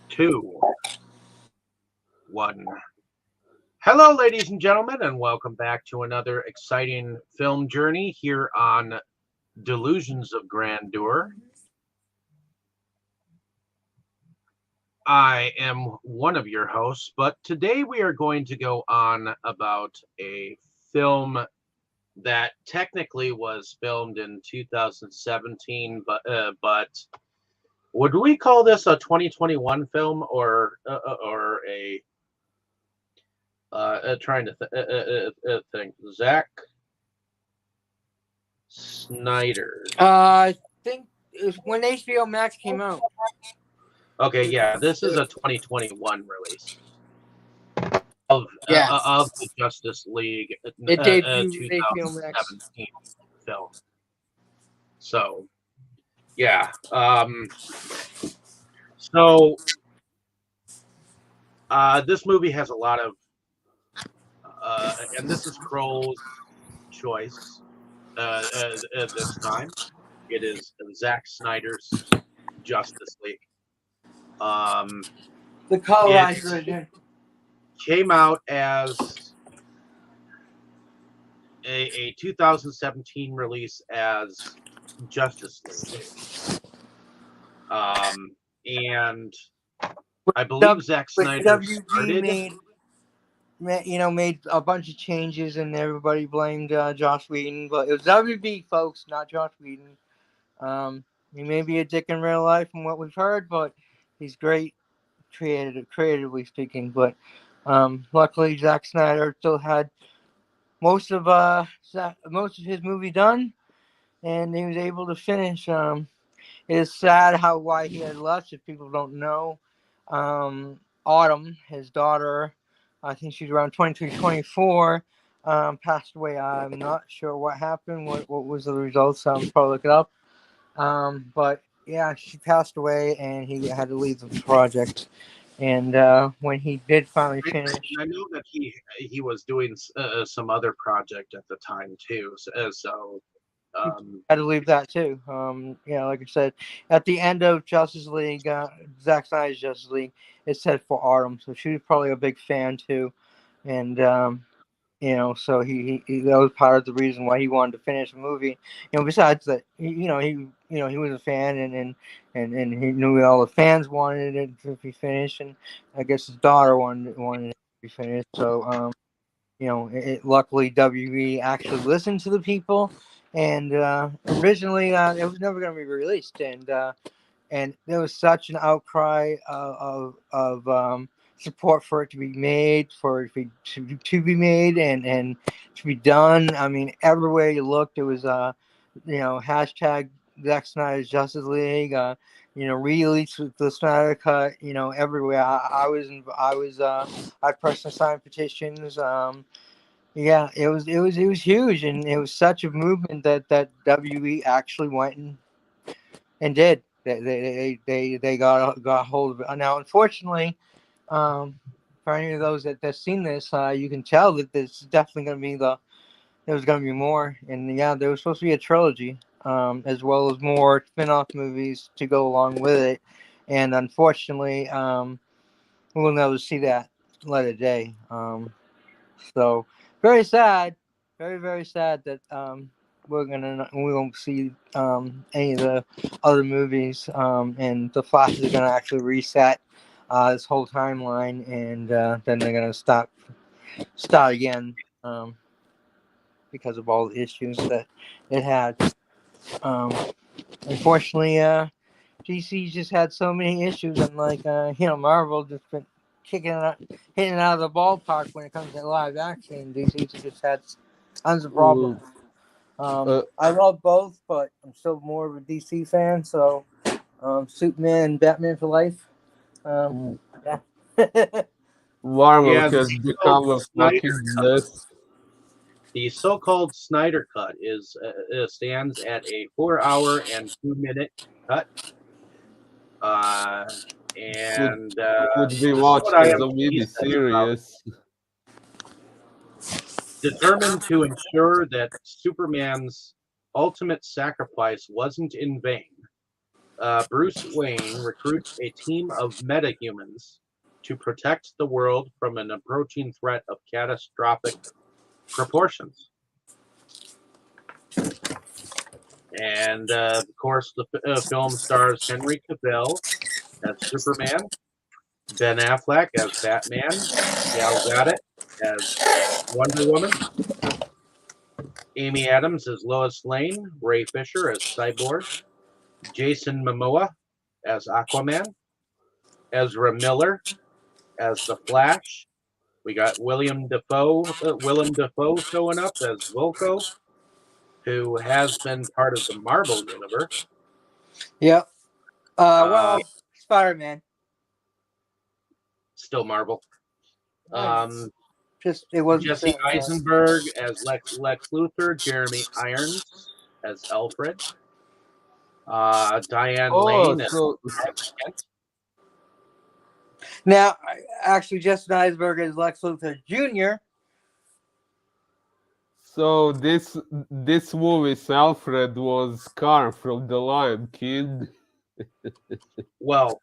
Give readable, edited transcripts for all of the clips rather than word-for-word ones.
Two, one. Hello, ladies and gentlemen, and welcome back to another exciting film journey here on Delusions of Grandeur. I am one of your hosts, but today we are going to go on about a film that technically was filmed in 2017, but would we call this a 2021 film or a trying to think. Zack Snyder. I think it was when HBO Max came out. Okay, yeah, this is a 2021 release of the Justice League It debuted with HBO Max. 2017 film. So, yeah. This movie has a lot of, and this is Crow's choice at this time. It is Zack Snyder's Justice League. The colorized version came out as a 2017 release as Justice League. And I believe Zack Snyder made a bunch of changes, and everybody blamed Joss Whedon, but it was WB, folks, not Joss Whedon. He may be a dick in real life from what we've heard, but he's great creatively speaking. But luckily, Zack Snyder still had most of his movie done, and he was able to finish. It is sad why he had left. If people don't know, Autumn, his daughter, I think she's around 23, 24, passed away. I'm not sure what happened. What was the results? I'll probably look it up. But yeah, she passed away, and he had to leave the project. And when he did finally finish, I know that he was doing some other project at the time too. So had to leave that too. Like I said, at the end of Justice League, Zack Snyder's Justice League, it said for Autumn, so she was probably a big fan too, and so he that was part of the reason why he wanted to finish the movie. Besides that, he was a fan, and he knew all the fans wanted it to be finished, and I guess his daughter wanted it to be finished. So luckily WB actually listened to the people, and originally it was never going to be released, and there was such an outcry of support for it to be made, for it to be made and to be done. I mean, everywhere you looked, it was hashtag Zack Snyder's Justice League. Release with the Snyder Cut. Everywhere. I personally signed petitions. It was huge, and it was such a movement that WB actually went and did. They got hold of it. Now, unfortunately, for any of those that's seen this, you can tell that this is definitely going to be there was going to be more, and there was supposed to be a trilogy, as well as more spin-off movies to go along with it, and unfortunately, we will never see that light of day. So very sad, very very sad that we won't see any of the other movies, and the Flash is gonna actually reset this whole timeline, and then they're gonna start again, because of all the issues that it had. Unfortunately, DC just had so many issues, and Marvel just been hitting it out of the ballpark when it comes to live action. DC just had tons of problems. I love both, but I'm still more of a DC fan. So, Superman and Batman for life. Yeah. Marvel has become a fucking mess. The so-called Snyder Cut stands at a 4-hour and 2-minute cut. And could be watched as a mini series. Determined to ensure that Superman's ultimate sacrifice wasn't in vain. Bruce Wayne recruits a team of metahumans to protect the world from an approaching threat of catastrophic proportions. And of course, the film stars Henry Cavill as Superman, Ben Affleck as Batman, Gal Gadot as Wonder Woman, Amy Adams as Lois Lane, Ray Fisher as Cyborg, Jason Momoa as Aquaman, Ezra Miller as the Flash. We got Willem Dafoe showing up as Wilco, who has been part of the Marvel universe. Yep. Well, Spider-Man. Still Marvel. Just it wasn't Jesse Eisenberg as Lex Luthor, Jeremy Irons as Alfred, Diane Lane as Kent. Now, actually, Jesse Eisenberg as Lex Luthor Jr. So this movie's Alfred was Scar from The Lion King. Well,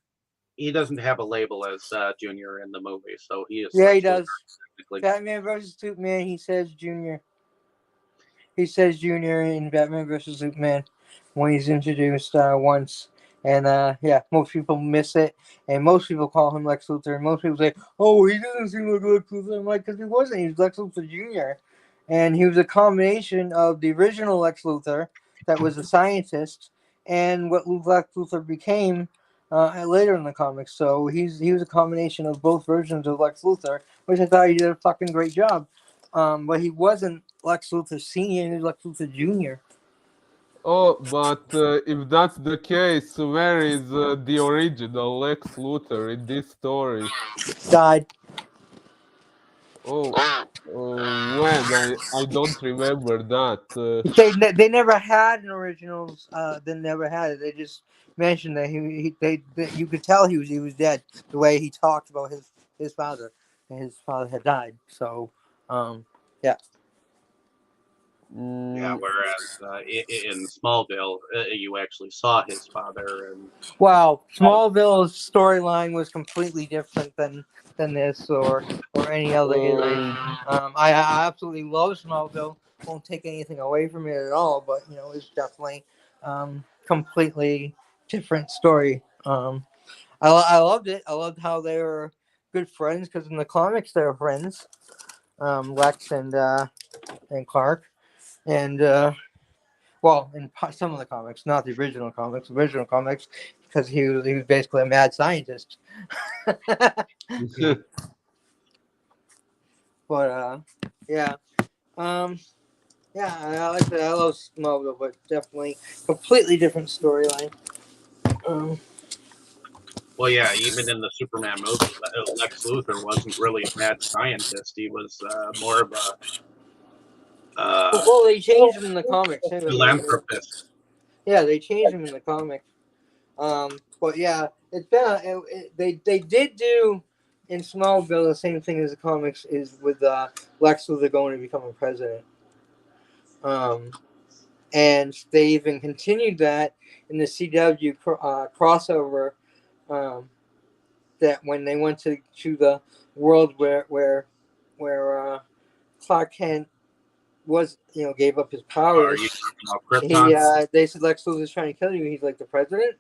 he doesn't have a label as Junior in the movie, so he is. Yeah, he does. Batman versus Superman. He says Junior. He says Junior in Batman versus Superman when he's introduced once. And yeah, most people miss it, and most people call him Lex Luthor. And most people say, "Oh, he doesn't seem like Lex Luthor." I'm like, because he wasn't. He was Lex Luthor Jr., and he was a combination of the original Lex Luthor, that was a scientist, and what Lex Luthor became later in the comics. So he was a combination of both versions of Lex Luthor, which I thought he did a fucking great job. But he wasn't Lex Luthor Senior. He was Lex Luthor Jr. Oh, but if that's the case, where is the original Lex Luthor in this story? Died. Oh, when? I don't remember that. They never had an original. They never had it. They just mentioned that that you could tell he was dead the way he talked about his father, and his father had died. So, yeah. Yeah, whereas in Smallville, you actually saw his father. And wow, Smallville's storyline was completely different than this or any other iteration. I absolutely love Smallville. Won't take anything away from it at all, but it's definitely completely different story. I loved it. I loved how they were good friends because in the comics they were friends, Lex and Clark. And well, in some of the comics, not the original comics. Original comics, because he was basically a mad scientist. But yeah, yeah, I like that. I love Smallville, but definitely completely different storyline. Well, yeah, even in the Superman movie, Lex Luthor wasn't really a mad scientist. He was more of a well, they changed him in the comics. philanthropist. Yeah, they changed him in the comics. But yeah, it's been they did do in Smallville the same thing as the comics is with Lex Luthor going to become a president. And they even continued that in the CW crossover. That when they went to the world where Clark Kent was gave up his powers. They said Lex Luthor's trying to kill you. He's like the president.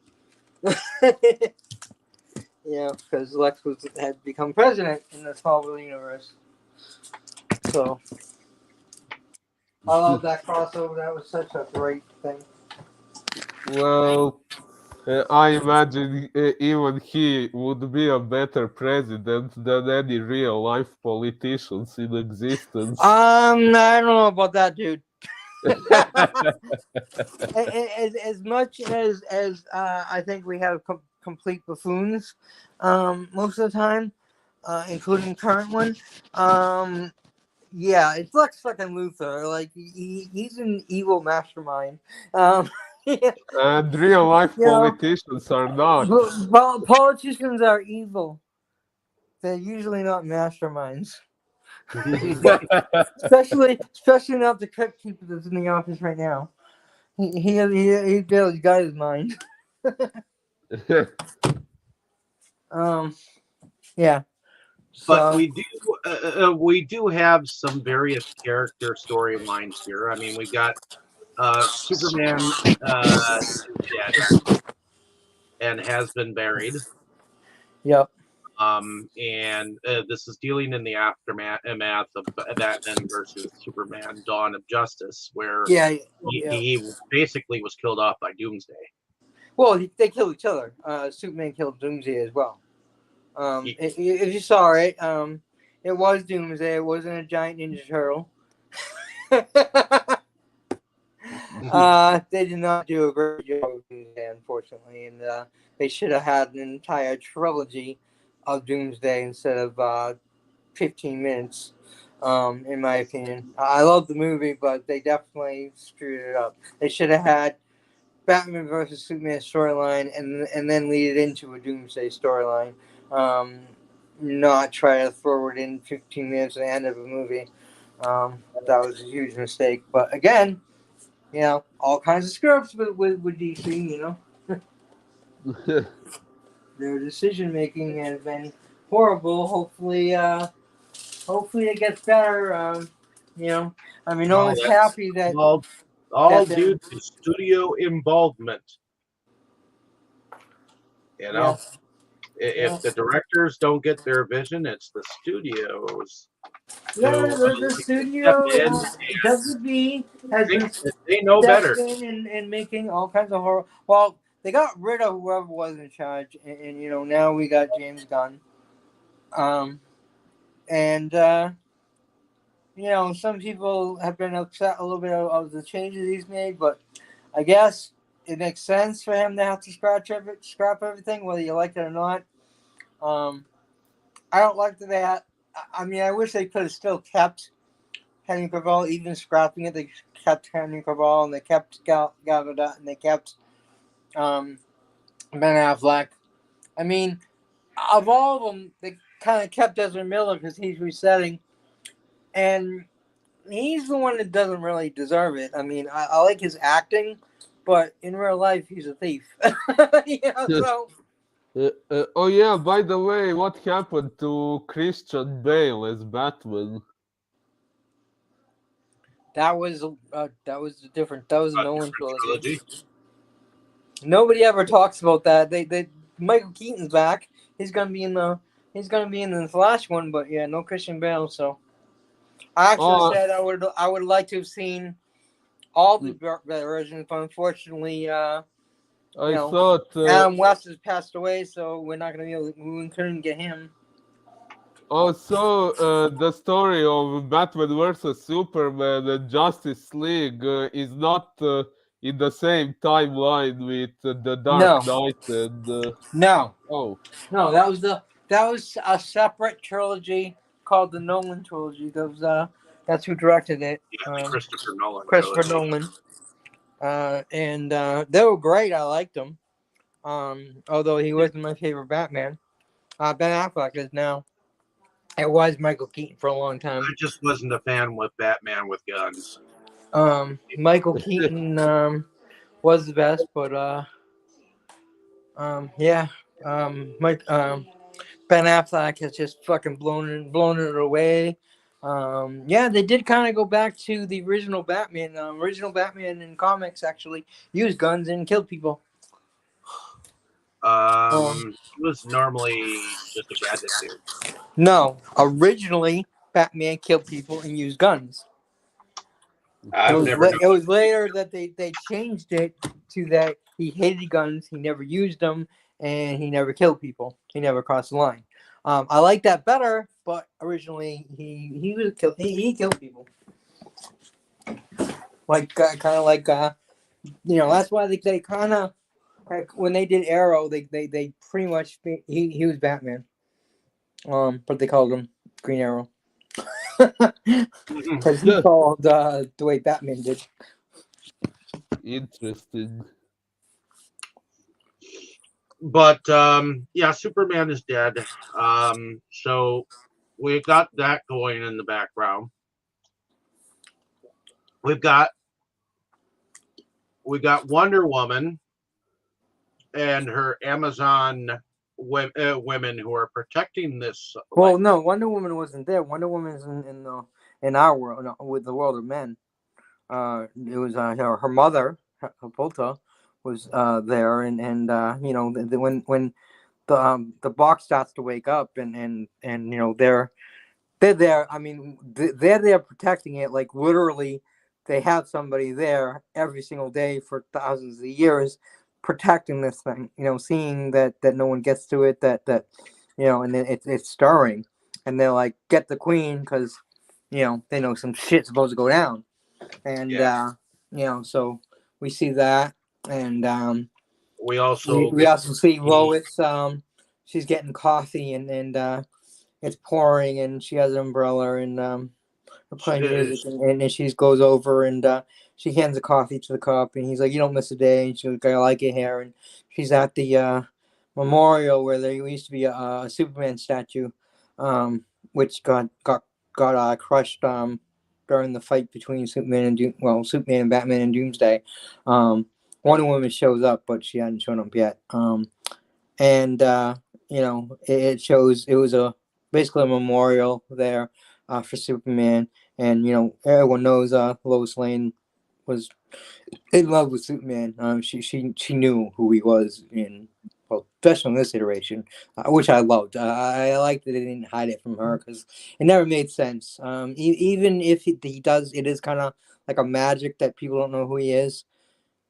Because Lex had become president in the Smallville universe. So I love that crossover. That was such a great thing. Well, I imagine even he would be a better president than any real life politicians in existence. I don't know about that, dude. as much as I think we have complete buffoons most of the time, including the current one. Yeah, it's Lex fucking Luthor. Like he's an evil mastermind. And real life politicians are not. Politicians are evil. They're usually not masterminds. especially not the crypt keeper that's in the office right now. he barely got his mind. Yeah. But So we do have some various character storylines here. I mean, we've got Superman is dead and has been buried. yep. And this is dealing in the aftermath of Batman versus Superman: Dawn of Justice, where Yeah. he, Yeah. he basically was killed off by Doomsday. Well, they killed each other. Superman killed Doomsday as well. He- If you saw it, it was Doomsday. It wasn't a giant Ninja Turtle. They did not do a great job of Doomsday, unfortunately, and they should have had an entire trilogy of Doomsday instead of 15 minutes. In my opinion, I love the movie, but they definitely screwed it up. They should have had Batman versus Superman storyline and then lead it into a Doomsday storyline. Um, Not try to throw it in 15 minutes at the end of a movie. That was a huge mistake. But again, all kinds of screw-ups with DC. Their decision making has been horrible. Hopefully it gets better. I mean, no well, one's that's happy that all they're due to studio involvement. You yeah. know, if the directors don't get their vision, it's the studios Yeah, who the step studio, in and WB has think been that they know stepped better. in and making all kinds of horror. Well, they got rid of whoever was in charge, and now we got James Gunn. Um, and some people have been upset a little bit of the changes he's made, but I guess it makes sense for him to have to scrap everything, whether you like it or not. Um, I don't like that. I mean, I wish they could have still kept Henry Cavill, even scrapping it. They kept Henry Cavill and they kept Gal Gadot and they kept Ben Affleck. I mean, of all of them, they kind of kept Ezra Miller because he's resetting, and he's the one that doesn't really deserve it. I mean, I like his acting, but in real life, he's a thief. So Oh yeah, by the way, what happened to Christian Bale as Batman? that was different. That was a A Nolan different trilogy. trilogy. Nobody ever talks about that. They Michael Keaton's back. He's gonna be in the Flash one, but yeah, no Christian Bale. So I actually Oh, said I would like to have seen all the versions, but unfortunately, I thought. Adam West has passed away, so we're not gonna be able. We couldn't get him. Also, the story of Batman versus Superman and Justice League is not in the same timeline with the No, Dark Knight and. no, Oh, no. That was a separate trilogy called the Nolan trilogy. That's who directed it. Yeah, the Christopher Nolan Christopher trilogy. Nolan. And they were great. I liked them. Although he wasn't my favorite Batman. Ben Affleck is now. It was Michael Keaton for a long time. I just wasn't a fan with Batman with guns. Michael Keaton was the best, but yeah. Mike Ben Affleck has just fucking blown it away. Yeah, they did kind of go back to the original Batman. Original Batman in comics actually used guns and killed people. He was normally just a gadget dude. No, originally Batman killed people and used guns. I've never known. It was later that they changed it to that he hated guns, he never used them, and he never killed people. He never crossed the line. I like that better, but originally he killed people. Like kind of like that's why they kind of when they did Arrow, they pretty much he was Batman. But they called him Green Arrow. Because he called the way Batman did. interesting. But yeah, Superman is dead. So we got that going in the background. We've got we got Wonder Woman and her Amazon women who are protecting this Well, land. no, Wonder Woman wasn't there. Wonder Woman's in our world, with the world of men. It was her mother, Hippolyta, was there, and when the box starts to wake up, and they're there. I mean, they're there protecting it. Like literally, they have somebody there every single day for thousands of years protecting this thing. Seeing that no one gets to it. And then it's stirring, and they're like, get the queen because they know some shit's supposed to go down, and Yeah. so we see that, and We we, also we get also see the Lois. She's getting coffee, and it's pouring, and she has an umbrella, and we're playing music, and she goes over, and she hands the coffee to the cop, and he's like, "You don't miss a day." And she's like, "I like it here." And she's at the memorial where there used to be a Superman statue, which got crushed during the fight between Superman and Batman and Doomsday. Wonder Woman shows up, but she hadn't shown up yet. And it shows it was basically a memorial there for Superman, and everyone knows Lois Lane was in love with Superman. She knew who he was especially in this iteration, which I loved. I liked that they didn't hide it from her because it never made sense. Even if he does, it is kind of like a magic that people don't know who he is.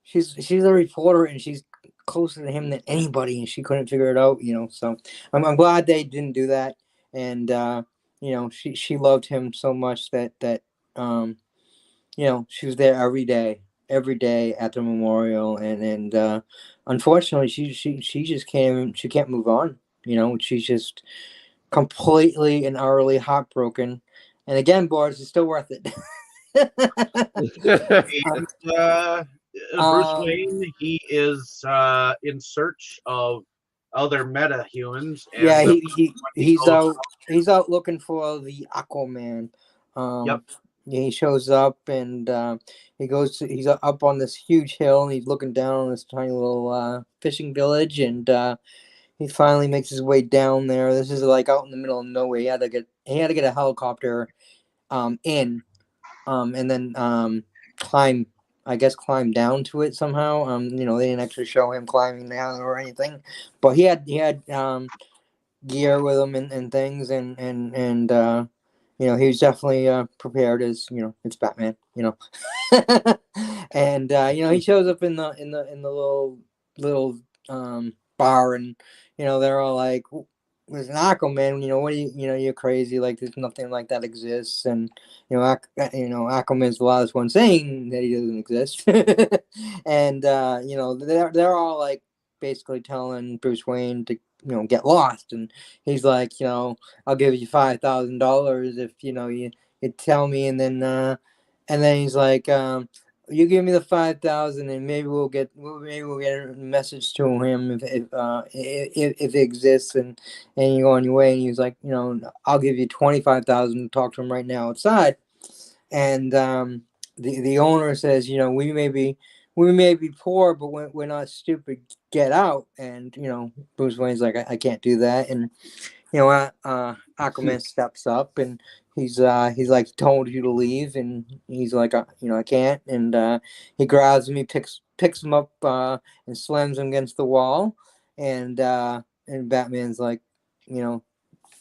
She's a reporter, and she's closer to him than anybody, and she couldn't figure it out. So I'm glad they didn't do that, and she loved him so much that she was there every day at the memorial, and unfortunately she just can't move on. She's just completely and utterly heartbroken, and again, Boris, it's still worth it. uh, Bruce um, Wayne. He is in search of other meta humans, Yeah, and when he he's goes, out looking for the Aquaman. yep, Yeah, he shows up, and he's up on this huge hill, and he's looking down on this tiny little fishing village, and he finally makes his way down there. This is like out in the middle of nowhere. He had to get a helicopter in, and then climb down to it somehow. They didn't actually show him climbing down or anything, but he had gear with him, and things, and he was definitely prepared, as it's Batman. And he shows up in the little bar, and they're all like, "There's an Aquaman. What do you're crazy. Like, there's nothing like that exists." And Aquaman's the last one saying that he doesn't exist. And they're all like basically telling Bruce Wayne to get lost, and he's like, I'll give you $5,000 if you tell me, and then he's like, you give me the 5,000, and maybe we'll get a message to him if it exists, and you go on your way. And he's like, I'll give you 25,000 to talk to him right now outside. And the owner says, we may be poor, but we're not stupid. Get out. And Bruce Wayne's like, I can't do that. And Aquaman steps up, and he's like, told you to leave, and he's like, I can't. And he grabs him, he picks him up, and slams him against the wall. And Batman's like,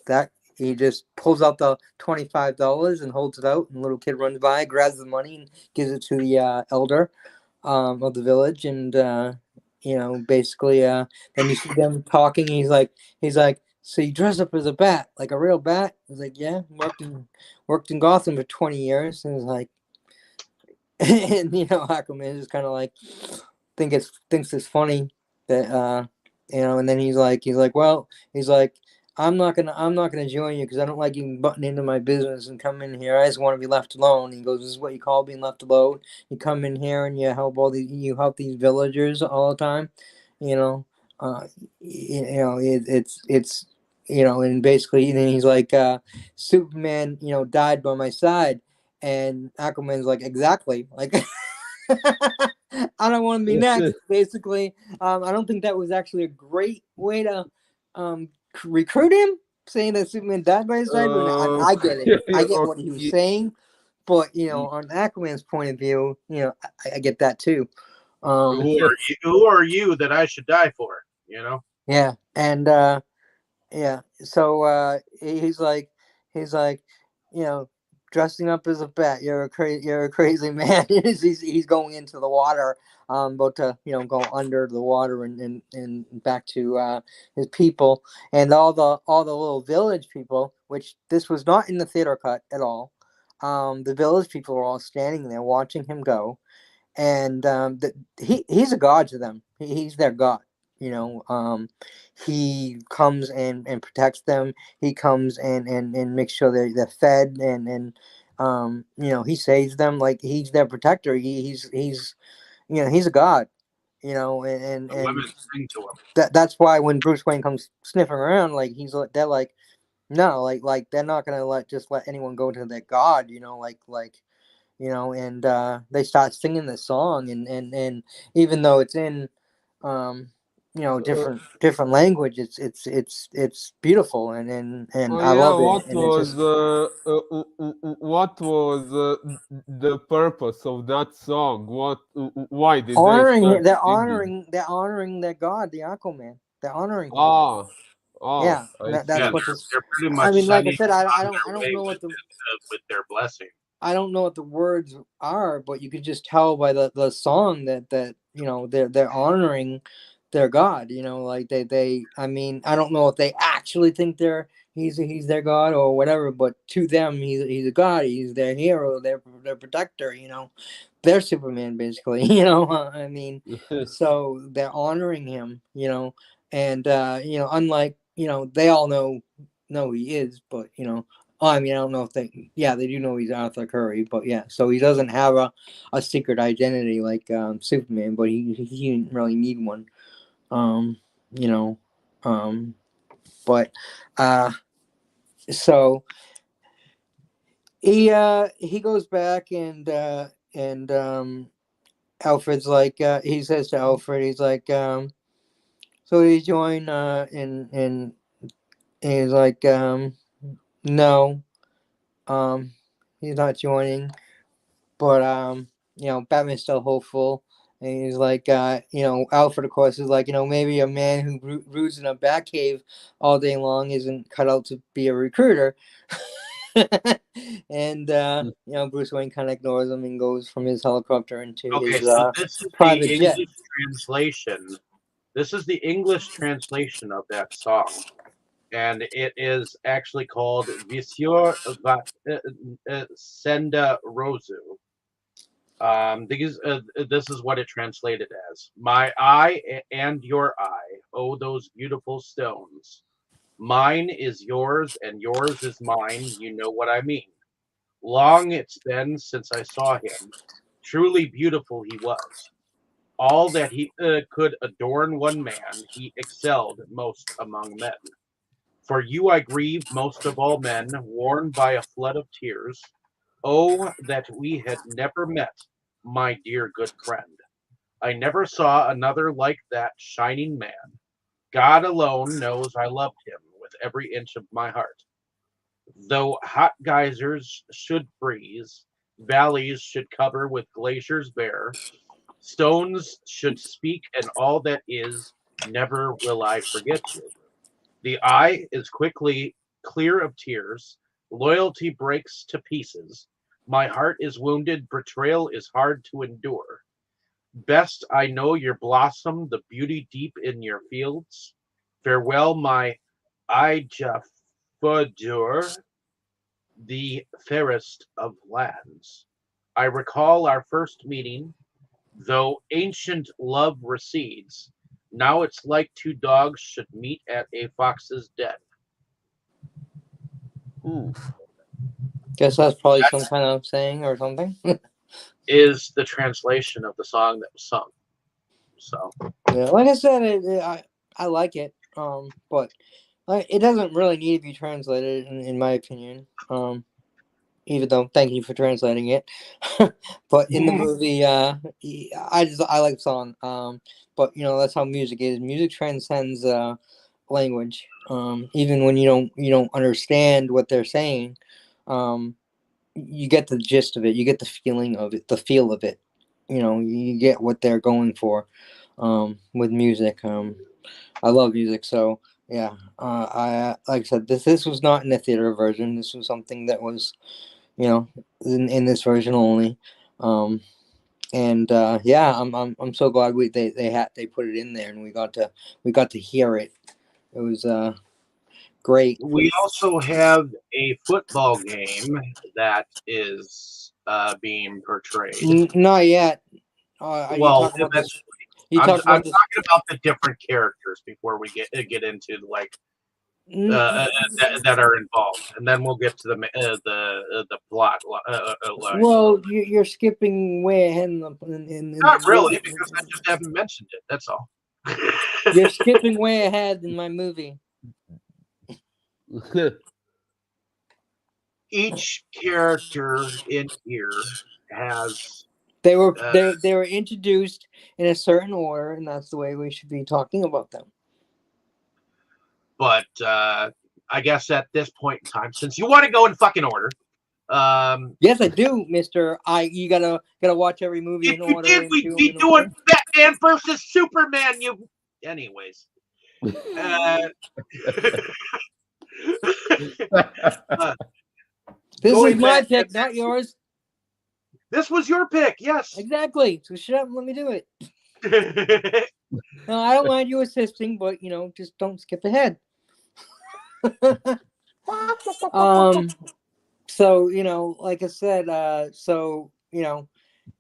that he just pulls out the $25 and holds it out, and the little kid runs by, grabs the money, and gives it to the elder of the village, and basically, then you see them talking. He's like, so you dress up as a bat, like a real bat? He's like, yeah, worked in Gotham for 20 years, and he's like, and Aquaman is kind of like thinks it's funny that and then he's like, well, he's like, I'm not gonna join you because I don't like you butting into my business and come in here. I just want to be left alone. He goes, this is what you call being left alone. You come in here and you help these villagers all the time, you know. It's and basically, and then he's like, Superman, died by my side, and Aquaman's like, exactly, like. I don't want to be next. Basically, I don't think that was actually a great way to recruit him, saying that Superman died by his side. But I get it. I get what he was saying, but on Aquaman's point of view, I get that too. Who are you that I should die for? Yeah, and yeah. So he's like, dressing up as a bat. You're a crazy man. he's going into the water, about to go under the water and back to his people and all the little village people. Which this was not in the theater cut at all. The village people are all standing there watching him go, and he's a god to them. He's their god. He comes and protects them. He comes and makes sure they're fed and he saves them, like he's their protector. He's he's a god. And women sing to him. That's why when Bruce Wayne comes sniffing around, like they're like, no, like they're not gonna let anyone go to their god. And they start singing this song, and even though it's in different language, it's beautiful, and I Yeah, love it. And it's just what was the purpose of that song? Why did they honoring start they're singing? honoring their god, the Aquaman. They're honoring him. Ah, Yeah, I that's Yeah, what see. this. they're pretty I much mean, like I sending said, him I on don't their way know what the with their blessing. I don't know what the words are, but you could just tell by the song that they're honoring their god. Like they I mean, I don't know if they actually think he's their god or whatever, but to them he's a god. He's their hero, their protector. They're Superman basically. I mean, so they're honoring him. And unlike they all know who he is, but I mean, I don't know if they do know he's Arthur Curry, but yeah, so he doesn't have a secret identity like Superman, but he didn't really need one. You know, but so he goes back and Alfred's like he says to Alfred, he's like so he join and he's like no, he's not joining. But Batman's still hopeful, and he's like, Alfred, of course, is like, maybe a man who roots in a bat cave all day long isn't cut out to be a recruiter. And Bruce Wayne kind of ignores him and goes from his helicopter into Okay, his so this is the private jet. English translation. This is the English translation of that song, and it is actually called Visio Senda Rosu. This is what it translated as: My eye and your eye, oh those beautiful stones. Mine is yours, and yours is mine. You know what I mean. Long it's been since I saw him. Truly beautiful he was. All that he could adorn one man, he excelled most among men. For you I grieve most of all men, worn by a flood of tears. Oh, that we had never met, my dear good friend. I never saw another like that shining man. God alone knows I loved him with every inch of my heart. Though hot geysers should freeze, valleys should cover with glaciers bare, stones should speak, and all that is, never will I forget you. The eye is quickly clear of tears, loyalty breaks to pieces. My heart is wounded, betrayal is hard to endure. Best I know your blossom, the beauty deep in your fields. Farewell, my Ijafudur, the fairest of lands. I recall our first meeting, though ancient love recedes. Now it's like two dogs should meet at a fox's den. Ooh. Guess that's probably That some kind of saying or something. is the translation of the song that was sung. So Yeah, like I said, I like it, but it doesn't really need to be translated in my opinion. even though thank you for translating it. But in the movie, I like the song. But that's how music is. Music transcends language. Even when you don't understand what they're saying, um, you get the gist of it. You get the feeling of it, the feel of it. You get what they're going for with music. I love music, so yeah. I like I said, this was not in the theater version. This was something that was in this version only. And yeah, I'm so glad they put it in there and we got to hear it. It was great. We also have a football game that is being portrayed. Not yet. You Well, talking about this? eventually, You I'm talking about this? talking about the different characters before we get into like N- that are involved, and then we'll get to the plot line. well, you're skipping way ahead in Not the really, movie. because I just haven't mentioned it. That's all. You're skipping way ahead in my movie. Each character in here has They were uh, they were introduced in a certain order, and that's the way we should be talking about them. but I guess at this point in time, since you want to go in fucking order, Yes, I do, Mister. You gotta watch every movie if in you order did, and we'd do them be in doing order. Batman versus Superman. Anyways. Uh, uh, This is going my back, pick, not yours. this was your pick, yes. Exactly. So shut up and let me do it. No, I don't mind you assisting, but just don't skip ahead. um. So like I said,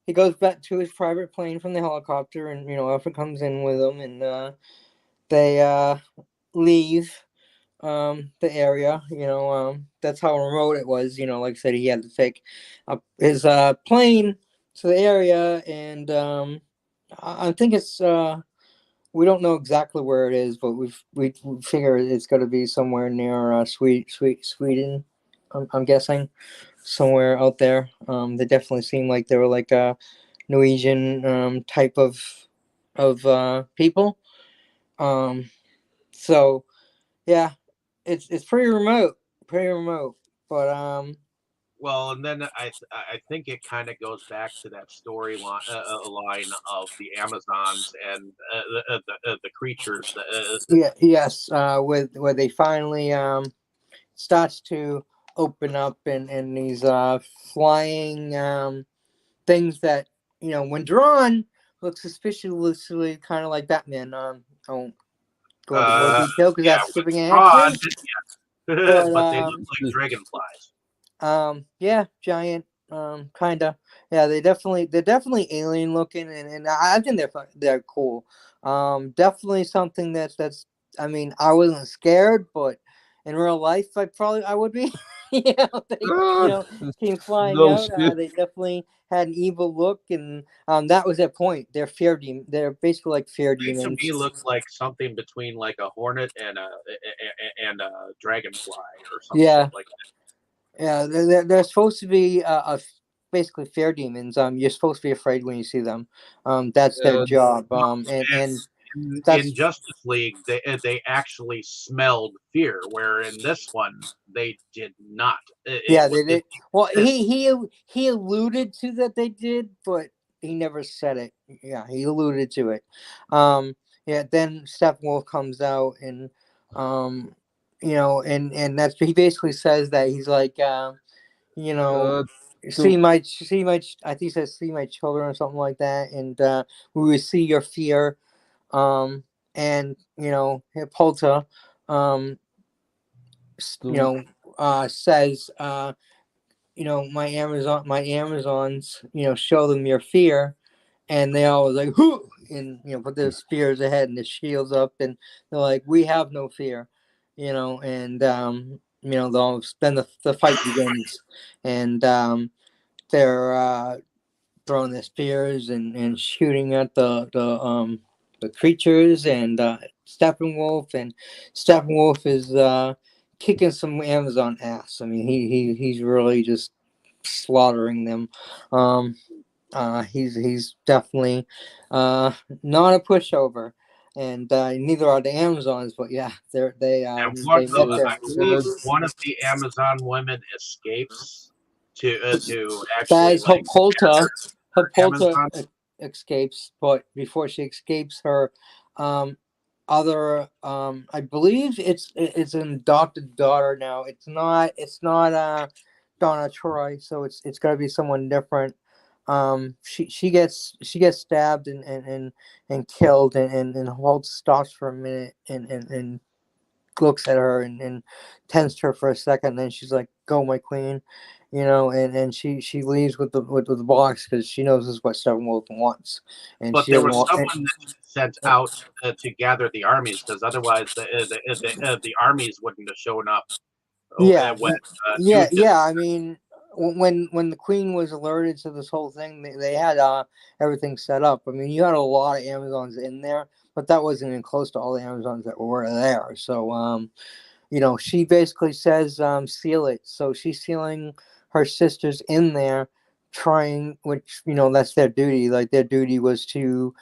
he goes back to his private plane from the helicopter, and Alfred comes in with him, and they leave the area. That's how remote it was. Like I said, he had to take his plane to the area, and I think it's we don't know exactly where it is, but we figure it's got to be somewhere near Sweden. I'm guessing somewhere out there. They definitely seem like they were like a Norwegian type of people. Um, so yeah, it's pretty remote. But well, and then I think it kind of goes back to that storyline line of the Amazons and the creatures. yeah, yes, with where they finally starts to open up and these flying things that when drawn look suspiciously kind of like Batman. I won't go into more detail because Yeah, that's with skipping ahead Ron, too. yes. But But they look like dragonflies. yeah, giant, kinda. Yeah, they're definitely alien looking, and I think they're cool. Definitely something that's. I mean, I wasn't scared, but in real life, I would be. They came flying No out. shit. They definitely had an evil look, and that was their point. They're fear demon. They're basically like fear They to demons. me look like something between like a hornet and a dragonfly or some shit Yeah, like yeah. They're supposed to be basically fear demons. You're supposed to be afraid when you see them. That's their Uh, job. that. And In that's Justice League, they actually smelled fear, where in this one they did not. yeah, they It did. Well, exists. he alluded to that they did, but he never said it. Yeah, he alluded to it. Yeah. Then Steppenwolf comes out and and that's he basically says that he's like you know uh, see to my I think he says see my children or something like that, and we will see your fear. And Hippolyta um to says my Amazons show them your fear, and they all was like whoo, and put their spears ahead and the shields up, and they're like we have no fear, and then the fight begins, and they're throwing their spears and shooting at the creatures, and Steppenwolf is kicking some Amazon ass. I mean, he's really just slaughtering them. He's definitely not a pushover, and neither are the Amazons. But yeah, And they met I there. believe one of the Amazon women escapes to That actually is like Hippolyta. gather Hippolyta Amazon. escapes, but before she escapes, her um, other I believe it's an adopted daughter now. It's not Donna Troy, so it's got to be someone different. She gets stabbed and killed, and Holt stops for a minute and looks at her and tends to her for a second. And then she's like, "Go, my queen," and she leaves with the box because she knows this is what Steppenwolf wants, and But she there doesn't was want. someone that she sent out to gather the armies because otherwise the armies wouldn't have shown up Yeah, when yeah, Newt did. yeah. I mean, when the queen was alerted to this whole thing, they had everything set up. I mean, you had a lot of Amazons in there, but that wasn't even close to all the Amazons that were there. So, she basically says, seal it. So she's sealing her sisters in there, trying, which that's their duty. Like their duty was to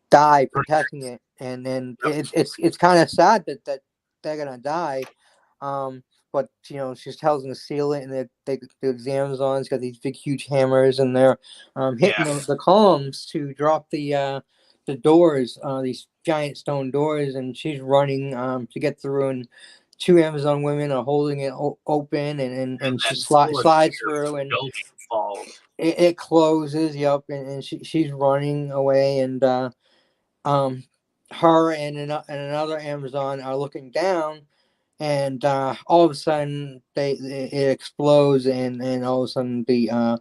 die protecting it, and then it's kind of sad that they're gonna die. Um, but she tells them to seal it, and the Amazons got these big, huge hammers, and they're hitting Yeah, the columns to drop the doors, these giant stone doors, and she's running to get through, and two Amazon women are holding it open, and and she then full slides entire through, and building falls. it closes. Yep, and she's running away, and um, her and another Amazon are looking down, and all of a sudden it explodes, and all of a sudden the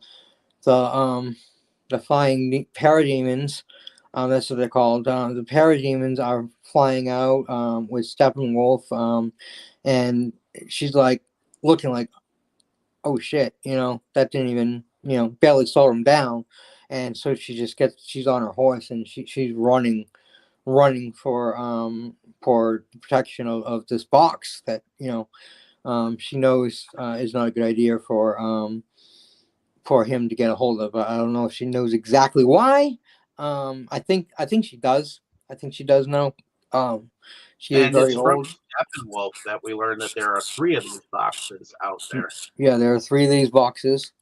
the flying parademons, that's what they're called. The parademons are flying out with Steppenwolf, and she's like looking like, oh shit, that didn't even barely slow him down, and so she's on her horse, and she's running for the protection of this box that she knows is not a good idea for him to get a hold of. I don't know if she knows exactly why. I think she does. I think she does know. She is And it's very from old. Steppenwolf that we learn that there are three of these boxes out there. Yeah, there are three of these boxes.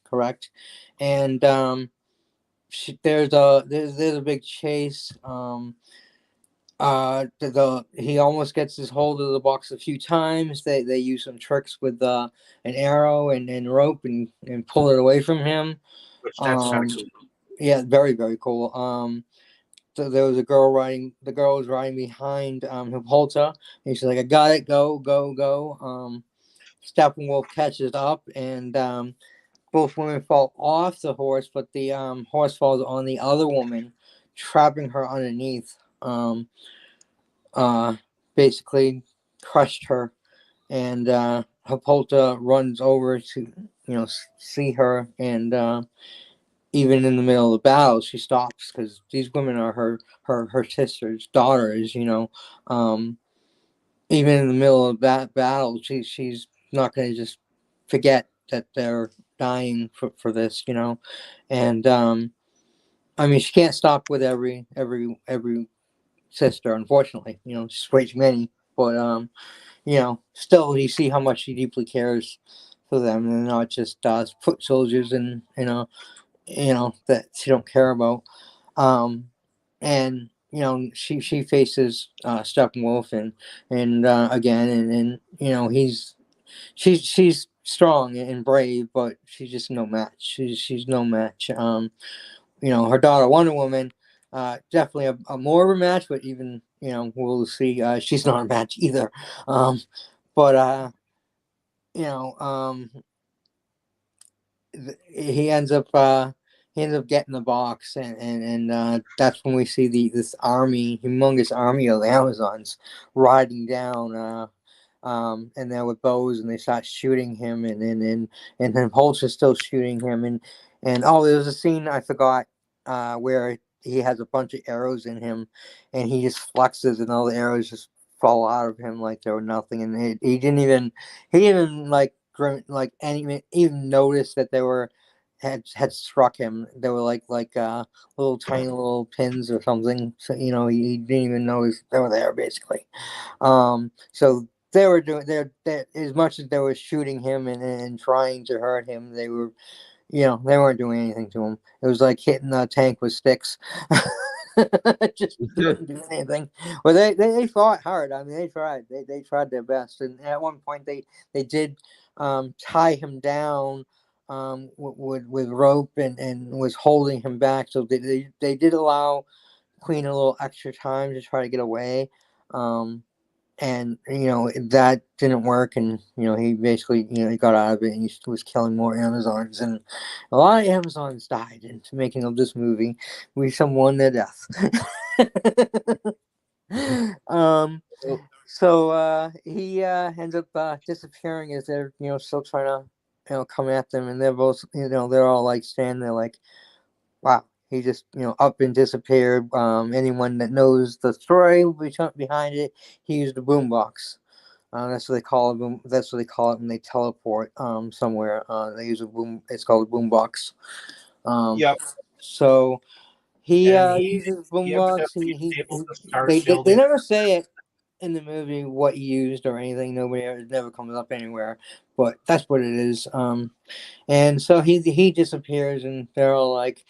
Correct. And there's a big chase. He almost gets his hold of the box a few times. They use some tricks with an arrow and rope and pull it away from him. Which that's kind of Um, cool. yeah, very very cool. So there was a girl riding. The girl was riding behind Hippolyta, and she's like, "I got it. Go go go." Steppenwolf catches up, and both women fall off the horse, but the horse falls on the other woman, trapping her underneath. Uh, Basically crushed her, and Hippolyta runs over to see her, and even in the middle of the battle, she stops because these women are her sisters, daughters. Um, Even in the middle of that battle, she's not going to just forget that they're dying for this, and I mean she can't stop with every sister, unfortunately. She's way too many, but still you see how much she deeply cares for them, and not just foot soldiers and that she don't care about. Um, and she faces Steppenwolf and again, and she's strong and brave, but she's just no match. She's no match. Her daughter Wonder Woman, definitely a more of a match, but even we'll see. She's not a match either. But you know, he ends up getting the box, and that's when we see this humongous army of Amazons riding down. And they're with bows, and they start shooting him, and then Hulk's is still shooting him, and oh, there's a scene I forgot where he has a bunch of arrows in him, and he just flexes, and all the arrows just fall out of him like they were nothing, and he didn't even like like any even notice that they were had struck him. They were like little tiny little pins or something. So he didn't even notice they were there basically. So they were doing they as much as they were shooting him and trying to hurt him. They were they weren't doing anything to him. It was like hitting a tank with sticks. Just didn't do anything. Well, they fought hard. I mean, they tried. They tried their best. And at one point, they did tie him down with rope and was holding him back. So they did allow Queen a little extra time to try to get away. And that didn't work, and he basically he got out of it, and he was killing more Amazons, and a lot of Amazons died into making of this movie. We some won their death. So he ends up disappearing as they're still trying to come at them, and they're both they're all like standing there like, wow. He just, up and disappeared. Anyone that knows the story behind it, he used a boombox. That's what they call it. That's what they call it when they teleport somewhere. They use a boom. It's called a boombox. Yep. So he And uses he boombox. evidently was able to start They building. never say it in the movie what he used or anything. It never comes up anywhere. But that's what it is. And so he disappears, and they're all like,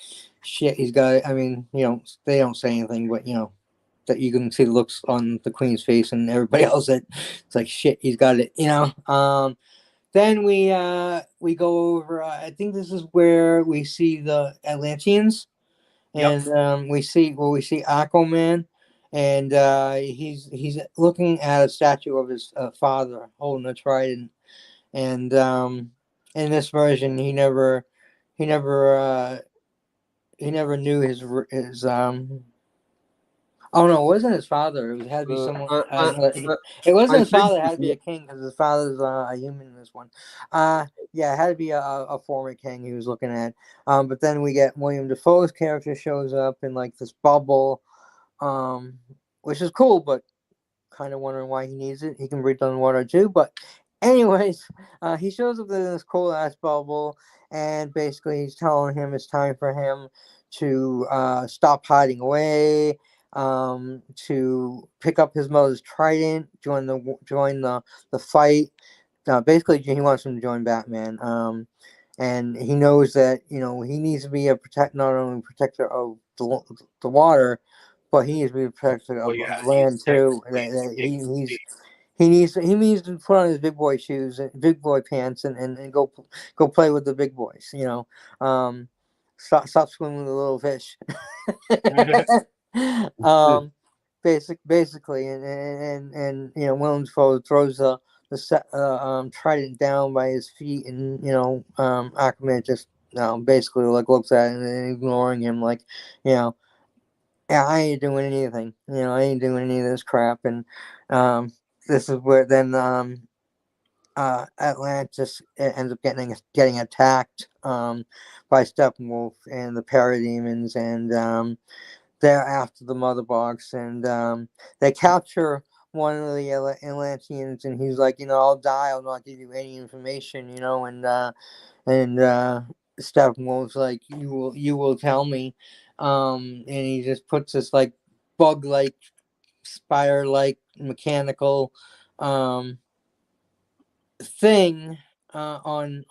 "Shit, he's got." I mean, they don't say anything, but that you can see the looks on the Queen's face and everybody else that it's like, "Shit, he's got it." Then we go over. I think this is where we see the Atlanteans, Yep. and we see Aquaman, and he's looking at a statue of his father holding a trident, and in this version he never he never knew his oh no, it wasn't his father. It had to be someone. It wasn't I his think father. It had to be a king because his father's a human in this one. Yeah, it had to be a former king he was looking at. But then we get William Dafoe's character shows up in like this bubble, um, which is cool, but kind of wondering why he needs it. He can breathe underwater too. But anyways, he shows up in this cool ass bubble, and basically he's telling him it's time for him to stop hiding away, to pick up his mother's trident, join the fight. Basically, he wants him to join Batman. And he knows that he needs to be not only protector of the water, but he needs to be a protector Well, of yeah, land too. He needs to put on his big boy shoes, and big boy pants, and go play with the big boys. Stop swimming with the little fish. um, basically, and Willem Dafoe throws the trident down by his feet, and Aquaman just basically like looks at it and ignoring him, like yeah, I ain't doing anything. I ain't doing any of this crap. And this is where then Atlantis ends up getting attacked by Steppenwolf and the parademons, and they're after the mother box, and they capture one of the Atlanteans, and he's like, I'll die. I'll not give you any information. And Steppenwolf's like, you will tell me. And he just puts this like bug like spider like mechanical thing on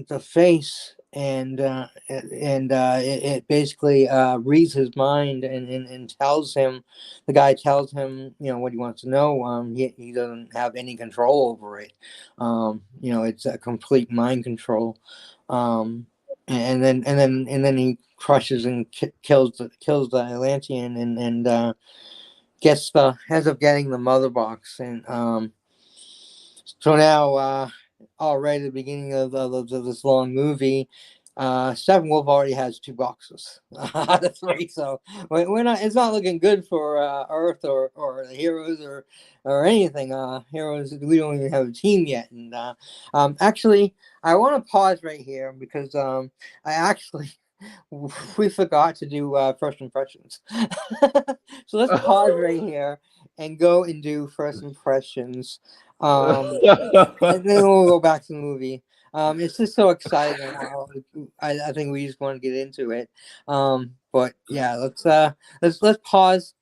the face, and it basically reads his mind, and tells him, the guy tells him what he wants to know. He doesn't have any control over it. It's a complete mind control. And then he crushes and kills the Atlantean, and ends up getting the mother box. And so now already at the beginning of this long movie, Steppenwolf already has 2 boxes out of 3. So we're not. It's not looking good for Earth or the heroes or anything. Heroes, we don't even have a team yet. And actually, I want to pause right here because I actually we forgot to do first impressions. So let's pause right here and go and do first impressions. And then we'll go back to the movie. It's just so exciting. I think we just want to get into it. But yeah, let's pause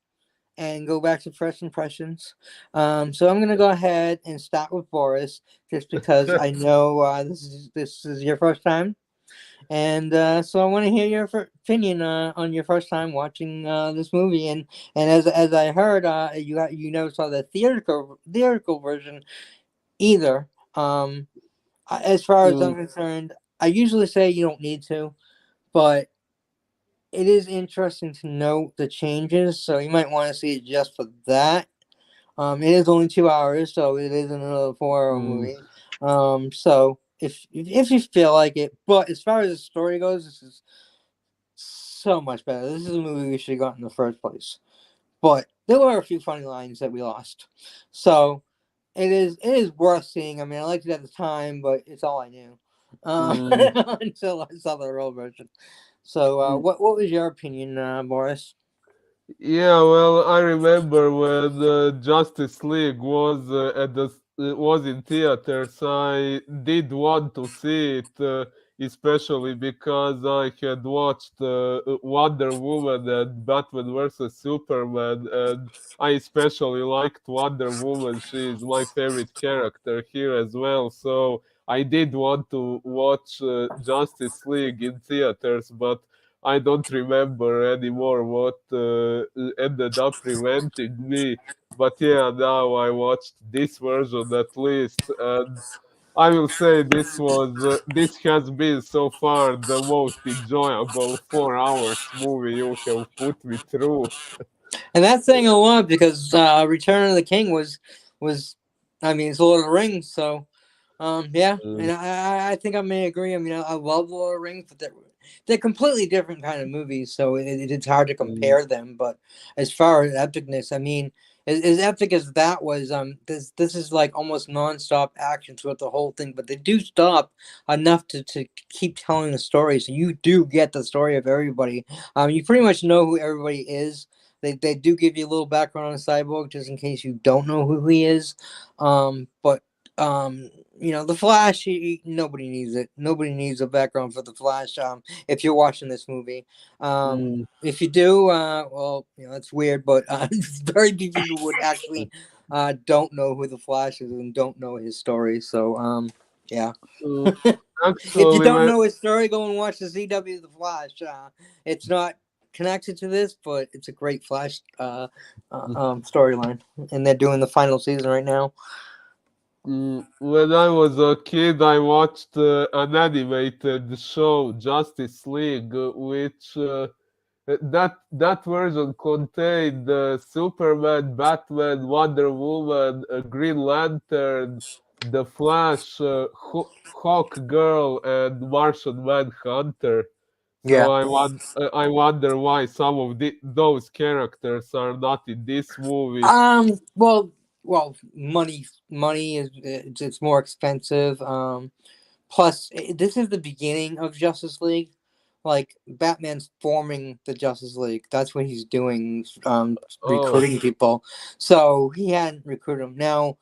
and go back to first impressions. So I'm gonna go ahead and start with Boris, just because I know this is your first time, and so I want to hear your opinion on your first time watching this movie. And as I heard, you never saw the theatrical version either. As far as I'm concerned, I usually say you don't need to, but it is interesting to note the changes, so you might want to see it just for that. It is only 2 hours, so it isn't another 4 hour movie. So if you feel like it, but as far as the story goes, this is so much better. This is a movie we should have got in the first place. But there were a few funny lines that we lost, so it is worth seeing. I mean, I liked it at the time, but it's all I knew until I saw the real version. So, what was your opinion, Boris? Yeah, well, I remember when Justice League was was in theaters. I did want to see it, especially because I had watched Wonder Woman and Batman versus Superman, and I especially liked Wonder Woman. She is my favorite character here as well. So I did want to watch Justice League in theaters, but I don't remember anymore what ended up preventing me. But yeah, now I watched this version at least, and I will say this has been so far the most enjoyable 4 hours movie you have put me through. And that's saying a lot because Return of the King was, I mean, it's Lord of the Rings, so yeah, and I think I may agree. I mean, I love Lord of the Rings, but they're completely different kind of movies, so it's hard to compare them. But as far as epicness, I mean, as epic as that was, this is like almost nonstop action throughout the whole thing. But they do stop enough to keep telling the story, so you do get the story of everybody. You pretty much know who everybody is. They do give you a little background on Cyborg just in case you don't know who he is. But the Flash, nobody needs it. Nobody needs a background for the Flash. If you're watching this movie, if you do, well, it's weird, but very few people would actually don't know who the Flash is and don't know his story. So, yeah. If you Actually, don't know his story, go and watch the CW The Flash. It's not connected to this, but it's a great Flash storyline, and they're doing the final season right now. When I was a kid, I watched an animated show, Justice League, which that version contained Superman, Batman, Wonder Woman, Green Lantern, The Flash, Hawk Girl, and Martian Manhunter. So Yeah. I wonder why some of those characters are not in this movie. Well, money is it's more expensive. Plus, this is the beginning of Justice League. Like Batman's forming the Justice League. That's what he's doing, Oh, recruiting people. So he hadn't recruited them. Now,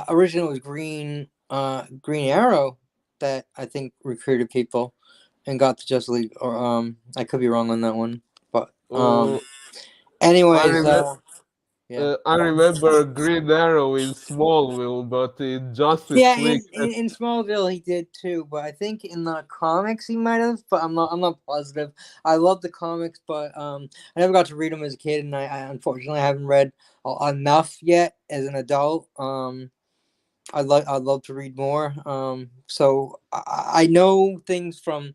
originally it was Green Arrow that I think recruited people and got the Justice League. Or I could be wrong on that one, but oh, I anyways, remember. yeah. I remember Green Arrow in Smallville, but in Justice Yeah, League, in Smallville he did too, but I think in the comics he might have, but I'm not positive. I love the comics, but I never got to read them as a kid, and I unfortunately haven't read enough yet as an adult. I'd love to read more. So I know things from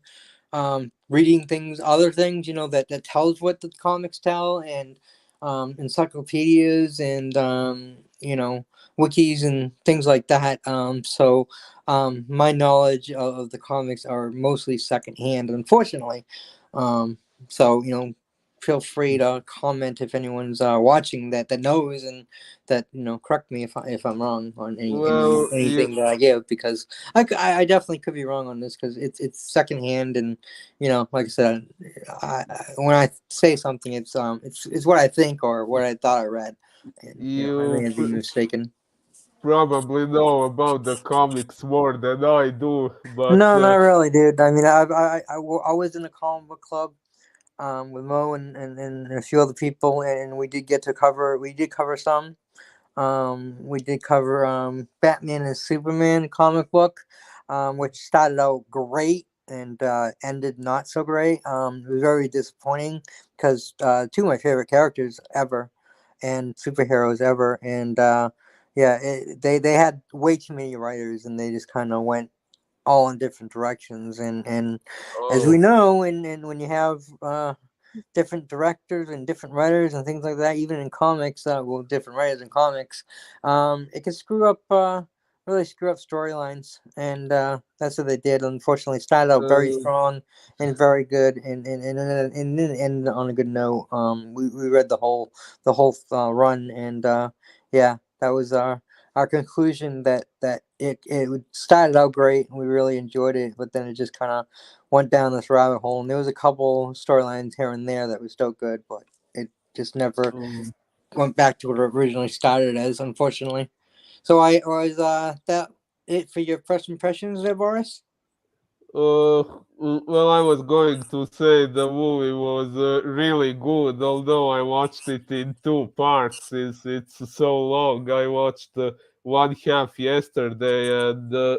reading things, other things, that tells what the comics tell, and encyclopedias and wikis and things like that. So my knowledge of the comics are mostly secondhand, unfortunately. So feel free to comment if anyone's watching that knows, and that correct me if I'm wrong on Well, anything that I give, because I definitely could be wrong on this, because it's secondhand, and like I said, when I say something, it's what I think or what I thought I read, and I you may be mistaken. probably know about the comics more than I do, but No, not really, dude. I mean, I was in a comic book club with Mo and a few other people, and we did cover some. We did cover Batman and Superman comic book, which started out great and ended not so great. It was very disappointing, because two of my favorite characters ever and superheroes ever, and yeah, they had way too many writers, and they just kind of went all in different directions, and as we oh, know, and when you have different directors and different writers and things like that, even in comics, well, different writers in comics, it can really screw up storylines, and that's what they did. Unfortunately, started out very uh, strong and very good, and then ended on a good note. We read the whole run, and yeah, that was our conclusion, that it started out great and we really enjoyed it, but then it just kind of went down this rabbit hole, and there was a couple storylines here and there that was still good, but it just never um, went back to what it originally started as, unfortunately. So I was that it for your first impressions there, Boris? well, I was going to say the movie was really good, although I watched it in two parts since it's so long. I watched one half yesterday and uh,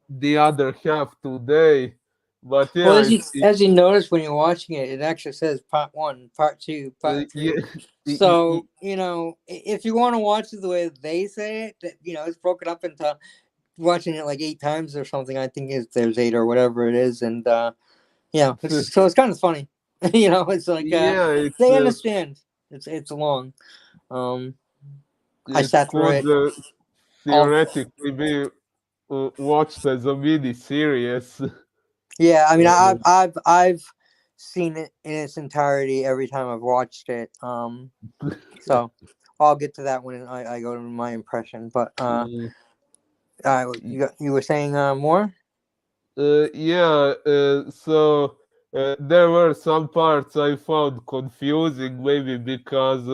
the other half today. But Well, yeah, as you notice when you're watching it, it actually says part one, part two, part yeah, three. So if you want to watch it the way they say it, that it's broken up into watching it like 8 times or something. I think there's 8 or whatever it is, and it's kind of funny. It's like yeah, they understand. It's long. Um, I it sat through could it all. theoretically be watched as a mini series. Yeah, I mean, I've seen it in its entirety every time I've watched it. So I'll get to that when I go to my impression. But you were saying more? Yeah, so there were some parts I found confusing, maybe because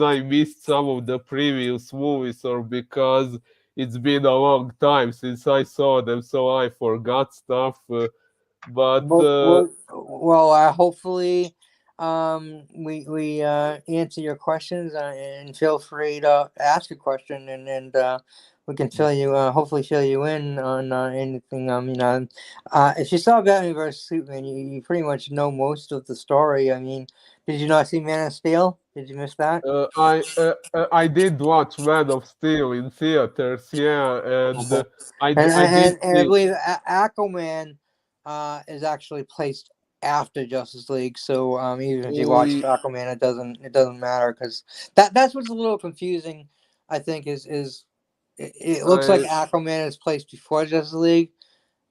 I missed some of the previous movies, or because it's been a long time since I saw them, so I forgot stuff. But Hopefully, we answer your questions, and feel free to ask a question, and we can hopefully fill you in on anything. If you saw Batman vs Superman, you pretty much know most of the story. I mean, did you not see Man of Steel? Did you miss that? I did watch Man of Steel in theaters, yeah, and Okay. I did And I see. believe Aquaman is actually placed after Justice League. So even if you watch Uh, Aquaman, it doesn't matter, because that's what's a little confusing. I think it looks like I Aquaman is placed before Justice League,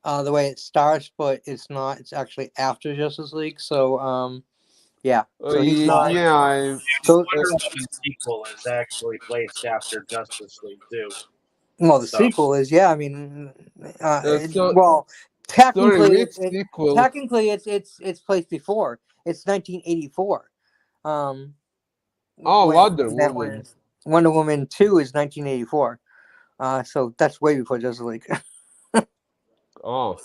the way it starts, but it's not. It's actually after Justice League. So yeah. So he's not. yeah, I So uh, Wonder Woman sequel is actually placed after Justice League too. well, the So sequel is, yeah. I mean, so well, sorry, technically, which sequel? it's placed before. It's 1984. Um, Oh, when Wonder that one Woman. is Wonder Woman 2 is 1984. So that's way before Justice League. Oh,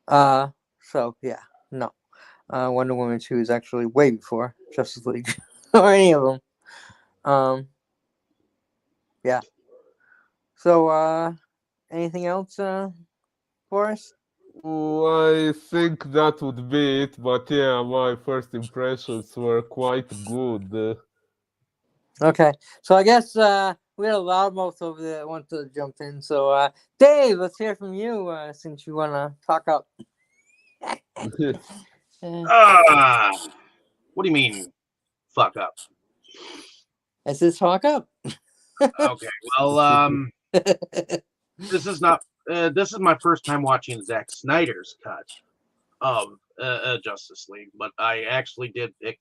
uh, so yeah, no. Wonder Woman 2 is actually way before Justice League or any of them. Um, yeah. So anything else for us? I think that would be it. But yeah, my first impressions were quite good. Okay, so I guess we had a loudmouth over there that wanted to jump in. So, Dave, let's hear from you since you want to talk up. Uh, ah, what do you mean fuck up? Is this talk up? Okay, well, this is not this is my first time watching Zack Snyder's cut of Justice League, but I actually did pick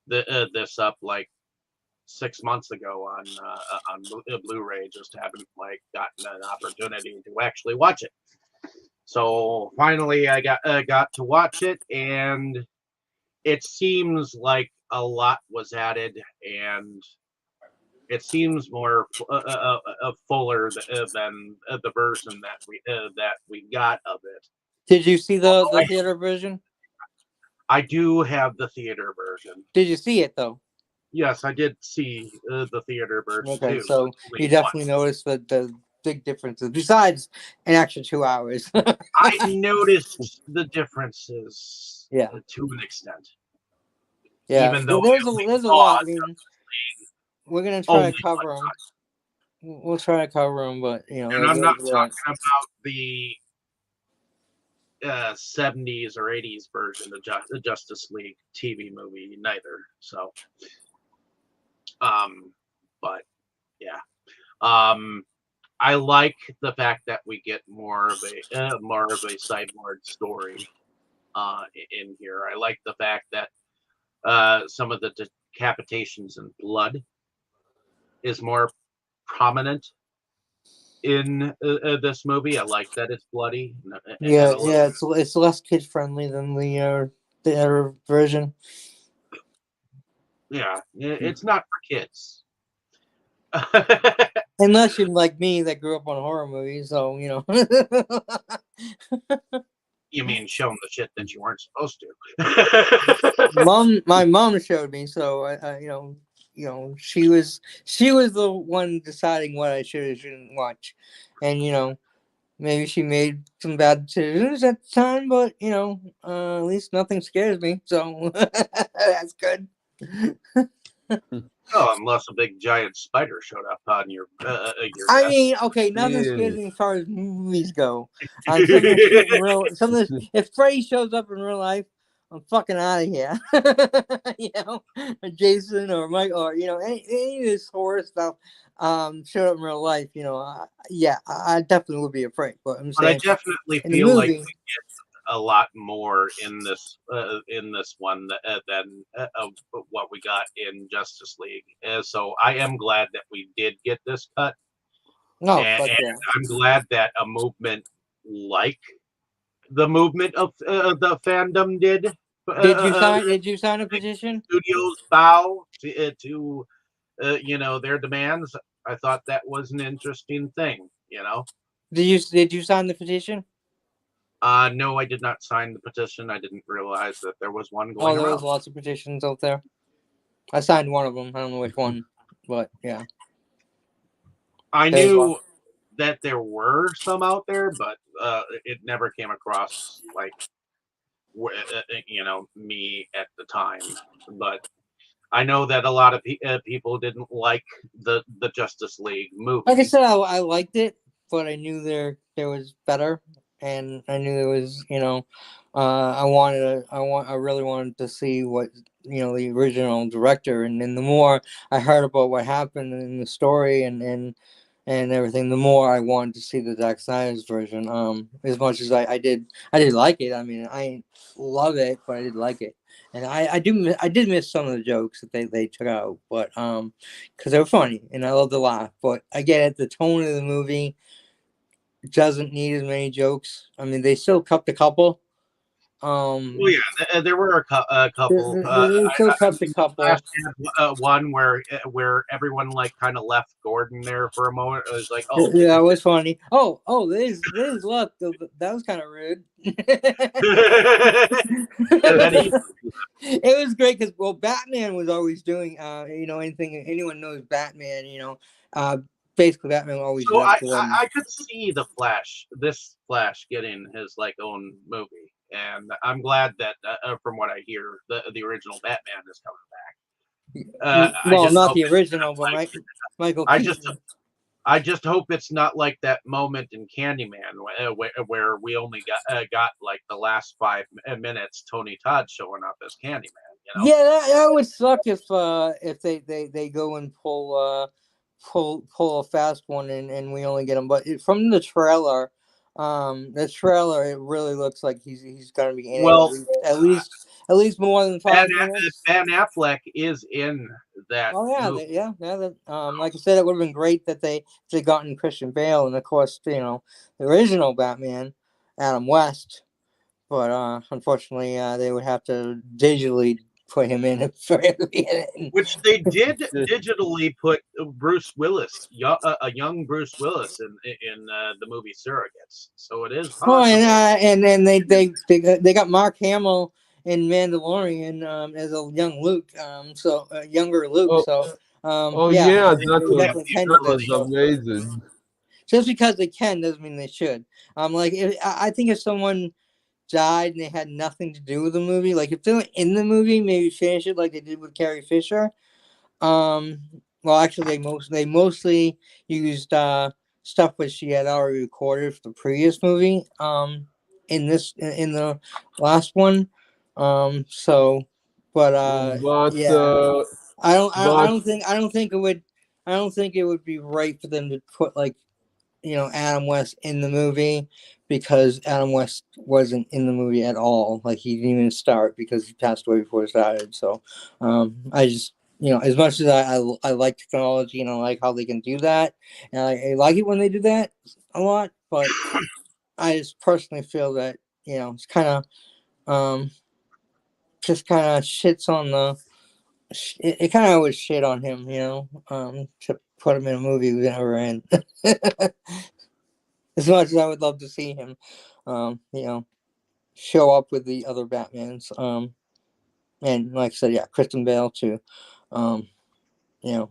this up like 6 months ago on Blu-ray. Just haven't like gotten an opportunity to actually watch it. So finally, I got to watch it, and it seems like a lot was added, and it seems more fuller than the version that we got of it. Did you see the Although theater version? I do have the theater version. Did you see it though? Yes, I did see the theater version Okay, too. so you Only definitely once. noticed the big differences besides an extra 2 hours. I noticed the differences Yeah, to an extent, yeah. even though I There's only a saw lot. I mean, we're gonna try only to one cover them. time. We'll try to cover them, but you know, And I'm not there's a lot. talking about the 70s or 80s version of the Justice League TV movie, neither. So, but yeah, I like the fact that we get more of a cyborg story in here. I like the fact that some of the decapitations and blood is more prominent in this movie. I like that it's bloody and Yeah, a little. yeah. It's less kid friendly than the other version. Yeah, it's not for kids. Unless you're like me that grew up on horror movies, so you know. You mean show them the shit that you weren't supposed to? My mom showed me, so I she was the one deciding what I should or shouldn't watch, and maybe she made some bad decisions at the time, but at least nothing scares me, so that's good. Oh, unless a big giant spider showed up on your I desk. mean, okay, nothing scares Yeah. me as far as movies go. On some of the shit in real, some of this, if Freddy shows up in real life, I'm fucking out of here. Or Jason or Mike or any of this horror stuff showed up in real life. Yeah, I definitely would be afraid. But I'm But I saying definitely in the feel like movie, a lot more in this one than what we got in Justice League. So I am glad that we did get this cut, no, and fuck yeah. I'm glad that a movement like the movement of the fandom did. Did you sign a petition? Studios bow to their demands. I thought that was an interesting thing. Did you sign the petition? No, I did not sign the petition. I didn't realize that there was one Oh, going there was around. lots of petitions out there. I signed one of them. I don't know which one, but yeah. I There's one. knew that there were some out there, but it never came across like me at the time. But I know that a lot of people didn't like the Justice League movie. Like I said, I liked it, but I knew there was better, and I knew there was I really wanted to see what the original director, and then the more I heard about what happened in the story and everything, the more I wanted to see the Zack Snyder's version. As much as I did like it. I mean, I didn't love it, but I did like it. And I did miss some of the jokes that they took out, but because they were funny and I love to laugh. But I get it, the tone of the movie doesn't need as many jokes. I mean, they still cut the couple. Well, yeah, there were a couple. They still cut the Flash couple. had one where everyone like kind of left Gordon there for a moment. It was like, oh, Yeah, it was funny. Oh, there's luck. That was kind of rude. and then he It was great because Batman was always doing anything anyone knows Batman. Basically Batman always so did up to them. I could see this Flash getting his like own movie, and I'm glad that from what I hear, the original Batman is coming back. I Well, just not hope the it's original, not but like Michael I just Keaton. I just hope it's not like that moment in Candyman where we only got like the last 5 minutes Tony Todd showing up as Candyman. Yeah, that would suck if they go and pull a fast one and we only get them. But from the trailer, The trailer, it really looks like he's gonna be in it Well, at least more than Ben, 5 minutes. Ben Affleck is in that Oh yeah, movie. like I said, it would have been great that they gotten Christian Bale and of course the original Batman, Adam West, but unfortunately they would have to digitally put him in for him to be in it. Which they did digitally put Bruce Willis, a young Bruce Willis, in the movie Surrogates. So it is Oh, possible. and then they got Mark Hamill in Mandalorian as a young Luke, so younger Luke. Oh, So oh yeah, yeah, they definitely The can do that that. was ability. So amazing. just because they can doesn't mean they should. Like I think if someone died and they had nothing to do with the movie, like if they're in the movie, maybe finish it like they did with Carrie Fisher. Um, well, actually, they mostly used stuff which she had already recorded for the previous movie. In the last one. So, but But yeah, I but don't think it would be right for them to put like Adam West in the movie because Adam West wasn't in the movie at all. Like he didn't even start because he passed away before it started. So I just as much as I like technology and I like how they can do that, and I like it when they do that a lot, but I just personally feel that it's kind of just kind of shits on the. It kind of always shit on him, to put him in a movie he was never in. As much as I would love to see him, show up with the other Batmans. And like I said, yeah, Kristen Bale too. You know,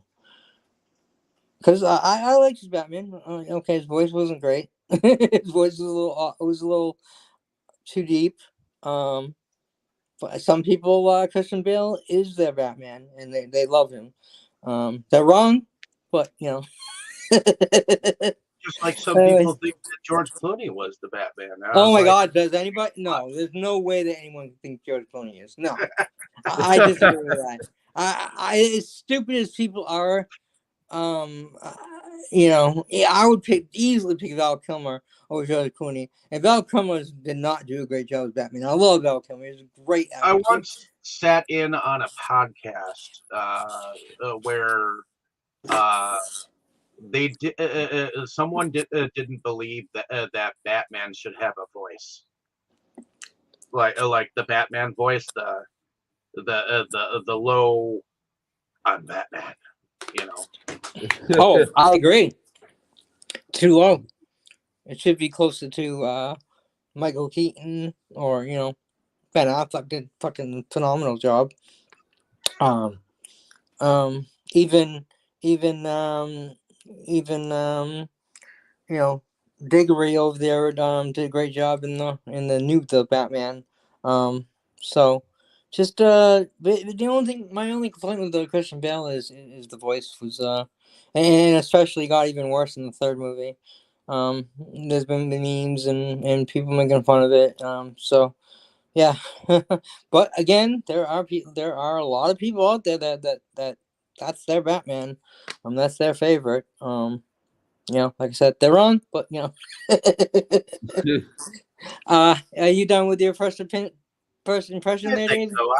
because I liked his Batman. Okay, his voice wasn't great. His voice was a little too deep. But some people, Christian Bale is their Batman, and they love him. They're wrong, but Just like some people Anyways. think that George Clooney was the Batman. I Oh was my like, God! Does anybody? No, there's no way that anyone can think George Clooney is. No, I disagree with that. As stupid as people are, yeah, I would easily pick Val Kilmer over George Clooney. And Val Kilmer did not do a great job as Batman. I love Val Kilmer; he's a great I actor. once sat in on a podcast where uh, they did. Someone didn't believe that Batman should have a voice, like the Batman voice, the low. I'm Batman. You know. Oh, I agree. Too low. It should be closer to Michael Keaton or Ben Affleck did fucking phenomenal job. Um, um, even even even you know Diggory over there did a great job in the Batman. So just but the only thing my only complaint with the Christian Bale is the voice was and especially got even worse in the third movie. There's been the memes and people making fun of it. So yeah, but again, there are a lot of people out there that's their Batman. That's their favorite. Like I said, they're wrong, but are you done with your first impression I there, think Dave? so.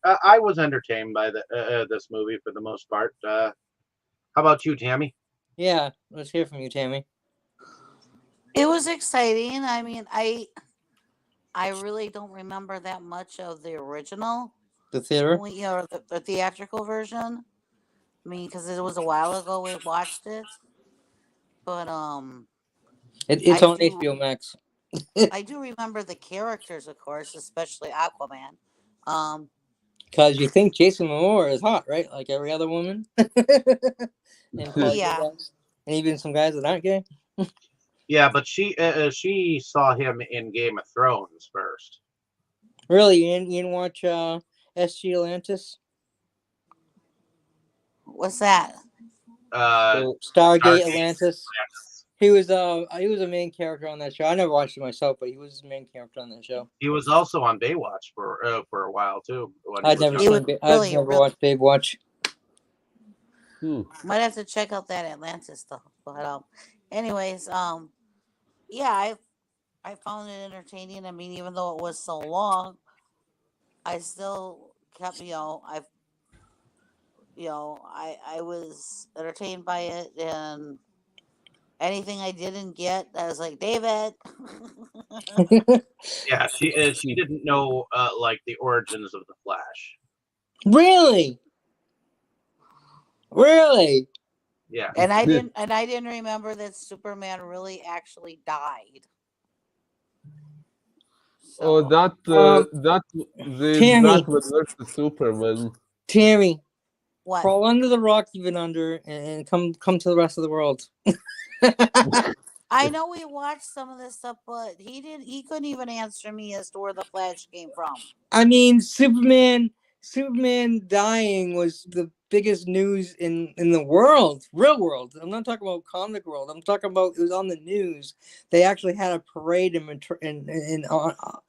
I was entertained by this movie for the most part. How about you, Tammy? Yeah, let's hear from you, Tammy. It was exciting. I mean, I really don't remember that much of the original, The theater. the theatrical version. I mean, because it was a while ago we watched it, but It's I on do HBO Max. I do remember the characters, of course, especially Aquaman. Um, Because you think Jason Momoa is hot, right? Like every other woman, and probably gay yeah, guys, and even some guys that aren't gay. Yeah, but she saw him in Game of Thrones first. Really, you didn't watch SG Atlantis? what's that? Uh, Stargate Stargate Atlantis. Atlantis. He was a main character on that show. I never watched it myself, but he was the main character on that show. He was also on Baywatch for a while too when he was It younger. was I've never watched Baywatch. Hmm. might have to check out that Atlantis stuff. But anyways, yeah, I found it entertaining. I mean, even though it was so long, I still kept, I was entertained by it, and anything I didn't get, I was like, David. Yeah, she didn't know like the origins of the Flash. Really? Really? Yeah, And I didn't remember that Superman really actually died. Oh, So that Tammy, was versus Superman. Tammy, what? crawl under the rock you've been under, and come to the rest of the world. I know we watched some of this stuff, but he couldn't even answer me as to where the Flash came from. I mean, Superman dying was the biggest news in the world, real world. I'm not talking about comic world. I'm talking about it was on the news. They actually had a parade in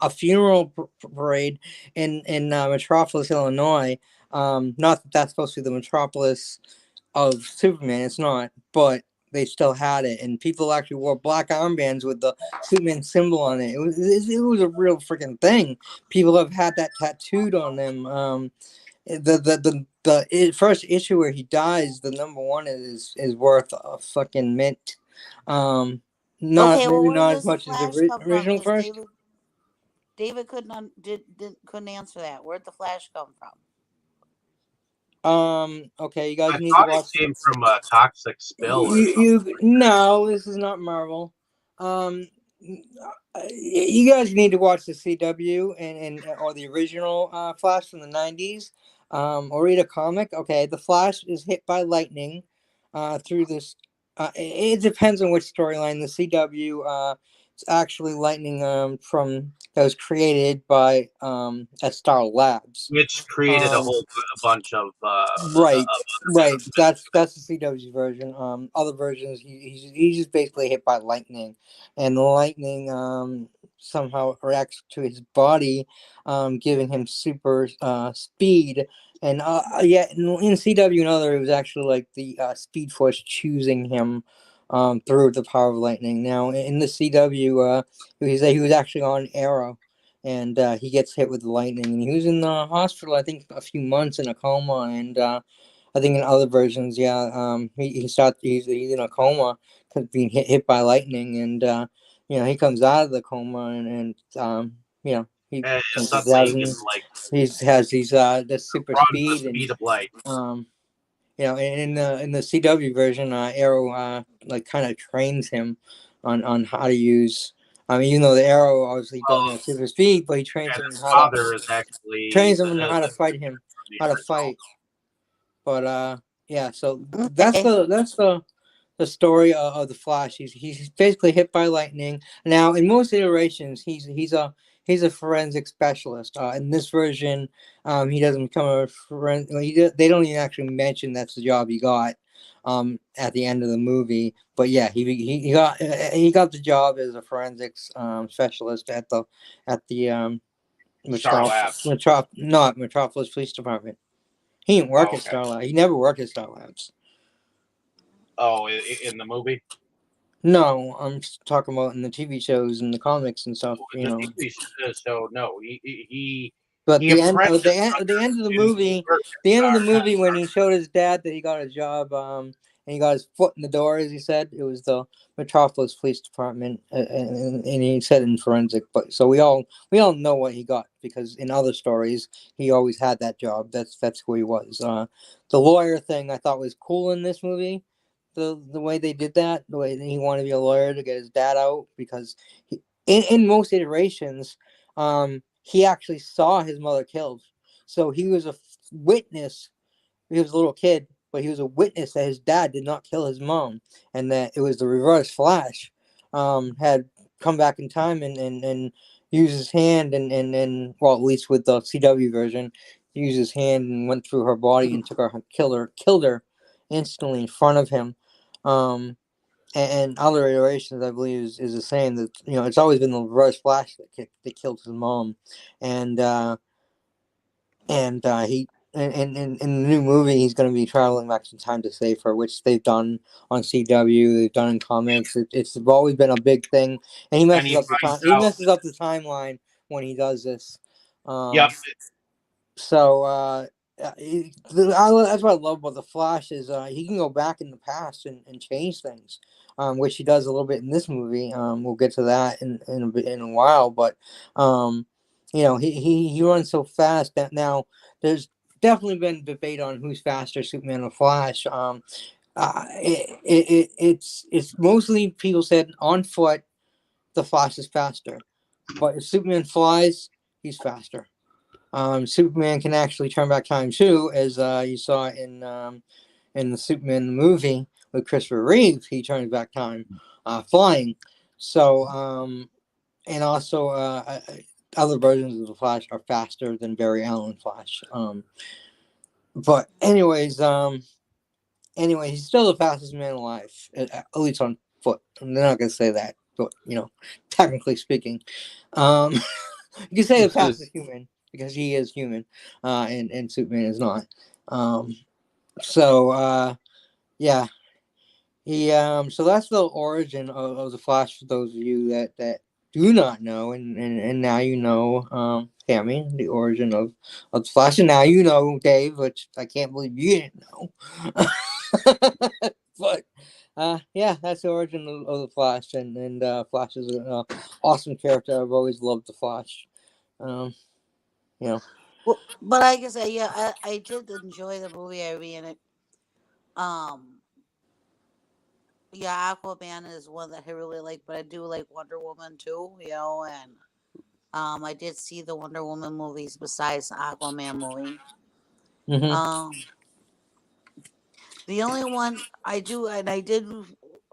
a funeral parade in Metropolis, Illinois. Not that that's supposed to be the metropolis of Superman. It's not, but they still had it, and people actually wore black armbands with the Superman symbol on it. It was a real freaking thing. People have had that tattooed on them. The first issue where he dies, the number one is worth a fucking mint. Not Okay, well, maybe where not as does the much as the Flash come from? original Because first. David couldn't answer that. Where'd the Flash come from? Okay, you guys I need to thought it watch. came from a toxic spill or something. No, this is not Marvel. Um, you guys need to watch the CW and or the original Flash from the 90s, or read a comic. Okay, the Flash is hit by lightning, through this. It depends on which storyline. The CW, it's actually lightning from that was created by at Star Labs. Which created a whole a bunch of Right, right. stuff. That's the CW's version. Other versions, he's just basically hit by lightning, and the lightning somehow reacts to his body, giving him super speed. And yeah, in CW and other, it was actually like the Speed Force choosing him through the power of lightning. Now in the CW, he was actually on Arrow, and he gets hit with lightning, and he was in the hospital, I think, a few months in a coma. And I think in other versions, yeah, he's in a coma because being hit by lightning. And he comes out of the coma, and he And thinks suddenly he can like he has these this super run the speed. And speed of light. in the CW version, Arrow like kind of trains him on how to use. I mean, even though the Arrow obviously don't Well, have super speed, but he trains and him his how father to is actually trains him on how to fight him, from the how to original. fight. But yeah, so that's Okay. the story of the Flash. He's basically hit by lightning. Now, in most iterations, he's a forensic specialist. In this version, he doesn't become a forensic. They don't even actually mention that's the job he got at the end of the movie. But yeah, he got the job as a forensics specialist at the Star Labs. Metropolis Police Department. He didn't work Oh, at okay. Star Labs. He never worked at Star Labs. Oh, in the movie, No, I'm talking about in the TV shows and the comics and stuff. in the TV show, no, But he apprenticed the end of the and he movie, worked at Star. when he showed his dad that he got a job, and he got his foot in the door, as he said, it was the Metropolis Police Department, and he said in forensic. But so we all know what he got, because in other stories he always had that job. That's who he was. The lawyer thing I thought was cool in this movie. The way they did that, the way that he wanted to be a lawyer to get his dad out, because in most iterations, he actually saw his mother killed. So he was a witness. He was a little kid, but he was a witness that his dad did not kill his mom, and that it was the Reverse Flash had come back in time and used his hand and well, at least with the CW version, used his hand and went through her body and took her, killed her instantly in front of him. And other iterations, I believe, is the same. That it's always been the Reverse Flash that killed his mom, and he in the new movie, he's going to be traveling back in time to save her, which they've done on CW. They've done in comics. It's always been a big thing, and he messes he up the time. finds He out. messes up the timeline when he does this. Yep. So that's what I love about the Flash is he can go back in the past and change things, which he does a little bit in this movie. We'll get to that in a while, but he runs so fast that now there's definitely been debate on who's faster, Superman or Flash. It's mostly people said on foot the Flash is faster, but if Superman flies, he's faster. Superman can actually turn back time too, as you saw in the Superman movie with Christopher Reeve. He turns back time, flying. So and also other versions of the Flash are faster than Barry Allen Flash. But anyway, he's still the fastest man alive, at least on foot. And they're not gonna say that, but technically speaking, you can say the fastest human because he is human, and Superman is not. Yeah, he so that's the origin of the Flash for those of you that do not know, and now you know, Tammy, the origin of the Flash, and now you know, Dave, which I can't believe you didn't know. But yeah, that's the origin of the Flash, and Flash is an awesome character. I've always loved the Flash. Um, Well, but I guess I did enjoy the movie. I mean, um, yeah, Aquaman is one that I really like, but I do like Wonder Woman too. And I did see the Wonder Woman movies besides the Aquaman movie. mhm. The only one I do, and I did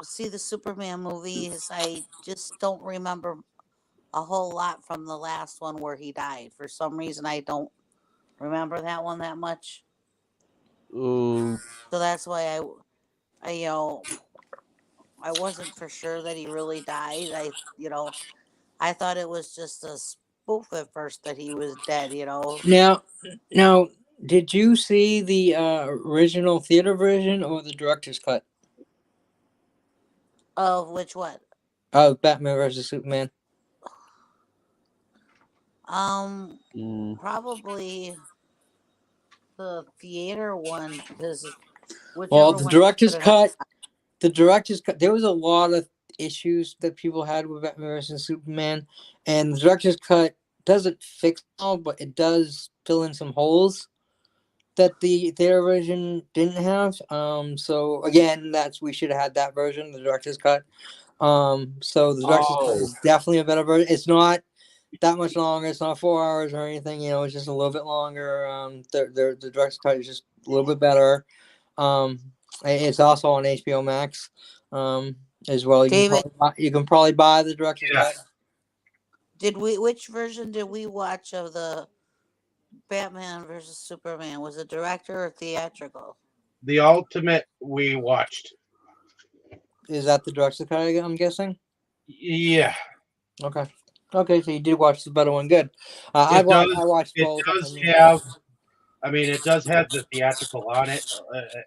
see the Superman movies. I just don't remember a whole lot from the last one where he died. For some reason, I don't remember that one that much. Um, So that's why I I wasn't for sure that he really died. I thought it was just a spoof at first that he was dead. Now, did you see the original theater version or the director's cut Of which one? of Batman versus Superman? mm, Probably the theater one because Well, whichever one I couldn't. the director's cut, there was a lot of issues that people had with Batman versus Superman, and the director's cut doesn't fix all, but it does fill in some holes that the theater version didn't have. So again, we should have had that version, the director's cut. So the director's cut is definitely a better version. It's not that much longer. It's not 4 hours or anything. It's just a little bit longer. The director's cut is just a little bit better. It's also on HBO Max, as well. David, You can probably buy the director's cut. which version did we watch of the Batman versus Superman? Was it director or theatrical? The ultimate we watched. Is that the director's cut? I'm guessing. Yeah. Okay. Okay, so you did watch the better one. Good. I watched both. It does have the theatrical on it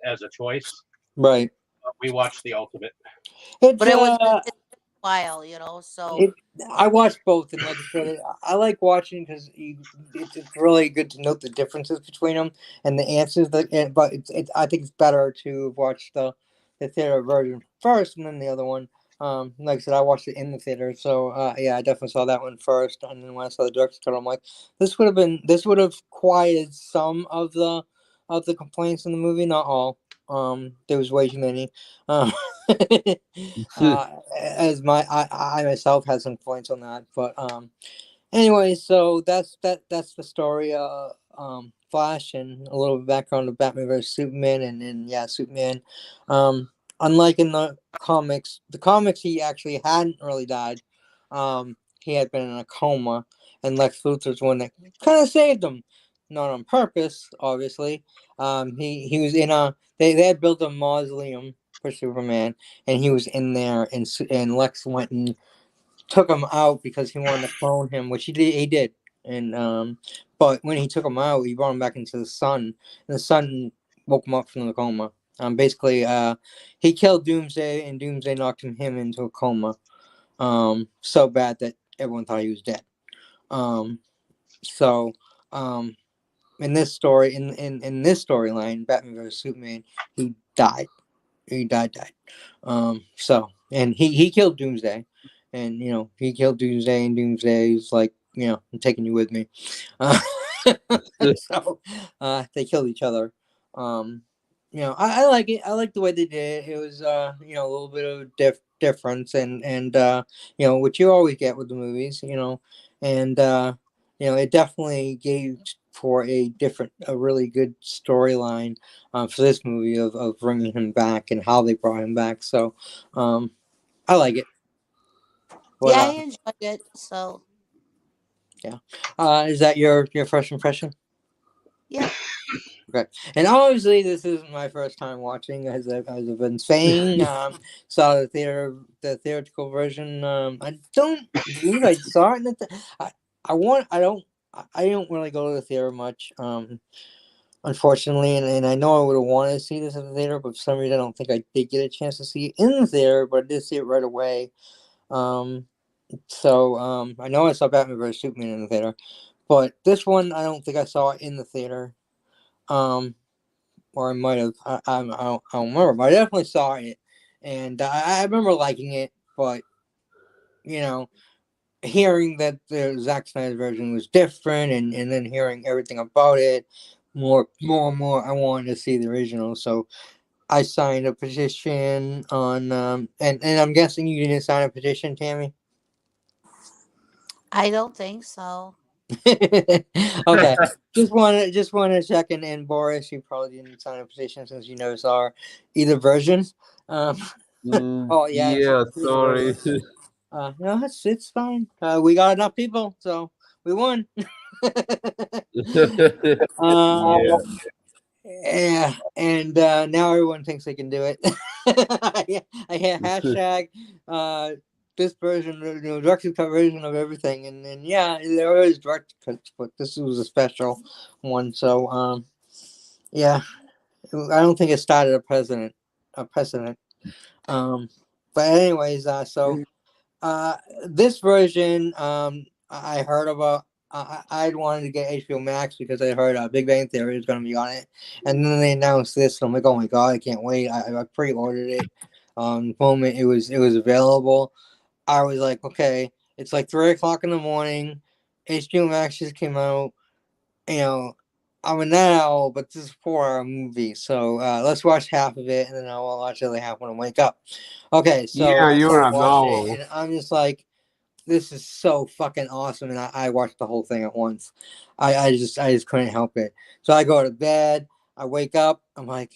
as a choice. Right. But we watched the ultimate. It's But it was a while, so I watched both, and like I said, I like watching because it's really good to note the differences between them and the answers. But I think it's better to watch the theater version first, and then the other one. Like I said, I watched it in the theater, so yeah, I definitely saw that one first, and then when I saw the director's cut, I'm like, this would have quieted some of the complaints in the movie, not all. There was way too many. As I myself had some points on that, but anyway, so that's the story. Flash and a little background of Batman vs Superman, and yeah, Superman. Unlike in the comics, he actually hadn't really died. He had been in a coma, and Lex Luthor's one that kind of saved him, not on purpose, obviously. He was in a they had built a mausoleum for Superman, and he was in there, and Lex went and took him out because he wanted to clone him, which he did. and but when he took him out, he brought him back into the sun, and the sun woke him up from the coma. Basically, he killed Doomsday, and Doomsday knocked him into a coma. So bad that everyone thought he was dead. So, in this story, in this storyline, Batman vs Superman, he died. He died. So, and he killed Doomsday, and he killed Doomsday, and Doomsday's like, I'm taking you with me. So, they killed each other. I like it. I like the way they did it. It was, a little bit of difference, and what you always get with the movies, and it definitely gave for a really good storyline for this movie of bringing him back and how they brought him back. So, I like it. But, yeah, I enjoyed it. So yeah, is that your first impression? yeah. Okay, and obviously this isn't my first time watching, as I've been saying. Saw the theatrical version. I don't believe I saw it in the. I don't really go to the theater much. Unfortunately, and I know I would have wanted to see this in the theater, but for some reason I don't think I did get a chance to see it in the theater. But I did see it right away. So I know I saw Batman vs Superman in the theater, but this one I don't think I saw it in the theater. Or I might have. I don't remember, but I definitely saw it, and I remember liking it. But hearing that the Zack Snyder version was different, and then hearing everything about it, more and more, I wanted to see the original. So I signed a petition on, and I'm guessing you didn't sign a petition, Tammy. I don't think so. Okay, just want to check in. And Boris, you probably didn't sign a petition since you know saw either version. Oh yeah, Yeah, it's sorry. no, it's fine. We got enough people, so we won. Yeah. Yeah, and now everyone thinks they can do it. I hear hashtag this version, director's cut version of everything, and yeah, there is director's cuts, but this was a special one. So yeah, I don't think it started a precedent. Um, but anyways, this version, I heard about. I'd wanted to get HBO Max because I heard Big Bang Theory was going to be on it, and then they announced this, and I'm like, oh my god, I can't wait! I pre-ordered it. The moment it was available, I was like, okay, it's like 3 o'clock in the morning. HBO Max just came out. I'm a night owl, but this is a 4-hour movie, so let's watch half of it, and then I'll watch the other half when I wake up. Okay, so Yeah, I you're started a watching it, novel. and I'm just like, this is so fucking awesome, and I watched the whole thing at once. I just couldn't help it. So I go to bed, I wake up, I'm like,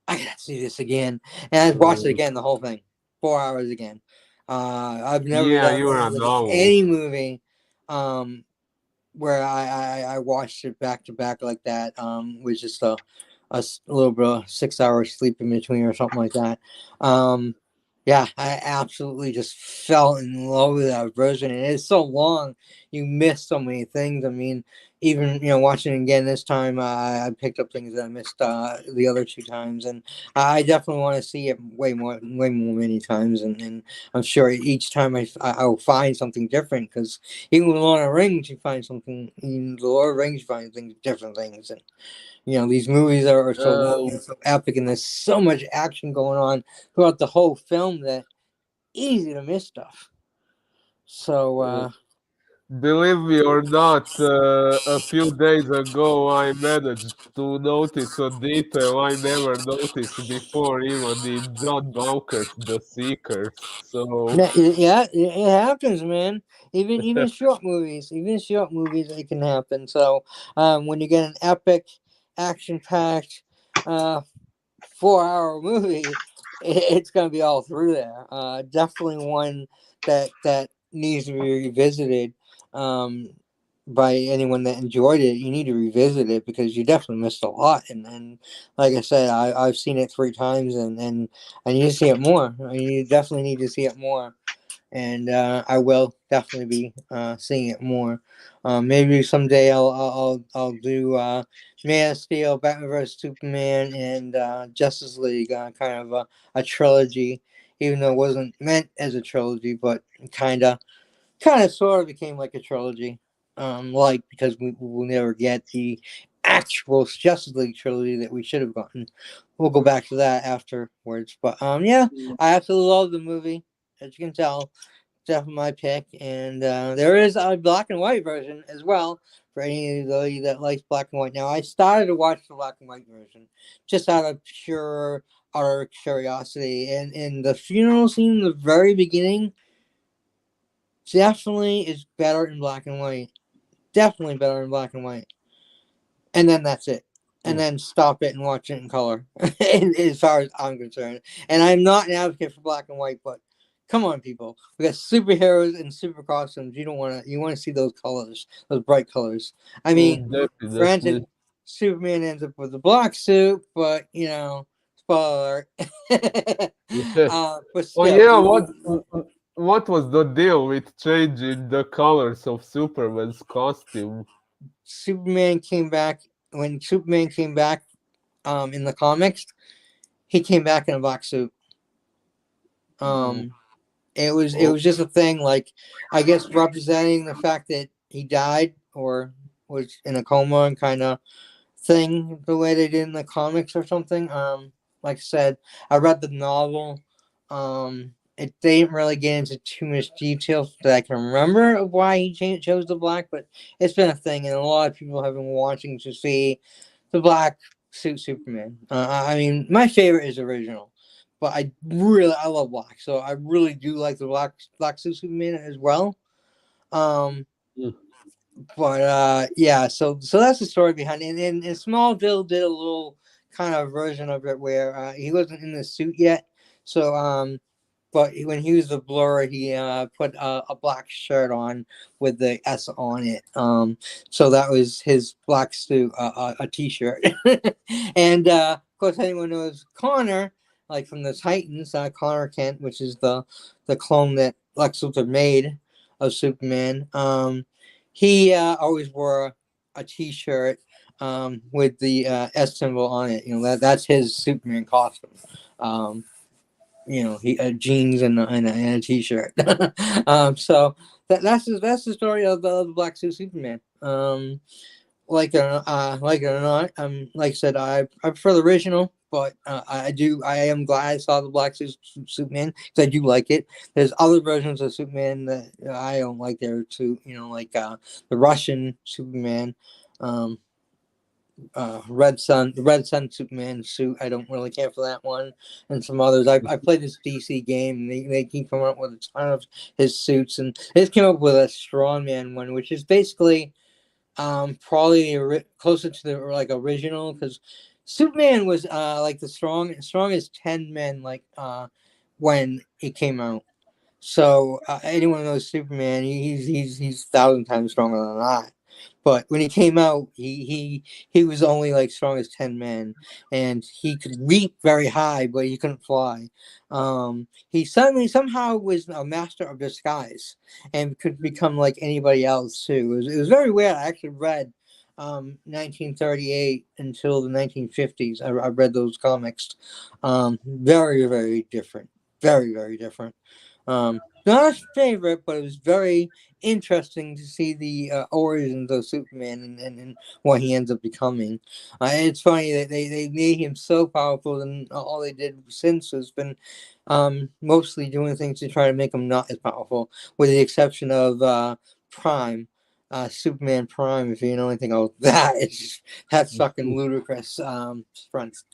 I gotta see this again, and I watched it again, the whole thing, 4 hours again. I've never Yeah, done you're this a with novel. any movie, where I watched it back to back like that. Was just a little bit of 6 hours sleep in between or something like that. Yeah, I absolutely just fell in love with that version, and it's so long. You miss so many things. I mean, even watching it again this time, I picked up things that I missed the other 2 times, and I definitely want to see it way more many times. And I'm sure each time I'll find something different, because even with Lord of the Rings, you find something. In the Lord of the Rings, you find different things, and these movies are so long and so epic, and there's so much action going on throughout the whole film that easy to miss stuff. So Believe me or not, a few days ago I managed to notice a detail I never noticed before, even in John Walker's The Seekers. So, yeah, it happens, man. Even short movies, it can happen. So when you get an epic, action-packed, 4-hour movie, it's gonna be all through there. Definitely one that needs to be revisited by anyone that enjoyed it. You need to revisit it because you definitely missed a lot. And like I said, I've seen it 3 times, and I need to see it more. You definitely need to see it more. and I will definitely be seeing it more. Maybe someday I'll do Man of Steel, Batman vs Superman, and Justice League, kind of a trilogy, even though it wasn't meant as a trilogy, but kind of sort of became like a trilogy, like, because we will never get the actual Justice League trilogy that we should have gotten. We'll go back to that afterwards, but yeah, I absolutely love the movie, as you can tell. Definitely my pick, and there is a black and white version as well for anybody that likes black and white. Now, I started to watch the black and white version just out of pure utter curiosity, and in the funeral scene in the very beginning definitely is better in black and white. Definitely better in black and white. And then that's it. And then stop it and watch it in color, as far as I'm concerned. And I'm not an advocate for black and white, but come on, people. We got superheroes and super costumes. You want to see those colors, those bright colors. I mean, granted, Definitely. Superman ends up with a black suit, but spoiler alert. But Oh still, yeah, what was the deal with changing the colors of Superman's costume? Superman came back when Superman came back in the comics. He came back in a black suit. Mm. It was just a thing, like, I guess representing the fact that he died or was in a coma and kind of thing, the way they did in the comics or something. Like I said, I read the novel. They didn't really get into too much detail that I can remember of why he chose the black, but it's been a thing, and a lot of people have been watching to see the black suit Superman. I mean, my favorite is original, but I love black, so I really do like the black suit Superman as well. Um, Mm. but yeah, so that's the story behind it. And Smallville did a little kind of version of it where he wasn't in the suit yet. So but when he was the Blur, he put a black shirt on with the S on it. So that was his black suit, a T-shirt. And of course, anyone knows Connor, like from the Titans, Connor Kent, which is the clone that Lex Luthor made of Superman. He always wore a T-shirt with the S symbol on it. That's his Superman costume. He jeans and a T-shirt. So that's the story of the Black Suit Superman. Like it or not, like I said, I prefer the original, but I am glad I saw the Black Suit Superman because I do like it. There's other versions of Superman that I don't like there too. Like the Russian Superman. Um, the Red Sun Superman suit. I don't really care for that one, and some others. I played this DC game, and they keep coming up with a ton of his suits, and they just came up with a Strongman one, which is basically probably closer to the like original, because Superman was like the strongest 10 men, like when it came out. So anyone who knows Superman, he's 1,000 times stronger than that. But when he came out, he was only like strong as 10 men, and he could leap very high, but he couldn't fly. He suddenly somehow was a master of disguise and could become like anybody else too. It was very weird. I actually read 1938 until the 1950s. I read those comics. Very, very different. Very, very different. Not a favorite, but it was very interesting to see the origins of Superman and what he ends up becoming. It's funny that they made him so powerful, and all they did since has been mostly doing things to try to make him not as powerful, with the exception of Prime. Superman Prime, if you know anything about that, that's fucking ludicrous fronts.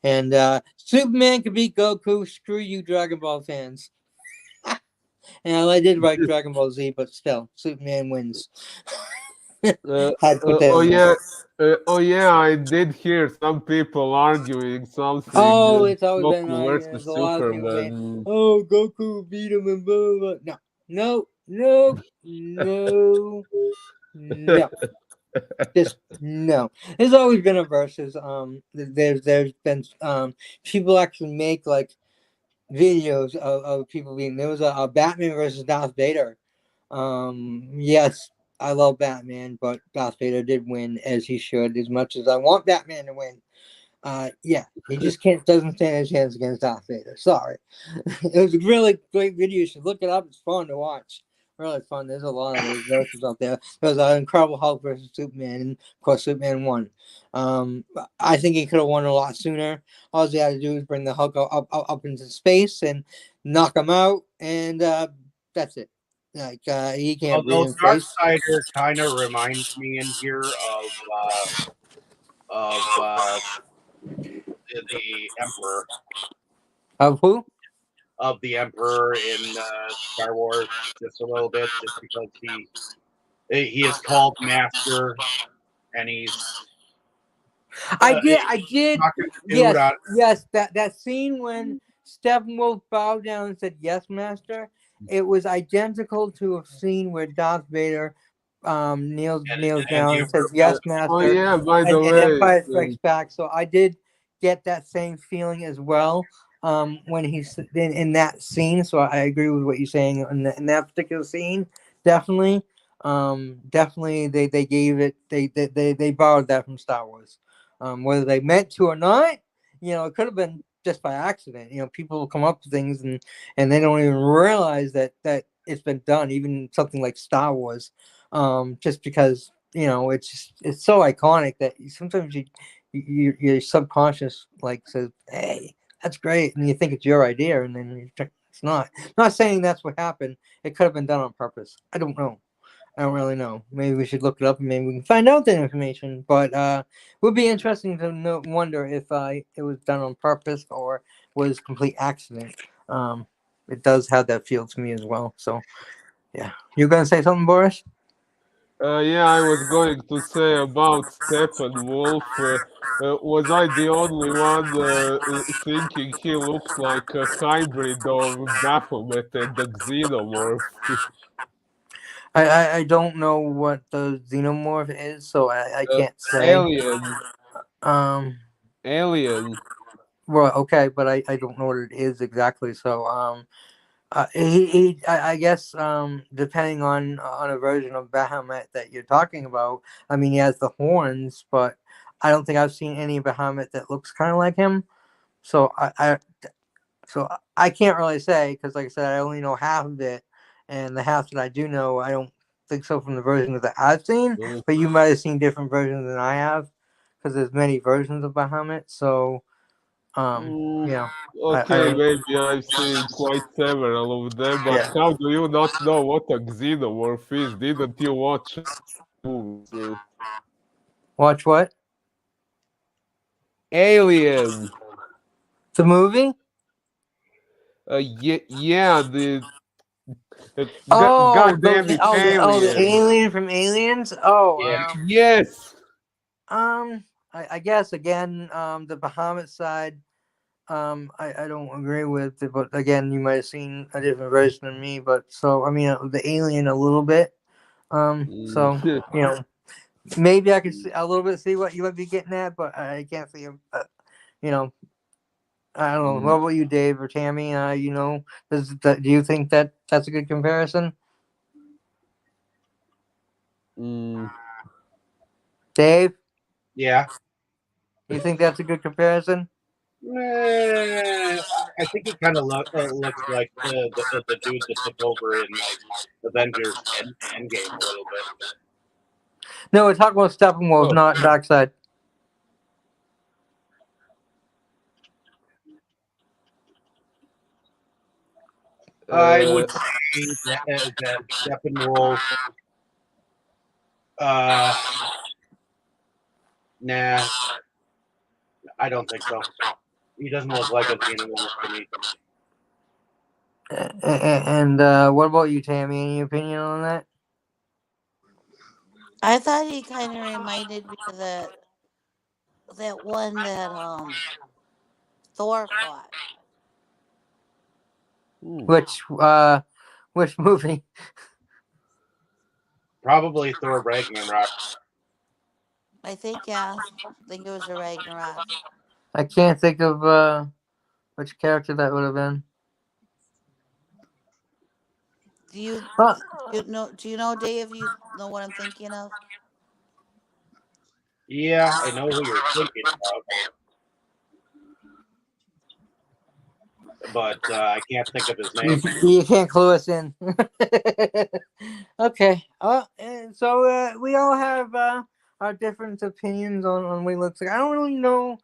And Superman could beat Goku. Screw you, Dragon Ball fans. And I did write Dragon Ball Z, but still, Superman wins. Had to put that Oh in there. yeah, oh yeah, I did hear some people arguing something. Oh, it's always been Goku arguing. There's versus a lot of people saying, Superman. "Oh, Goku beat him," and blah blah blah. No, no, no, no. Just no. There's always been a versus. There's been people actually make like videos of people being. There was a Batman versus Darth Vader. Yes, I love Batman, but Darth Vader did win as he should. As much as I want Batman to win, yeah, he just can't doesn't stand a chance against Darth Vader. Sorry, it was a really great video. You should look it up. It's fun to watch. Really fun. There's a lot of those verses out there. There's an Incredible Hulk versus Superman, and of course Superman won. I think he could have won a lot sooner. All he had to do is bring the Hulk up into space and knock him out, and that's it. Like he can't breathe Although in space. Darksider kind of reminds me in here of the Emperor Of who? of the Emperor in Star Wars just a little bit, just because he is called Master and he's I did. talking to dude Yes, on yes. That scene when Steppenwolf bowed down and said, "Yes, Master." It was identical to a scene where Darth Vader kneels and the down and says, Emperor. "Yes, Oh Master," yeah, by the and way, Empire Strikes Back. So I did get that same feeling as well when he's in that scene. So I agree with what you're saying in that particular scene. Definitely, definitely they gave it they borrowed that from Star Wars. Whether they meant to or not, it could have been just by accident. People will come up with things and they don't even realize that it's been done. Even something like Star Wars, just because it's so iconic that sometimes your subconscious like says, "Hey, that's great," and you think it's your idea, and then it's not. I'm not saying that's what happened. It could have been done on purpose. I don't know. I don't really know. Maybe we should look it up and maybe we can find out that information. But it would be interesting to wonder if it was done on purpose or was complete accident. It does have that feel to me as well. So yeah, you gonna say something, Boris? yeah, I was going to say about Steppenwolf. Was I the only one thinking he looks like a hybrid of Baphomet and the Xenomorph? I don't know what the xenomorph is, so I Uh, can't say. Alien, Um, Alien. well, okay, but I don't know what it is exactly. So I guess depending on a version of Bahamut that you're talking about, I mean he has the horns, but I don't think I've seen any Bahamut that looks kind of like him. So I can't really say because, like I said, I only know half of it, and the half that I do know, I don't think so from the versions that I've seen. Uh, But you might have seen different versions than I have because there's many versions of Bahamut. So mm, you know, I okay, don't. maybe I've seen quite several of them, but Yeah. how do you not know what a Xenomorph is? Didn't you watch movies? Watch what? Alien. The movie? Yeah, the Oh, God damn it, the Alien. alien from Aliens. Oh, Yeah, Yes. I guess again, the Bahamut side. I don't agree with it, but again, you might have seen a different version than me. But so I mean, the alien a little bit. Mm. So maybe I could see a little bit see what you might be getting at, but I can't see him. You know, I don't know. Mm. What about you, Dave or Tammy? Do you think that that's a good comparison, Mm. Dave? yeah. You think that's a good comparison? I think he kind of looks like the dude that took over in like Avengers Endgame a little bit. No, we're talking about Steppenwolf, Oh, not Darkseid. I would uh, say that Steppenwolf. Uh, nah, I don't think so. He doesn't look like a xenomorph to me. And what about you, Tammy? Any opinion on that? I thought he kind of reminded me of that one that Thor fought. hmm. Which movie? Probably Thor Ragnarok. I think yeah, I think it was a Ragnarok. I can't think of which character that would have been. Do you Well, do you know, Dave? You know what I'm thinking of? Yeah, I know who you're thinking about, but I can't think of his name. you can't clue us in. Okay. And so we all have our different opinions on what he looks like. I don't really know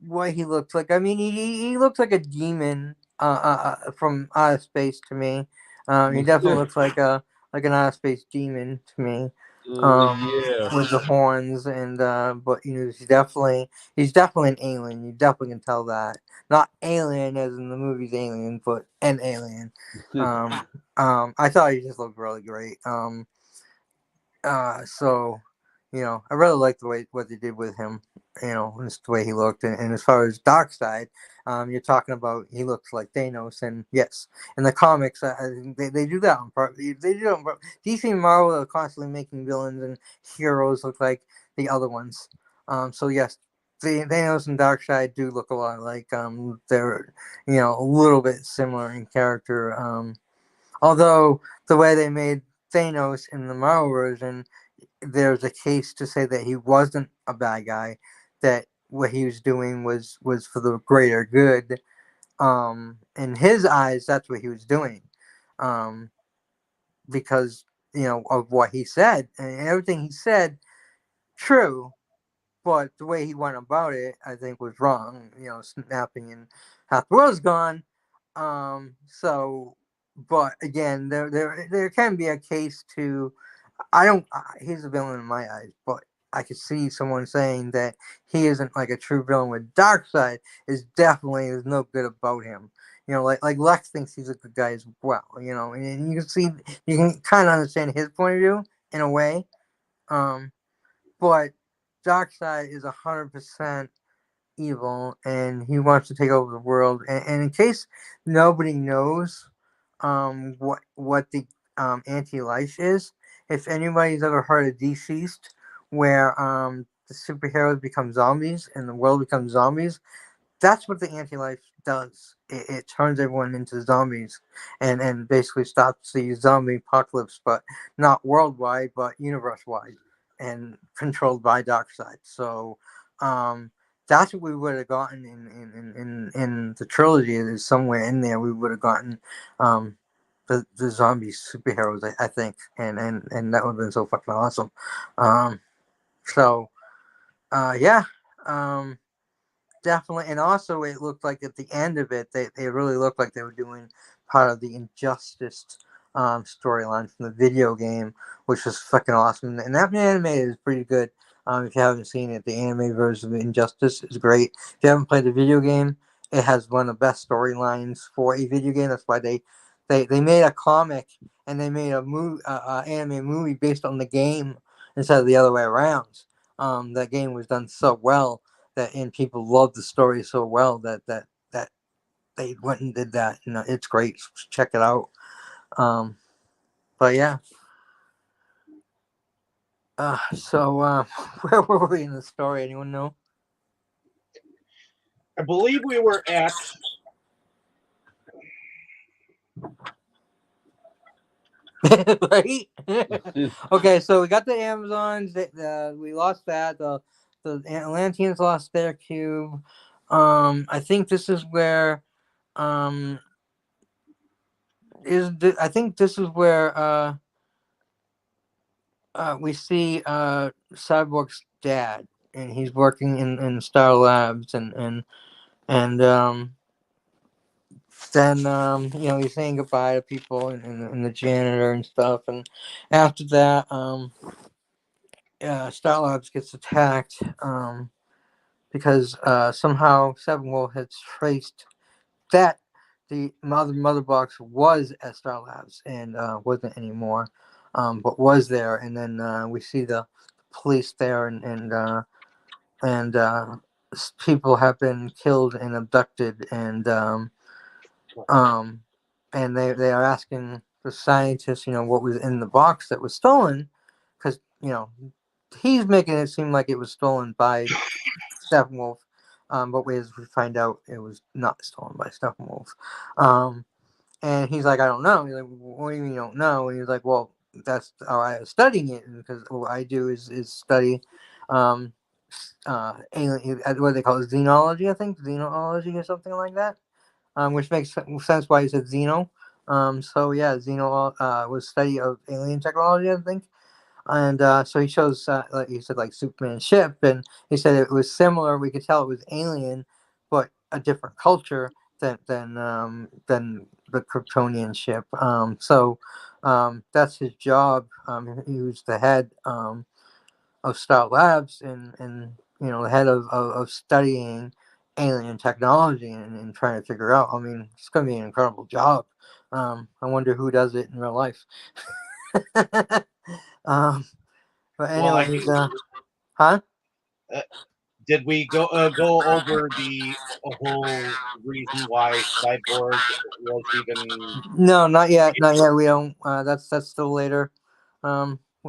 what he looks like. I mean, he looks like a demon from outer space to me. He definitely looks like an outer space demon to me. Yeah. With the horns and but he's definitely an alien. You definitely can tell that. Not alien as in the movie's Alien, but an alien. I thought he just looked really great. So, I really like the way what they did with him. Just the way he looked, and as far as Darkseid, you're talking about he looks like Thanos, and yes, in the comics, they do that on purpose. They do that on purpose. DC and Marvel are constantly making villains and heroes look like the other ones. So yes, the Thanos and Darkseid do look a lot like. They're a little bit similar in character. Although the way they made Thanos in the Marvel version, there's a case to say that he wasn't a bad guy, that what he was doing was for the greater good. In his eyes, that's what he was doing, um, because of what he said and everything he said, true. But the way he went about it, I think, was wrong. Snapping and half the world's gone. So, but again, there can be a case to. I don't. He's a villain in my eyes, but I could see someone saying that he isn't like a true villain. With Darkseid is definitely there's no good about him. Like Lex thinks he's a good guy as well. And you can see you can kind of understand his point of view in a way. Um, but Darkseid is 100% evil, and he wants to take over the world. And in case nobody knows, what the anti-life is, if anybody's ever heard of Deceased, where the superheroes become zombies and the world becomes zombies, that's what the anti-life does. It turns everyone into zombies, and basically stops the zombie apocalypse, but not worldwide, but universe-wide, and controlled by Darkseid. So, that's what we would have gotten in the trilogy. Is somewhere in there we would have gotten the zombie superheroes, I think, and that would have been so fucking awesome. So, yeah. Definitely, and also it looked like at the end of it, they really looked like they were doing part of the Injustice storyline from the video game, which was fucking awesome. And that anime is pretty good. If you haven't seen it, the anime version of Injustice is great. If you haven't played the video game, it has one of the best storylines for a video game. That's why they made a comic and they made a anime movie based on the game instead of the other way around. That game was done so well and people loved the story so well that they went and did that. It's great. Check it out. But yeah. So where were we in the story? Anyone know? I believe we were at. Right. Okay, so we got the Amazons. We lost that. The Atlanteans lost their cube. I think this is where I think this is where we see Cyborg's dad, and he's working in Star Labs, and then he's saying goodbye to people and the janitor and stuff, and after that, Star Labs gets attacked because somehow Steppenwolf had traced that the mother box was at Star Labs and wasn't anymore, but was there. And then we see the police there, and people have been killed and abducted, um, and they are asking the scientists, what was in the box that was stolen, because he's making it seem like it was stolen by Steppenwolf. But as we find out, it was not stolen by Steppenwolf. And he's like, I don't know. He's like, what do you mean you don't know? And he's like, well, that's how I was studying it, because what I do is study, um, what they call it, xenology, I think, xenology or something like that. Which makes sense why he said xeno. So yeah, xeno was study of alien technology, I think. And so he shows, like you said, like Superman's ship, and he said it was similar. We could tell it was alien, but a different culture than the Kryptonian ship. That's his job. He was the head of Star Labs, and the head of studying alien technology, and trying to figure out. I mean, it's going to be an incredible job. I wonder who does it in real life. um, but Well, I anyways, think huh? uh, did we go over the whole reason why Cyborg was even? No, not yet. Not yet. We don't. That's still later.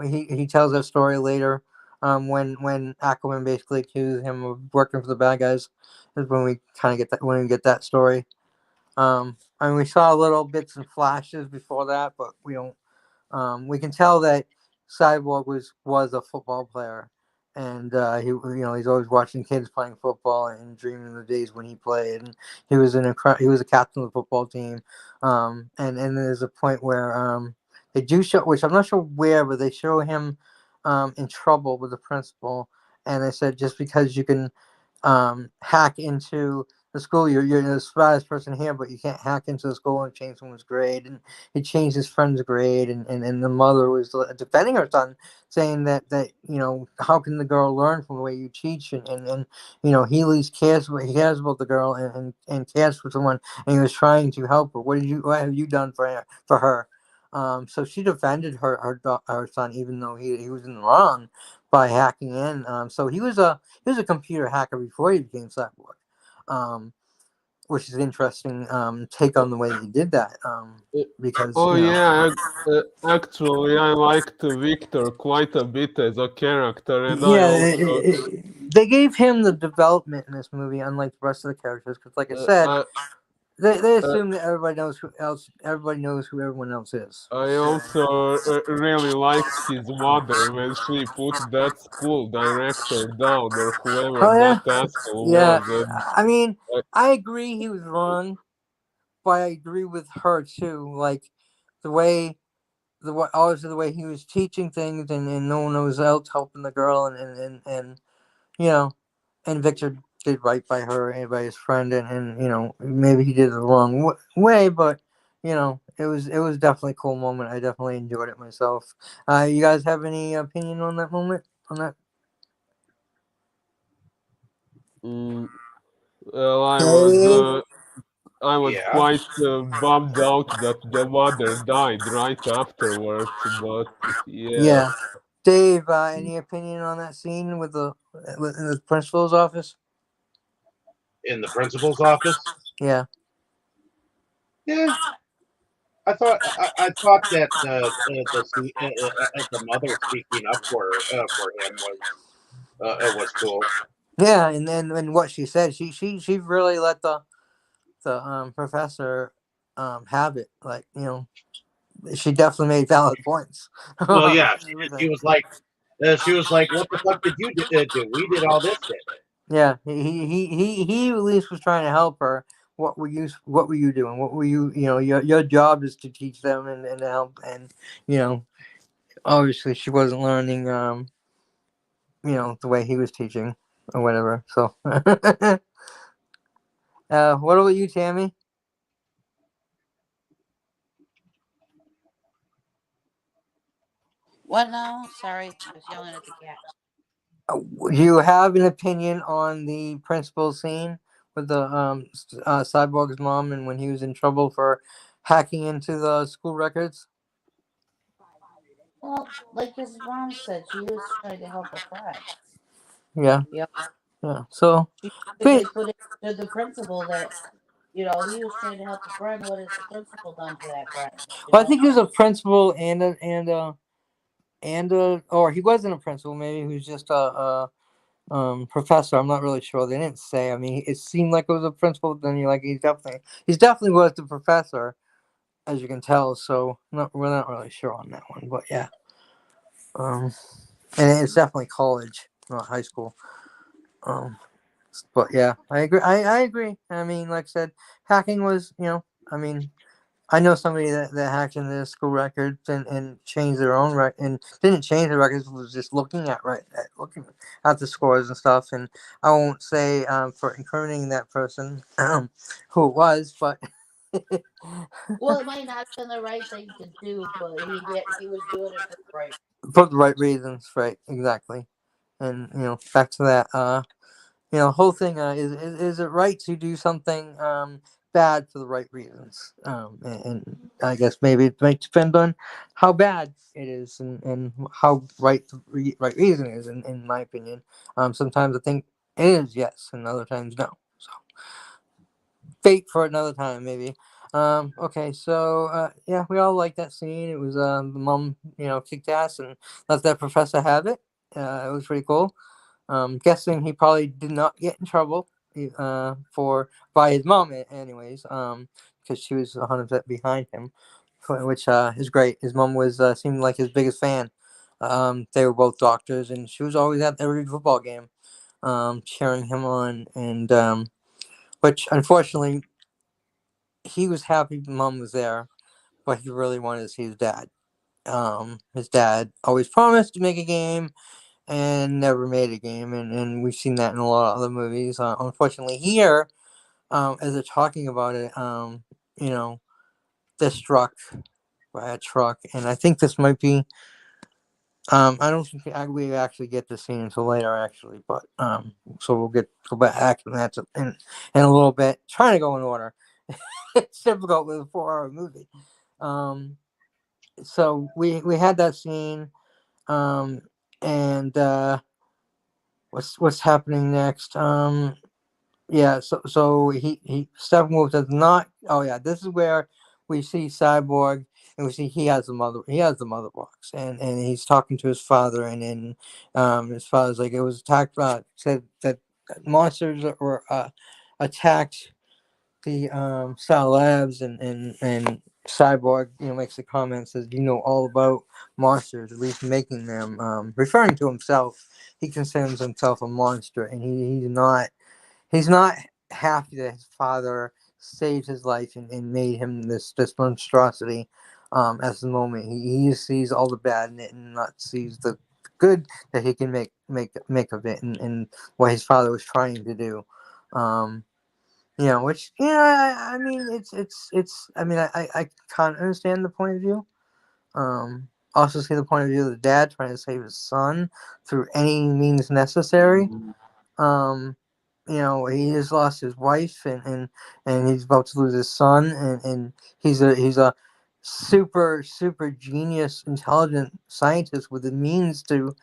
He tells that story later. When Aquaman basically accuses him of working for the bad guys, is when we kind of get that, when we get that story. I mean, we saw little bits and flashes before that, but we don't. We can tell that Cyborg was a football player, and he's always watching kids playing football and dreaming of the days when he played. And he was a captain of the football team. And there's a point where they do show, which I'm not sure where, but they show him in trouble with the principal, and they said just because you can hack into the school, you're the smartest person here, but you can't hack into the school and change someone's grade. And he changed his friend's grade, and the mother was defending her son, saying that how can the girl learn from the way you teach, and he cares about the girl, and cares for someone, and he was trying to help her. What have you done for her? So she defended her son, even though he was in the wrong by hacking in. So he was a computer hacker before he became Cyborg, um, which is an interesting take on the way he did that. Uh, Because Oh yeah, actually, I liked Victor quite a bit as a character, and I yeah, also they gave him the development in this movie, unlike the rest of the characters. Because, like I uh, said, I they uh, assume that everybody knows who everyone else is. I also really liked his mother when she put that school director down, or whoever Oh yeah, that asshole yeah. was, and I mean, uh, I agree he was wrong, but I agree with her too. Like the way obviously the way he was teaching things, and no one was else helping the girl, and you know, and Victor did right by her and by his friend, and maybe he did it the wrong way, but it was definitely a cool moment. I definitely enjoyed it myself. You guys have any opinion on that moment, on that? mm, well, Dave? I was Yeah, quite bummed out that the mother died right afterwards, but yeah. Yeah, Dave. Any opinion on that scene with in the principal's office? in the principal's office. Yeah, Yeah, I thought that the mother speaking up for him was cool. yeah, and what she said, she really let the professor have it. Like, she definitely made valid points. Well, yeah, Everything. she was like, "What the fuck did you do? We did all this shit." Yeah, he at least was trying to help her. What were you doing? What were your job is to teach them, and help, and you know obviously she wasn't learning the way he was teaching or whatever. So what about you, Tammy? What now? Sorry, I was yelling at the cat. Do you have an opinion on the principal scene with the Cyborg's mom, and when he was in trouble for hacking into the school records? Well, like his mom said, she was trying to help a friend. Yeah, Yep. yeah. So, She but, basically put it to the principal that, he was trying to help a friend. What has the principal done for that friend? You well, I know? think there's a principal or he wasn't a principal. Maybe he was just a professor. I'm not really sure. They didn't say. I mean, it seemed like it was a principal. Then you're like, he's definitely was the professor. as you can tell. So we're not really sure on that one, but yeah. Um, and it's definitely college, not high school. Um, but yeah, I agree. I agree. I mean, like I said, hacking was, I mean, I know somebody that hacked into the school records and changed their own record and didn't change the records, was just looking at the scores and stuff. And I won't say for incriminating that person who it was, but Well, it might not have been the right thing to do, but he was doing it for the right. for the right reasons, right? Exactly. And back to that. Whole thing is it right to do something bad for the right reasons? And I guess maybe it might depend on how bad it is and how right the right reason is, in my opinion. Sometimes I think it is yes, and other times no. So fate for another time, maybe. Okay, so yeah, we all like that scene. It was the mom, kicked ass and let that professor have it. It was pretty cool. Guessing he probably did not get in trouble for by his mom, anyways, because she was 100% behind him, which is great. His mom was seemed like his biggest fan. They were both doctors, and she was always at every football game, cheering him on, and which unfortunately he was happy mom was there, but he really wanted to see his dad. His dad always promised to make a game and never made a game, and we've seen that in a lot of other movies. Unfortunately, here, as they're talking about it, you know, they're struck by a truck, and I think this might be. I don't think we actually get the scene until later, actually, but so we'll go back and that's in a little bit. Trying to go in order. It's difficult with a 4-hour movie. So we had that scene, and what's happening next? Yeah, so he Steppenwolf does not. Oh yeah, this is where we see Cyborg, and we see he has the mother box, and he's talking to his father, and then his father's like, it was attacked. Said that monsters were attacked the Cell Labs, and Cyborg makes the comment, says, all about monsters, at least making them, referring to himself. He considers himself a monster, and he's not happy that his father saved his life and made him this monstrosity. At the moment, he sees all the bad in it and not sees the good that he can make of it, and what his father was trying to do. Which I mean, it's. I mean, I can't understand the point of view. Also see the point of view of the dad trying to save his son through any means necessary. Um, he just lost his wife, and he's about to lose his son, and he's a super genius, intelligent scientist with the means to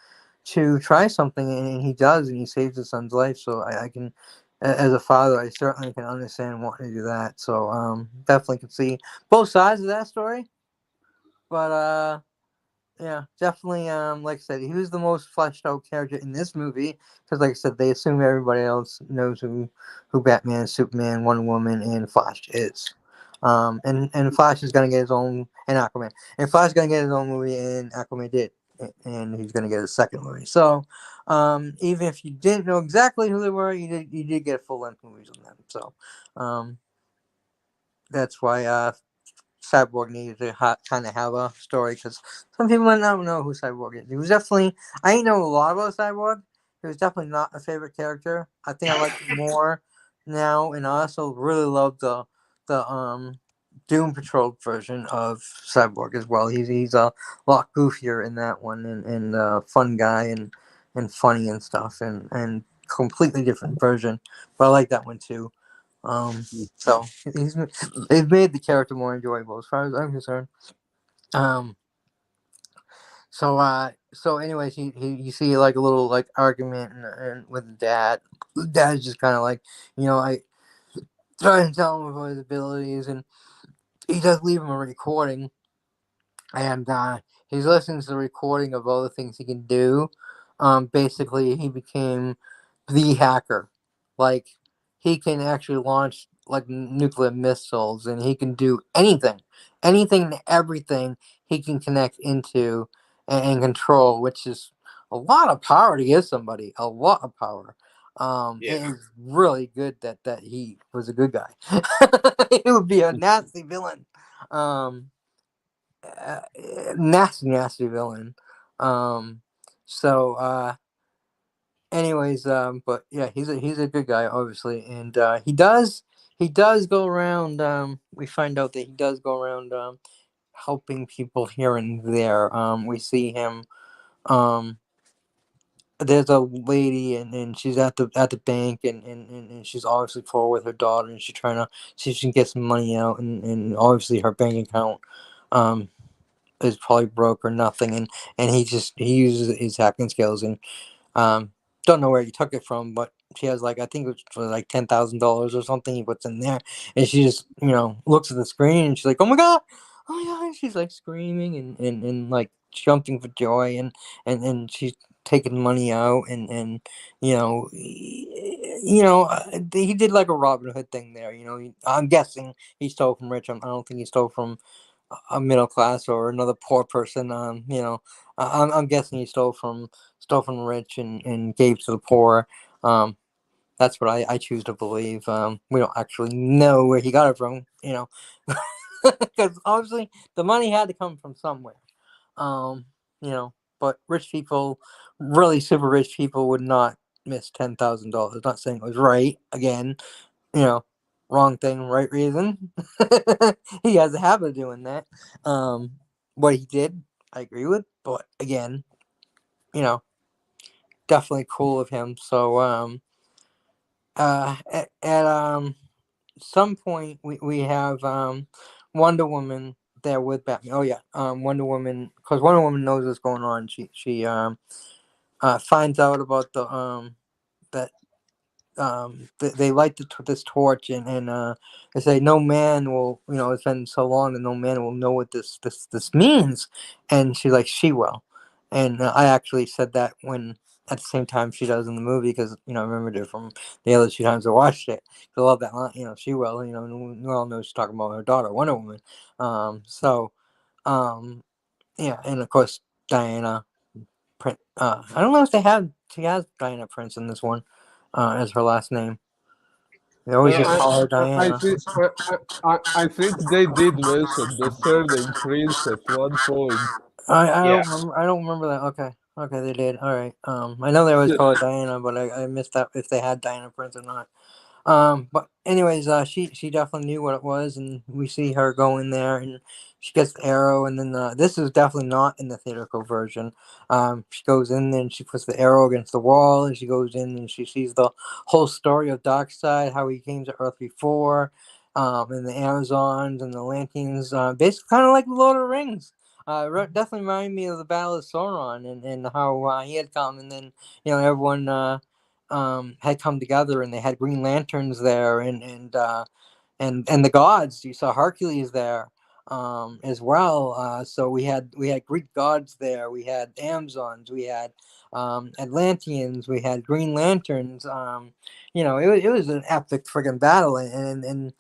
try something, and he does, and he saves his son's life. So I can, as a father, I certainly can understand wanting to do that. So definitely can see both sides of that story. But yeah, definitely. Like I said, he was the most fleshed out character in this movie because, like I said, they assume everybody else knows who Batman, Superman, Wonder Woman, and Flash is. And Flash is gonna get his own, and Aquaman, and Flash is gonna get his own movie, and Aquaman did, and he's gonna get a second movie. So, even if you didn't know exactly who they were, you did get full length movies on them. So, um, that's why Cyborg needed to kind of have a story because some people might not know who Cyborg is. He was definitely, I didn't know a lot about Cyborg. He was definitely not a favorite character. I think I like him more now, and I also really love the Doom Patrol version of Cyborg as well. He's a lot goofier in that one, and fun guy, and funny and stuff, and completely different version. But I like that one too. So they've made the character more enjoyable as far as I'm concerned. Um, so anyways, you see like a little like argument and with the dad. The dad's just kind of like, I try to tell him about his abilities, and he does leave him a recording, and he's listening to the recording of all the things he can do. Basically, he became the hacker. Like he can actually launch like nuclear missiles, and he can do anything, and everything he can connect into and control, which is a lot of power to give somebody. A lot of power. Yeah. It is really good that he was a good guy. He would be a nasty villain. Um, nasty villain. So anyways, but yeah, he's a good guy, obviously, and he does go around. We find out that he does go around helping people here and there. We see him. There's a lady, and she's at the bank, and she's obviously poor with her daughter, and she's trying to see if she can get some money out, and obviously her bank account um is probably broke or nothing, and he uses his hacking skills, and um, don't know where he took it from, but she has like, I think it was for like $10,000 or something. He puts in there, and she just looks at the screen, and she's like, oh my god!" And she's like screaming and like jumping for joy, and she's taking money out, and he did like a Robin Hood thing there. I'm guessing he stole from rich. I don't think he stole from a middle class or another poor person. I'm guessing he stole from rich and gave to the poor. That's what I choose to believe. We don't actually know where he got it from, because obviously the money had to come from somewhere. Um, but rich people, really super rich people, would not miss $10,000. Not saying it was right. Again, you know, wrong thing, right reason. He has a habit of doing that. What he did, I agree with, but again, you know, definitely cool of him. So, at some point, we have Wonder Woman there with Batman. Oh yeah, Wonder Woman, because Wonder Woman knows what's going on. She finds out about that they light this torch, and they say no man will, it's been so long that no man will know what this means, and she's like, she will. And I actually said that when at the same time she does in the movie, because I remembered it from the other two times I watched it. I love that line, she will, and we all know she's talking about her daughter Wonder Woman. So yeah, and of course Diana I don't know if she has Diana Prince in this one as her last name. They always just call her Diana. I think they did mention the surname Prince at one point. Yeah. I don't remember that. Okay, they did. All right. I know they always call her Diana, but I missed that if they had Diana Prince or not. But anyways, she definitely knew what it was, and we see her go in there, and she gets the arrow, and then this is definitely not in the theatrical version. She goes in and she puts the arrow against the wall, and she goes in and she sees the whole story of Darkseid, how he came to Earth before, and the Amazons and the Lanterns, basically kind of like the Lord of the Rings. Definitely reminded me of the Battle of Sauron, and how he had come, and then everyone had come together, and they had Green Lanterns there, and the gods. You saw Hercules there as well. So we had Greek gods there. We had Amazons. We had Atlanteans. We had Green Lanterns. It was an epic friggin' battle, and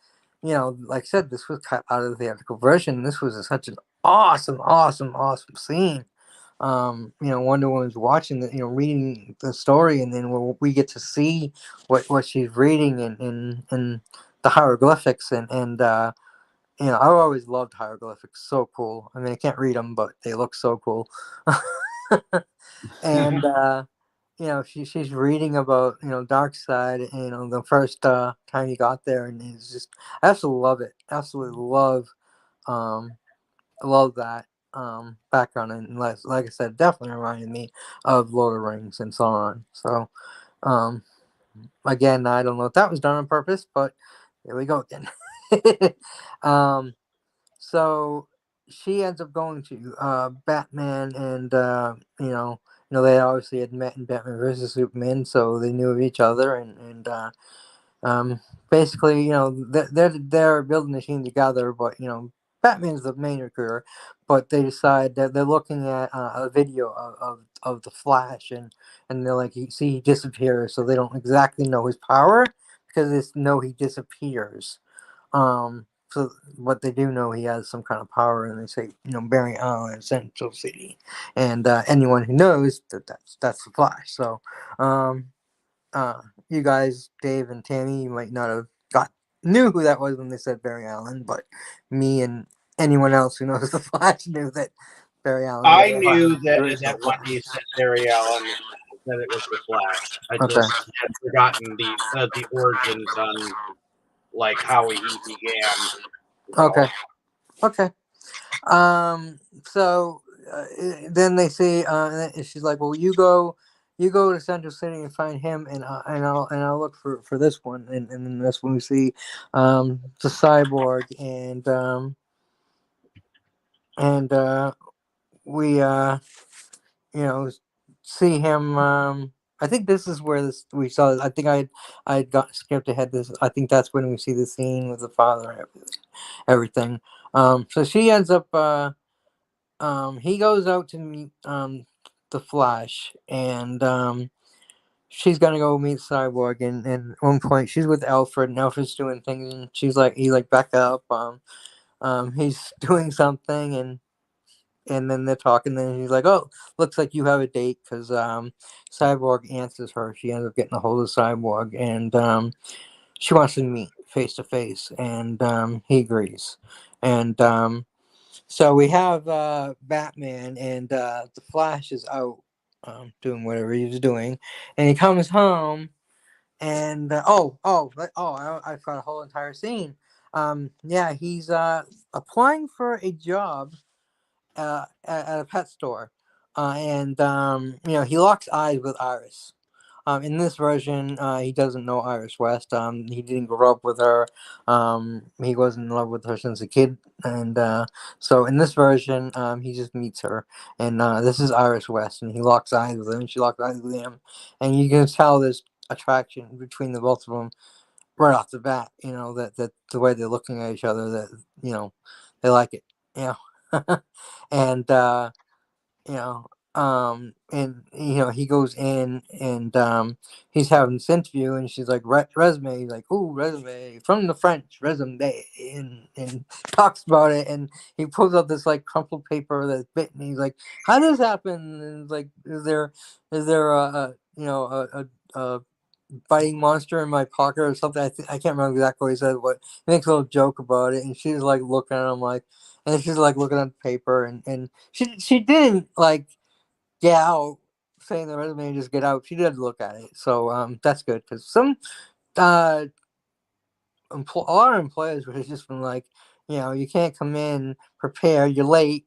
like I said, this was cut out of the theatrical version. This was such an awesome scene. Wonder Woman's watching reading the story, and then we get to see what she's reading and the hieroglyphics, and I've always loved hieroglyphics. So cool. I mean, I can't read them, but they look so cool. And she's reading about Darkseid. The first time he got there, and it's just, I absolutely love it. Absolutely love. I love that background, and like I said, definitely reminded me of Lord of the Rings and so on. So, um, again, I don't know if that was done on purpose, but here we go again. um, so she ends up going to Batman, and they obviously had met in Batman versus Superman, so they knew of each other, and um, basically, they're building the team together, but Batman's the main recruiter. But they decide that they're looking at a video of the Flash, and they're like, he disappears, so they don't exactly know his power, it's he disappears. So what they do know, he has some kind of power, and they say, Barry Allen, Central City, and anyone who knows that's the Flash. So, you guys, Dave and Tammy, you might not have knew who that was when they said Barry Allen, but me and anyone else who knows the Flash knew that Barry Allen was I the Flash. knew The that original when Flash. you said Barry Allen, that it was the Flash. I Okay. just had forgotten the origins on like how he began. Okay. Okay. So then they say, and she's like, "Well, you go to Central City and find him, and I'll look for this one." And then that's when we see the cyborg, and we see him. I think this is where we saw. I think I got skipped ahead. I think that's when we see the scene with the father and everything. So she ends up. He goes out to meet the Flash, and she's gonna go meet Cyborg. And at one point, she's with Alfred, and Alfred's doing things, and he's like, back up. He's doing something, and then they're talking. Then he's like, "Oh, looks like you have a date," because Cyborg answers her. She ends up getting a hold of Cyborg, and she wants to meet face to face, and he agrees. And so we have Batman, and the Flash is out doing whatever he was doing, and he comes home, and I forgot a whole entire scene. Yeah, he's applying for a job at a pet store, and he locks eyes with Iris. In this version, he doesn't know Iris West. He didn't grow up with her. He wasn't in love with her since a kid, and so in this version, he just meets her, and this is Iris West, and he locks eyes with her, and she locks eyes with him, and you can tell there's attraction between the both of them right off the bat. That the way they're looking at each other, that they like it. And you know and he goes in, and he's having this interview, and she's like, resume. He's like, "Ooh, resume from the French, resume," and talks about it, and he pulls out this like crumpled paper that's bitten. He's like, "How did this happen?" And it's like, is there a biting monster in my pocket or something? I can't remember exactly what he said, but he makes a little joke about it, and she's like looking at him like, and she's like looking at the paper, and she didn't like get out saying the resume and just get out. She did look at it, so that's good, because some uh a lot of employers would have just been like, you can't come in prepared. You're late.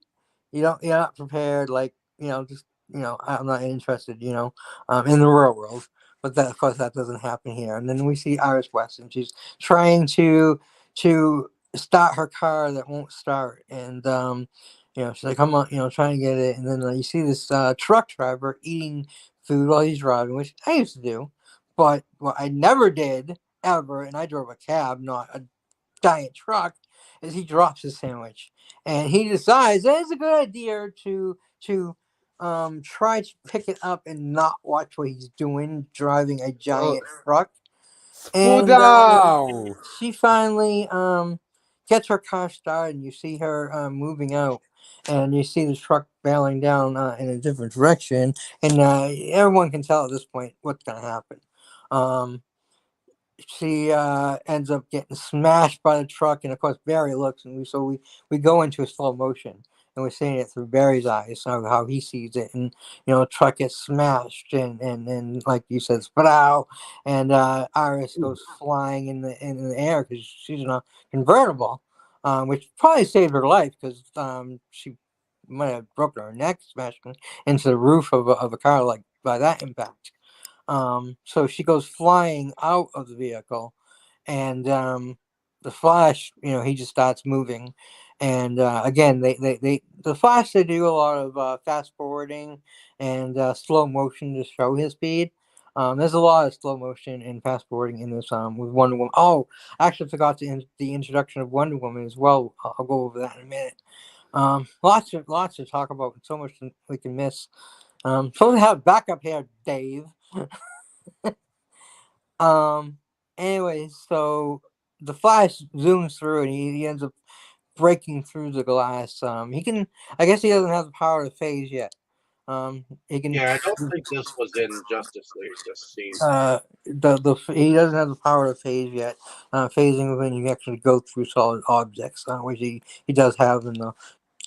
You're not prepared. Like, just I'm not interested. In the real world. But that, of course, that doesn't happen here. And then we see Iris West, and she's trying to start her car that won't start, and she's like, "Come on," trying to get it. And then you see this truck driver eating food while he's driving, which I used to do, but what I never did ever, and I drove a cab, not a giant truck, is he drops his sandwich, and he decides that it's a good idea to try to pick it up and not watch what he's doing, driving a giant truck. And Spudao! she finally gets her car started, and you see her moving out, and you see the truck barreling down in a different direction, and everyone can tell at this point what's going to happen. She ends up getting smashed by the truck, and of course Barry looks, and we go into a slow motion, and we're seeing it through Barry's eyes, how he sees it, and the truck gets smashed, and like you said, splow, and Iris goes flying in the air because she's in a convertible, which probably saved her life, because she might have broken her neck, smashing into the roof of a car like by that impact. So she goes flying out of the vehicle, and the Flash, he just starts moving. And again, the Flash, they do a lot of fast forwarding and slow motion to show his speed. There's a lot of slow motion and fast forwarding in this with Wonder Woman. Oh, I actually forgot the introduction of Wonder Woman as well. I'll go over that in a minute. Lots to talk about. So much we can miss. So we have backup here, Dave. um Anyway, so the Flash zooms through and he ends up breaking through the glass. He can. I guess he doesn't have the power to phase yet. He can. Yeah, I don't think this was in Justice League. This scene. He doesn't have the power to phase yet. Phasing when you actually go through solid objects, which he does have in the.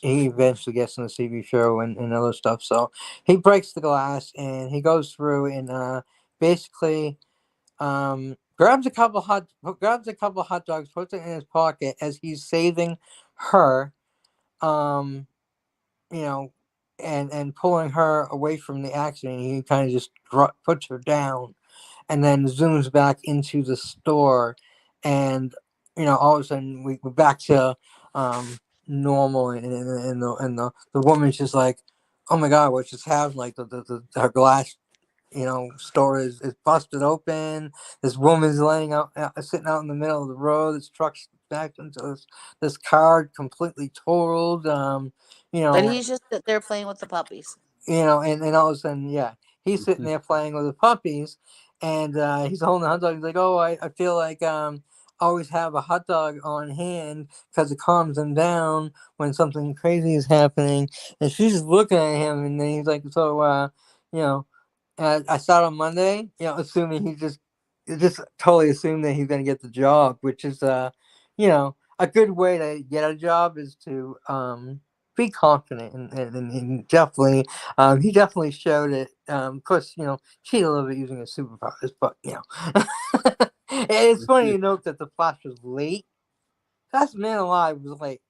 He eventually gets in the TV show and other stuff. So he breaks the glass and he goes through and basically grabs a couple hot dogs, puts it in his pocket as he's saving her. Um, you know, and pulling her away from the accident. He kind of just puts her down and then zooms back into the store, and all of a sudden we're back to normal, and the woman's just like, oh my god, what just happened? Like her glass store is busted open. This woman's laying out, sitting out in the middle of the road. This truck's backed into this car, completely totaled. But he's just there playing with the puppies. And all of a sudden, yeah, he's sitting there playing with the puppies, and he's holding a hot dog. He's like, oh, I feel like always have a hot dog on hand because it calms them down when something crazy is happening. And she's just looking at him, and then he's like, so, you know. I started on Monday, assuming he just totally assumed that he's gonna get the job, which is a good way to get a job is to be confident and definitely he definitely showed it. Of course, cheat a little bit using his superpowers, but and it's funny to note that the Flash was late. Fast Man Alive was late.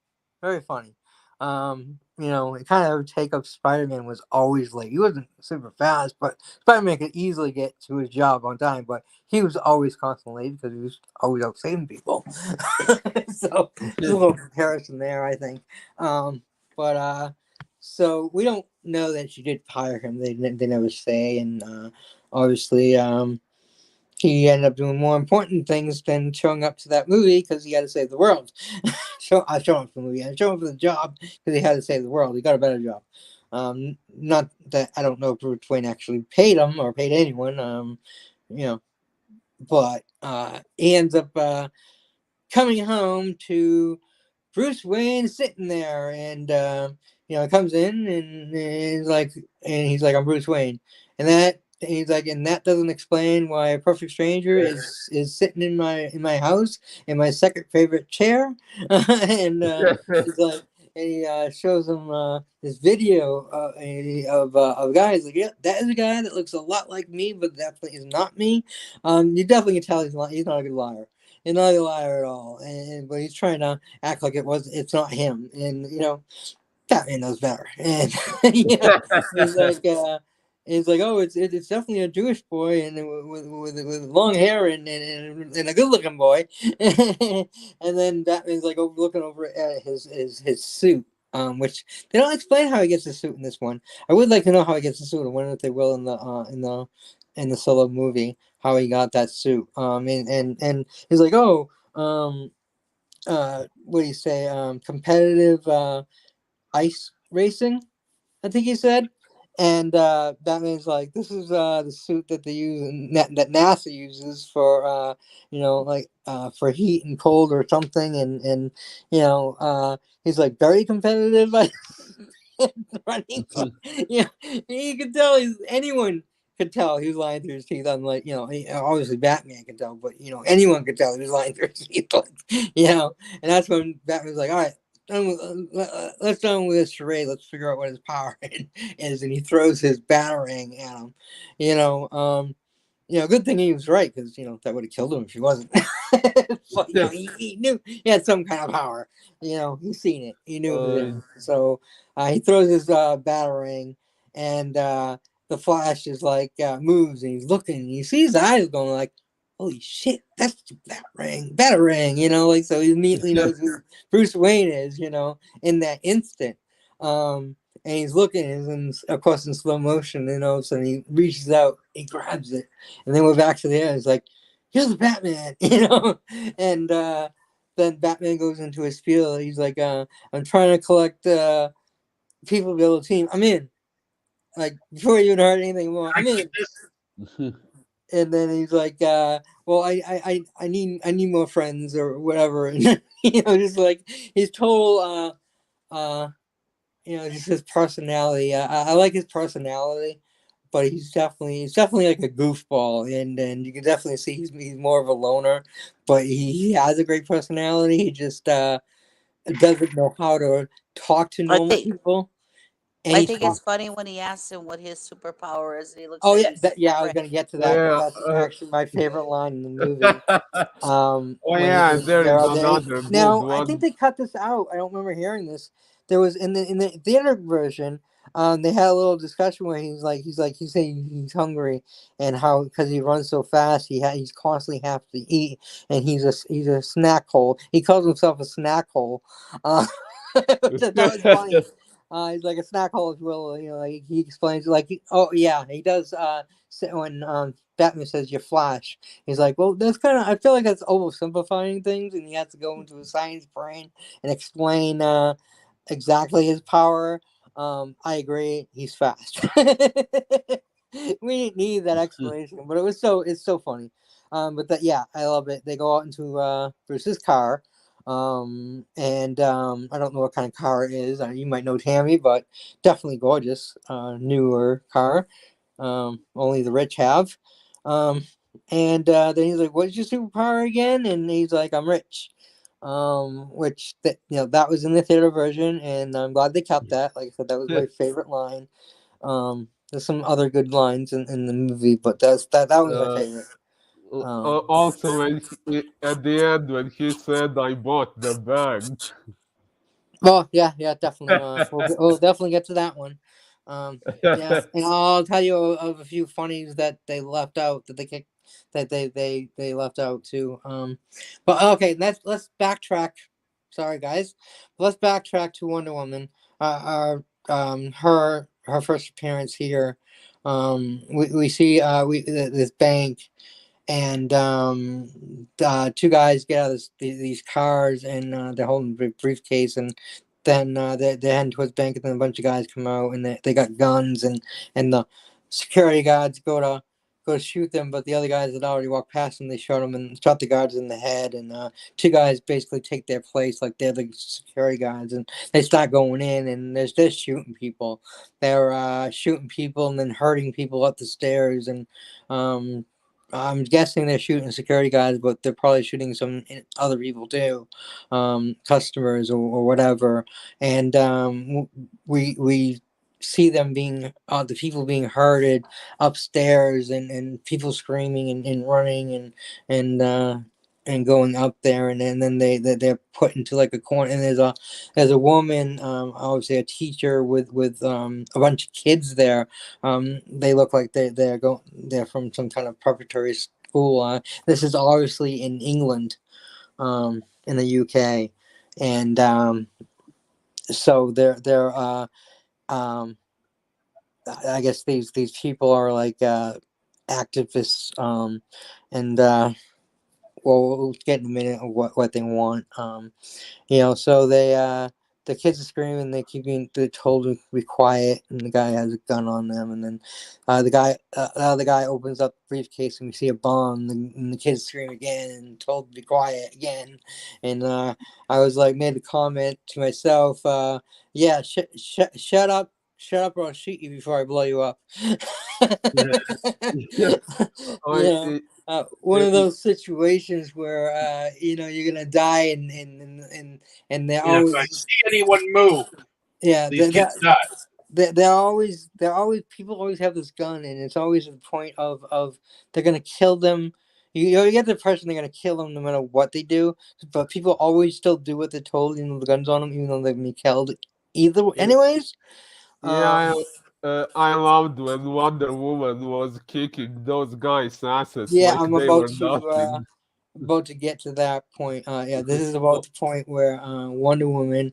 Very funny. It kind of take up Spider-Man was always late. He wasn't super fast, but Spider-Man could easily get to his job on time, but he was always constantly late because he was always out saving people. So there's a little comparison there, I think. So we don't know that she did fire him. They never say, and obviously, he ended up doing more important things than showing up to that movie because he had to save the world. Showing up for the movie and showing up for the job because he had to save the world. He got a better job. Not that I don't know if Bruce Wayne actually paid him or paid anyone. But he ends up coming home to Bruce Wayne sitting there, and he comes in and he's like, I'm Bruce Wayne, and that doesn't explain why a perfect stranger is sitting in my house in my second favorite chair, and he's like. And he shows him this video of a guy. He's like, yeah, that is a guy that looks a lot like me, but definitely is not me. You definitely can tell he's not a good liar. He's not a liar at all. But he's trying to act like it's not him. And Batman knows better. And he's like, oh, it's definitely a Jewish boy and with long hair and a good looking boy. And then Batman's like looking over at his suit. Which they don't explain how he gets the suit in this one. I would like to know how he gets the suit. I wonder if they will in the solo movie how he got that suit. And he's like, oh, what do you say? Competitive ice racing, I think he said. And Batman's like, this is the suit that they use that NASA uses for for heat and cold or something. And he's like very competitive. Running, you can tell anyone could tell he was lying through his teeth. Unlike obviously Batman can tell, but anyone could tell he was lying through his teeth. And that's when Batman's like, all right. Let's done with this charade. Let's figure out what his power is, and he throws his batarang at him. Good thing he was right because that would have killed him if he wasn't. But, he knew he had some kind of power. He's seen it. He knew it was him. So he throws his batarang, and the Flash is like moves, and he's looking, and you see his eyes going like, holy shit, that's batarang, so he immediately knows who Bruce Wayne is, in that instant. And he's looking, and of course in slow motion, so he reaches out, he grabs it, and then we're back to the end. He's like, you're the Batman, and then Batman goes into his spiel. He's like, I'm trying to collect people to build a team. I'm in. Like, before you even heard anything more, I'm in. and then he's like, well, I need more friends or whatever, and just like his total, just his personality. I like his personality, but he's definitely like a goofball, and you can definitely see he's more of a loner, but he has a great personality. He just doesn't know how to talk to I normal think people, and I he think it's talks. funny when he asks him what his superpower is, and he looks Oh at yeah, him. He says, yeah. I "I'm was rich." gonna get to that because Yeah. that's actually my favorite line in the movie. Oh yeah, When there they're is out there. another good Now I think one. they cut this out. I don't remember hearing this. There was in the theater version. They had a little discussion where he's saying he's hungry and how because he runs so fast he's constantly have to eat and he's a snack hole. He calls himself a snack hole. That was funny. He's like a snack hole as well. Like he explains oh yeah, he does. When Batman says you're Flash, he's like, well, that's kind of. I feel like that's oversimplifying things, and he has to go into a science brain and explain exactly his power. I agree. He's fast. We didn't need that explanation, but it's so funny. But that yeah, I love it. They go out into Bruce's car. And I don't know what kind of car it is. You might know Tammy, but definitely gorgeous, newer car. Only the rich have. Um, and then he's like, "What's your superpower again?" And he's like, "I'm rich." Which that was in the theater version, and I'm glad they kept that. Like I said, that was my favorite line. There's some other good lines in the movie, but that was my uh, favorite. Um, Also, at the end when he said, "I bought the bank." Well, yeah, definitely. We'll definitely get to that one. Yeah, and I'll tell you of a few funnies that they left out that they kicked, that they left out too. But okay, let's backtrack. Sorry, guys. Let's backtrack to Wonder Woman. Her first appearance here. We see this bank and two guys get out of these cars and they're holding a briefcase and then they're heading towards the bank and then a bunch of guys come out and they got guns and the security guards go to shoot them but the other guys had already walked past them they shot them and shot the guards in the head and two guys basically take their place like they're the security guards and they start going in and they're shooting people they're shooting people and then hurting people up the stairs and I'm guessing they're shooting security guys, but they're probably shooting some other people too, customers or whatever. And we see them being the people being herded upstairs and people screaming and running and going up there and then they're put into like a corner and there's a woman obviously a teacher with a bunch of kids there they look like they're from some kind of preparatory school. This is obviously in England, in the UK, and so they're um, I guess these people are like activists, and we'll get in a minute of what they want. So the kids are screaming, they're told to be quiet, and the guy has a gun on them, and then the other guy opens up the briefcase, and we see a bomb, and the kids scream again, and told to be quiet again, and I was like, made a comment to myself, yeah, shut up. Shut up or I'll shoot you before I blow you up. I, One of those situations where you're gonna die and they're If I always see anyone move, yeah these kids die. they're always people always have this gun and it's always the point of they're gonna kill them. You get the impression they're gonna kill them no matter what they do, but people always still do what they're told, even though the gun's on them, even though they're gonna be killed either. Anyways, yeah, I loved when Wonder Woman was kicking those guys' asses yeah, like I'm they about were to nothing. get to that point. Yeah, this is about the point where Wonder Woman,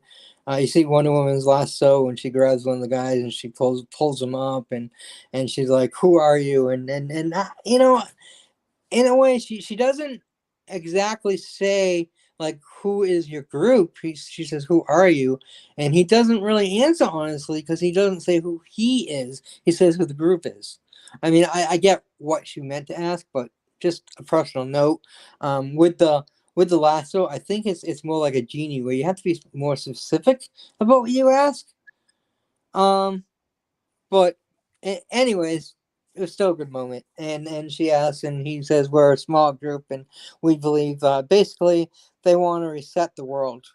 you see Wonder Woman's lasso and she grabs one of the guys and she pulls him up and she's like, "Who are you?" And in a way, she doesn't exactly say like, "Who is your group?" She says, "Who are you?" And he doesn't really answer honestly because he doesn't say who he is. He says who the group is. I mean, I get what she meant to ask, but just a personal note. With the lasso, I think it's more like a genie where you have to be more specific about what you ask. But anyways, it was still a good moment. And she asks, and he says, "We're a small group, and we believe basically they want to reset the world."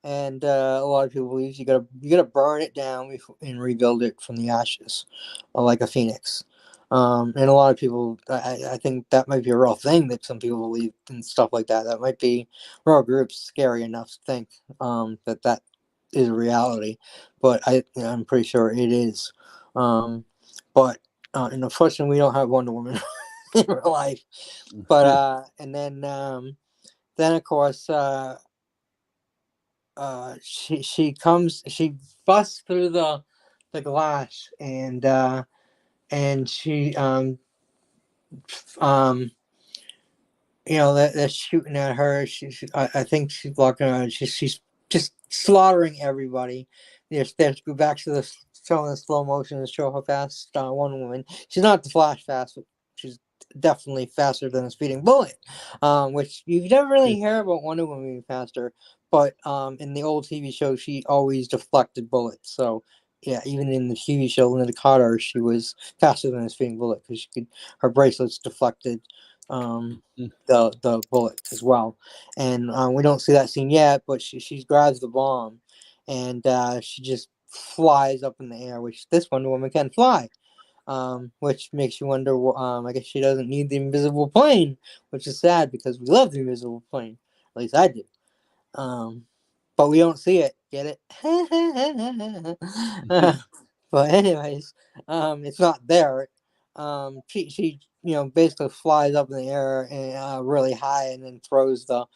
And a lot of people believe you gotta burn it down and rebuild it from the ashes, like a phoenix. And a lot of people, I think that might be a real thing that some people believe and stuff like that. That might be real groups scary enough to think that is a reality, but I'm pretty sure it is. But and unfortunately, we don't have Wonder Woman in real life. But and then of course. She busts through the glass and she um they're shooting at her. I think she's blocking her. She's just slaughtering everybody. They go back to the showing the slow motion and show how fast Wonder Woman. She's not the Flash fast, but she's definitely faster than a speeding bullet. Which you never really hear about Wonder Woman being faster, but in the old TV show, she always deflected bullets. So yeah, even in the TV show Linda Carter, she was faster than a speeding bullet because her bracelets deflected the bullet as well. And we don't see that scene yet, but she grabs the bomb and she just flies up in the air, which this Wonder Woman can fly. Which makes you wonder. I guess she doesn't need the invisible plane, which is sad because we love the invisible plane. At least I do. But we don't see it. Get it? But anyways, it's not there. She basically flies up in the air and really high, and then throws the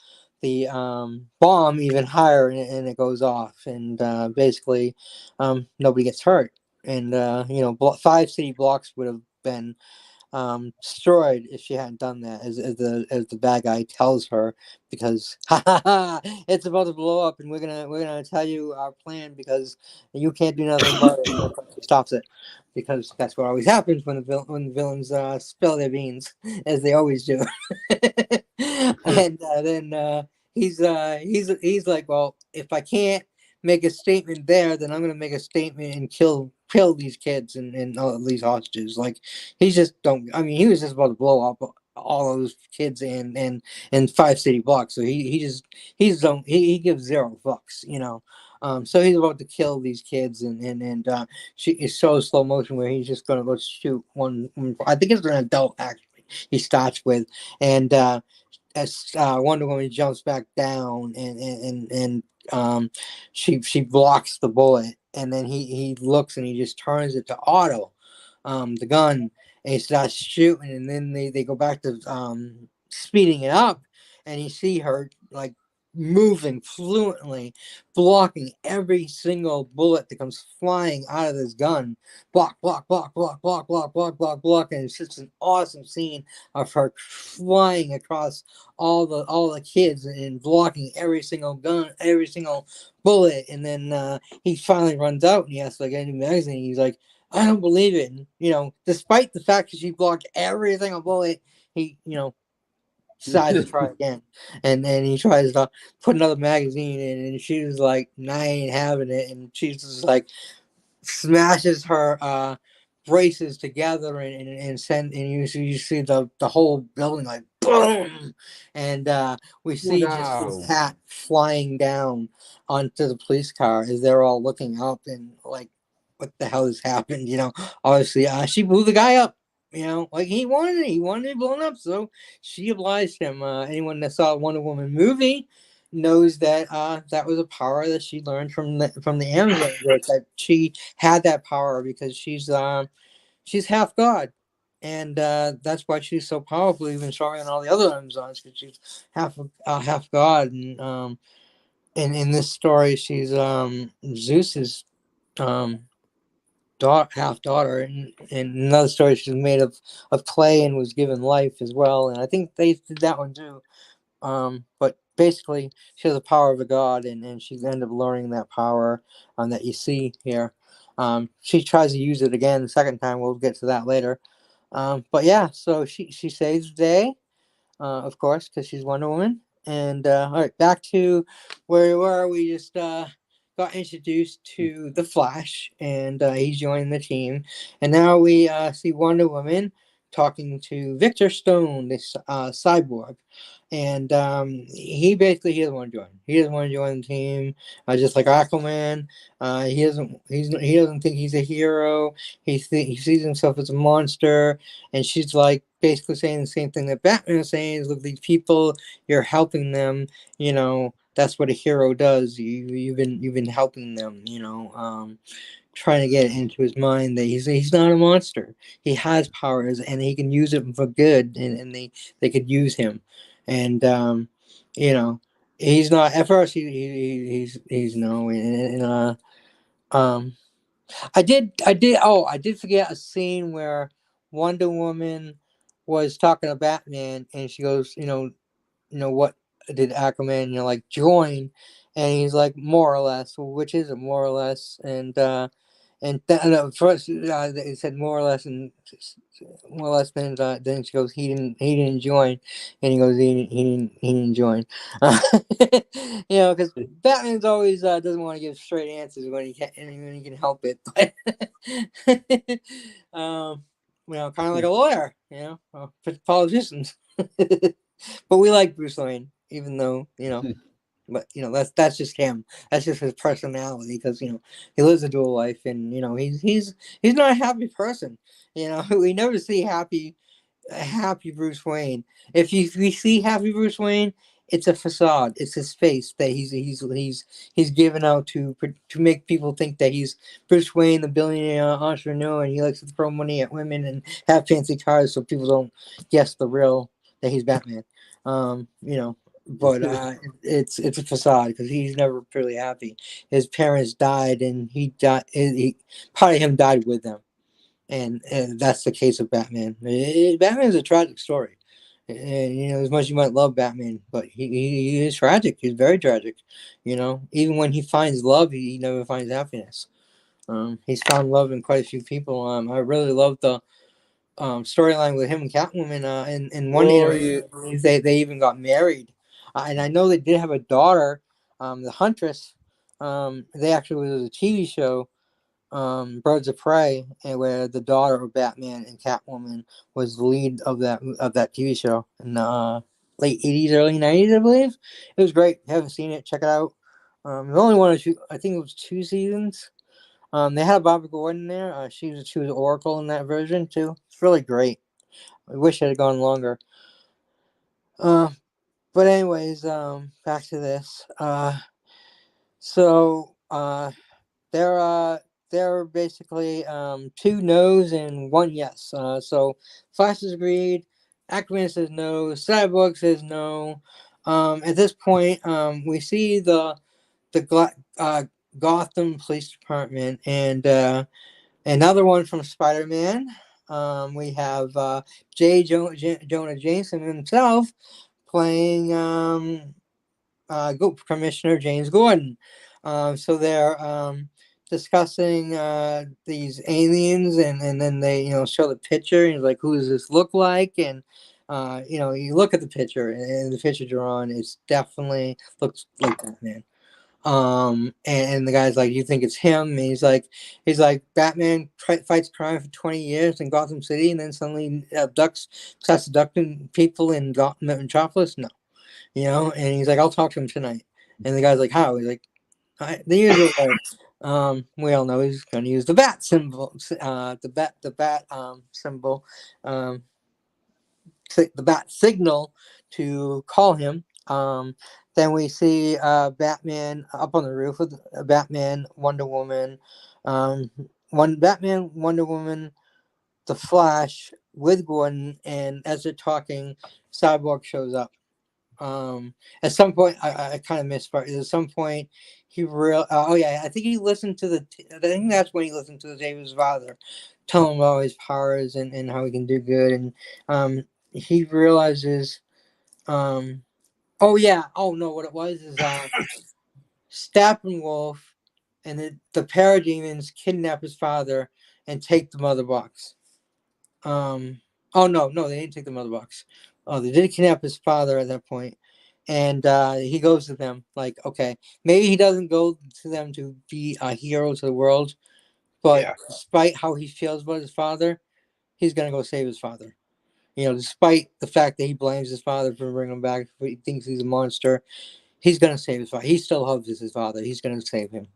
bomb even higher, and it goes off, and basically nobody gets hurt. And 5 city blocks would have been destroyed if she hadn't done that, as the bad guy tells her, because it's about to blow up, and we're gonna tell you our plan because you can't do nothing about it. And of course he stops it, because that's what always happens when the villains spill their beans, as they always do. And then he's like, well, if I can't make a statement there, then I'm gonna make a statement and kill these kids and all these hostages. Like, he just don't. I mean, he was just about to blow up all those kids in 5 city blocks. So he gives zero fucks. So he's about to kill these kids, and she is so slow motion where he's just gonna go shoot one. I think it's an adult actually. He starts with, and as Wonder Woman jumps back down, and she blocks the bullet, and then he looks and he just turns it to auto, the gun, and he starts shooting, and then they go back to speeding it up, and you see her like moving fluently, blocking every single bullet that comes flying out of this gun. Block, block, block, block, block, block, block, block, block, and it's just an awesome scene of her flying across all the kids and blocking every single gun, every single bullet. And then he finally runs out and he has to like get a new magazine. He's like, I don't believe it. And, despite the fact that she blocked every single bullet, he decides to try again. And then he tries to put another magazine in, and she was like, nah, I ain't having it. And she's just like, smashes her braces together and send, and you see the whole building like boom, and we see just Wow. this hat flying down onto the police car as they're all looking up and like, what the hell has happened? Obviously she blew the guy up. Like he wanted it blown up, so she obliged him. Anyone that saw a Wonder Woman movie knows that that was a power that she learned from the Amazon, that she had that power because she's half god, and that's why she's so powerful, even stronger than all the other Amazons, because she's half god. And in this story, she's Zeus's um half daughter, and in another story, she's made of clay and was given life as well. And I think they did that one too. But basically, she has the power of a god, and she's ended up learning that power that you see here. She tries to use it again the second time. We'll get to that later. But yeah, so she saves the day, of course, because she's Wonder Woman. And all right, back to where we were. We just got introduced to the Flash, and he's joining the team. And now we see Wonder Woman talking to Victor Stone, this cyborg. And he doesn't want to join. He doesn't want to join the team. Just like Aquaman, he doesn't think he's a hero. He sees himself as a monster. And she's like basically saying the same thing that Batman is saying: is, look, these people, you're helping them. That's what a hero does. You've been helping them. Trying to get into his mind that he's not a monster. He has powers and he can use it for good, and they could use him. And he's not at first. He's no. Um, I did forget a scene where Wonder Woman was talking to Batman, and she goes, what did Aquaman, like join? And he's like, more or less. Well, which is it, more or less? First they said more or less, and more or less. Then she goes, he didn't join, and he goes, he didn't join. Because Batman's always doesn't want to give straight answers when he can help it. But kind of like a lawyer, for politicians. But we like Bruce Wayne, even though but that's just him. That's just his personality, because he lives a dual life, and he's not a happy person. We never see happy Bruce Wayne. If we see happy Bruce Wayne, it's a facade. It's his face that he's given out to make people think that he's Bruce Wayne, the billionaire entrepreneur, and he likes to throw money at women and have fancy cars, so people don't guess that he's Batman. But it's a facade, because he's never really happy. His parents died, and he died. Part of him died with them. And that's the case of Batman. Batman is a tragic story, and as much as you might love Batman, but he is tragic. He's very tragic. Even when he finds love, he never finds happiness. He's found love in quite a few people. I really love the storyline with him and Catwoman. In one iteration, I believe they even got married, and I know they did have a daughter, the Huntress. They actually was a TV show, Birds of Prey, and where the daughter of Batman and Catwoman was the lead of that TV show in the late 80s, early 90s, I believe. It was great. If you haven't seen it, check it out. The only one or two, I think it was 2 seasons. They had Barbara Gordon there. She was Oracle in that version too. It's really great. I wish it had gone longer. But anyways, back to this. So there are basically 2 no's and 1 yes. So Flash has agreed. Aquaman says no. Cyborg says no. At this point, we see the Gotham Police Department, and another one from Spider-Man. We have Jonah Jameson himself playing Commissioner James Gordon. So they're discussing these aliens, and then they show the picture, and like, who does this look like? And you look at the picture, and the picture drawn, it's definitely looks like Batman. And the guy's like, you think it's him? And he's like, Batman fights crime for 20 years in Gotham City, and then suddenly starts abducting people in Gotham Metropolis. No, and he's like, I'll talk to him tonight. And the guy's like, how? He's like, the usual way. We all know he's going to use the bat symbol, the bat symbol, the bat signal to call him. Then we see Batman up on the roof with Batman, Wonder Woman, Batman, Wonder Woman, the Flash with Gordon, and as they're talking, Cyborg shows up. At some point, I kind of missed part. At some point, I think he listened to I think that's when he listened to David's father tell him about his powers and how he can do good, and he realizes, oh no, what it was is Steppenwolf and the parademons kidnap his father and take the mother box. Oh no, they didn't take the mother box. Oh, they did kidnap his father at that point, and he goes to them like, okay, maybe he doesn't go to them to be a hero to the world, but Yeah. despite how he feels about his father, he's gonna go save his father. Despite the fact that he blames his father for bringing him back, he thinks he's a monster, he's gonna save his father. He still loves his father. He's gonna save him.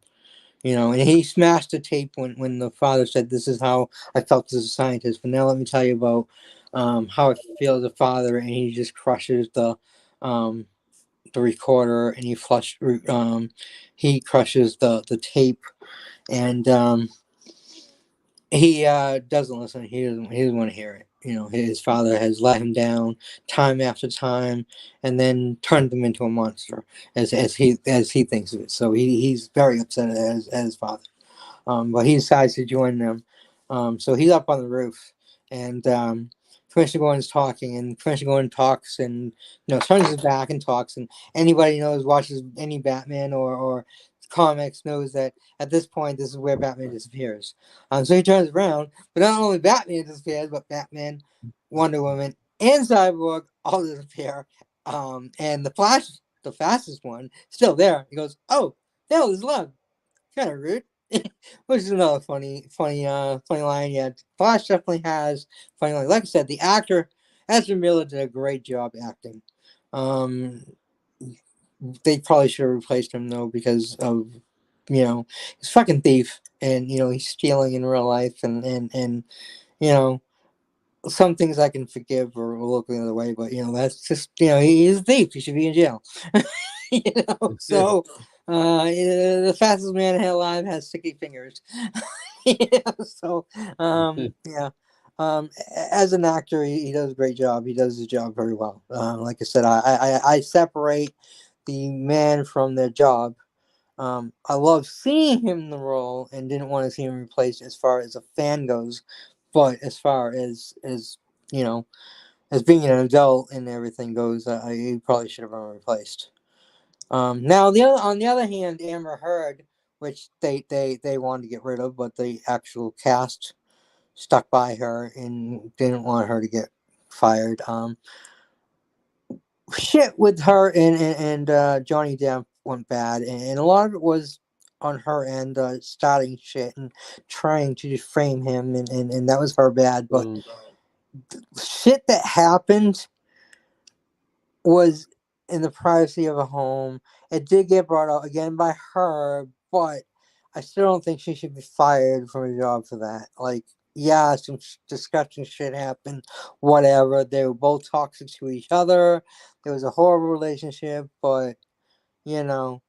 And he smashed the tape when the father said, "This is how I felt as a scientist." But now let me tell you about how I feel as a father, and he just crushes the recorder, and he crushes the tape, and he doesn't listen. He doesn't want to hear it. His father has let him down time after time, and then turned him into a monster, as he thinks of it. So he's very upset as his father. But he decides to join them. So he's up on the roof, and Commissioner Gordon's talking, and Commissioner Gordon talks, and turns his back and talks, and anybody watches any Batman or comics knows that at this point this is where Batman disappears. So he turns around, but not only Batman disappears, but Batman, Wonder Woman, and Cyborg all disappear. And the Flash, the fastest one, still there. He goes, "Oh, the hell is love?" Kind of rude. Which is another funny line. Yeah, Flash definitely has funny line. Like I said, the actor Ezra Miller did a great job acting. Um, they probably should have replaced him though, because of he's a fucking thief, and he's stealing in real life, and you know some things I can forgive or look the other way, but that's just he's a thief. He should be in jail. So the fastest man alive has sticky fingers. So yeah. As an actor, he does a great job. He does his job very well. Like I said, I separate the man from their job. I love seeing him in the role and didn't want to see him replaced as far as a fan goes, but as far as you know as being an adult and everything goes, he probably should have been replaced. Now on the other hand, Amber Heard, which they wanted to get rid of, but the actual cast stuck by her and didn't want her to get fired. Shit with her and Johnny Depp went bad, and a lot of it was on her end, starting shit and trying to defame him, and that was her bad. But shit that happened was in the privacy of a home. It did get brought up again by her, but I still don't think she should be fired from a job for that. Like, yeah, some disgusting shit happened, whatever. They were both toxic to each other. There was a horrible relationship, but you know,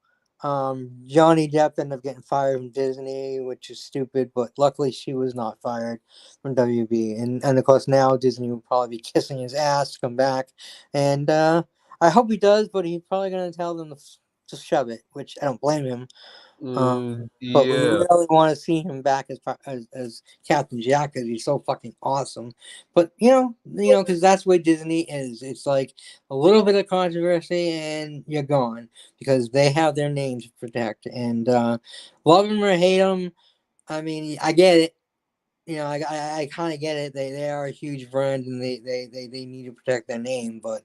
Johnny Depp ended up getting fired from Disney, which is stupid, but luckily she was not fired from WB. And of course, now Disney will probably be kissing his ass to come back. And I hope he does, but he's probably going to tell them to shove it, which I don't blame him. But we Yeah. really want to see him back as Captain Jack, because he's so fucking awesome. But because that's what Disney is. It's like a little bit of controversy and you're gone, because they have their name to protect. And love him or hate him, I mean, I get it. I kind of get it. They are a huge brand, and they need to protect their name. But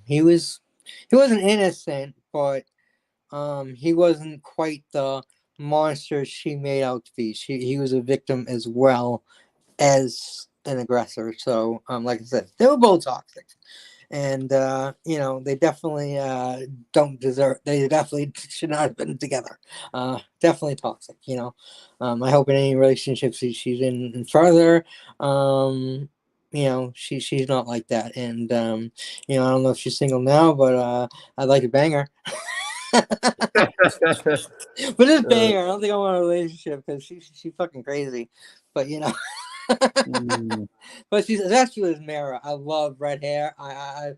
he wasn't innocent, but he wasn't quite the monster she made out to be. He was a victim as well as an aggressor. So like I said, they were both toxic, and they definitely don't deserve. They definitely should not have been together. Definitely toxic. I hope in any relationships she's in further. She's not like that, and I don't know if she's single now, but I'd like to bang her. But this banger, I don't think I want a relationship, because she's fucking crazy. But but she's actually with Mara. I love red hair. I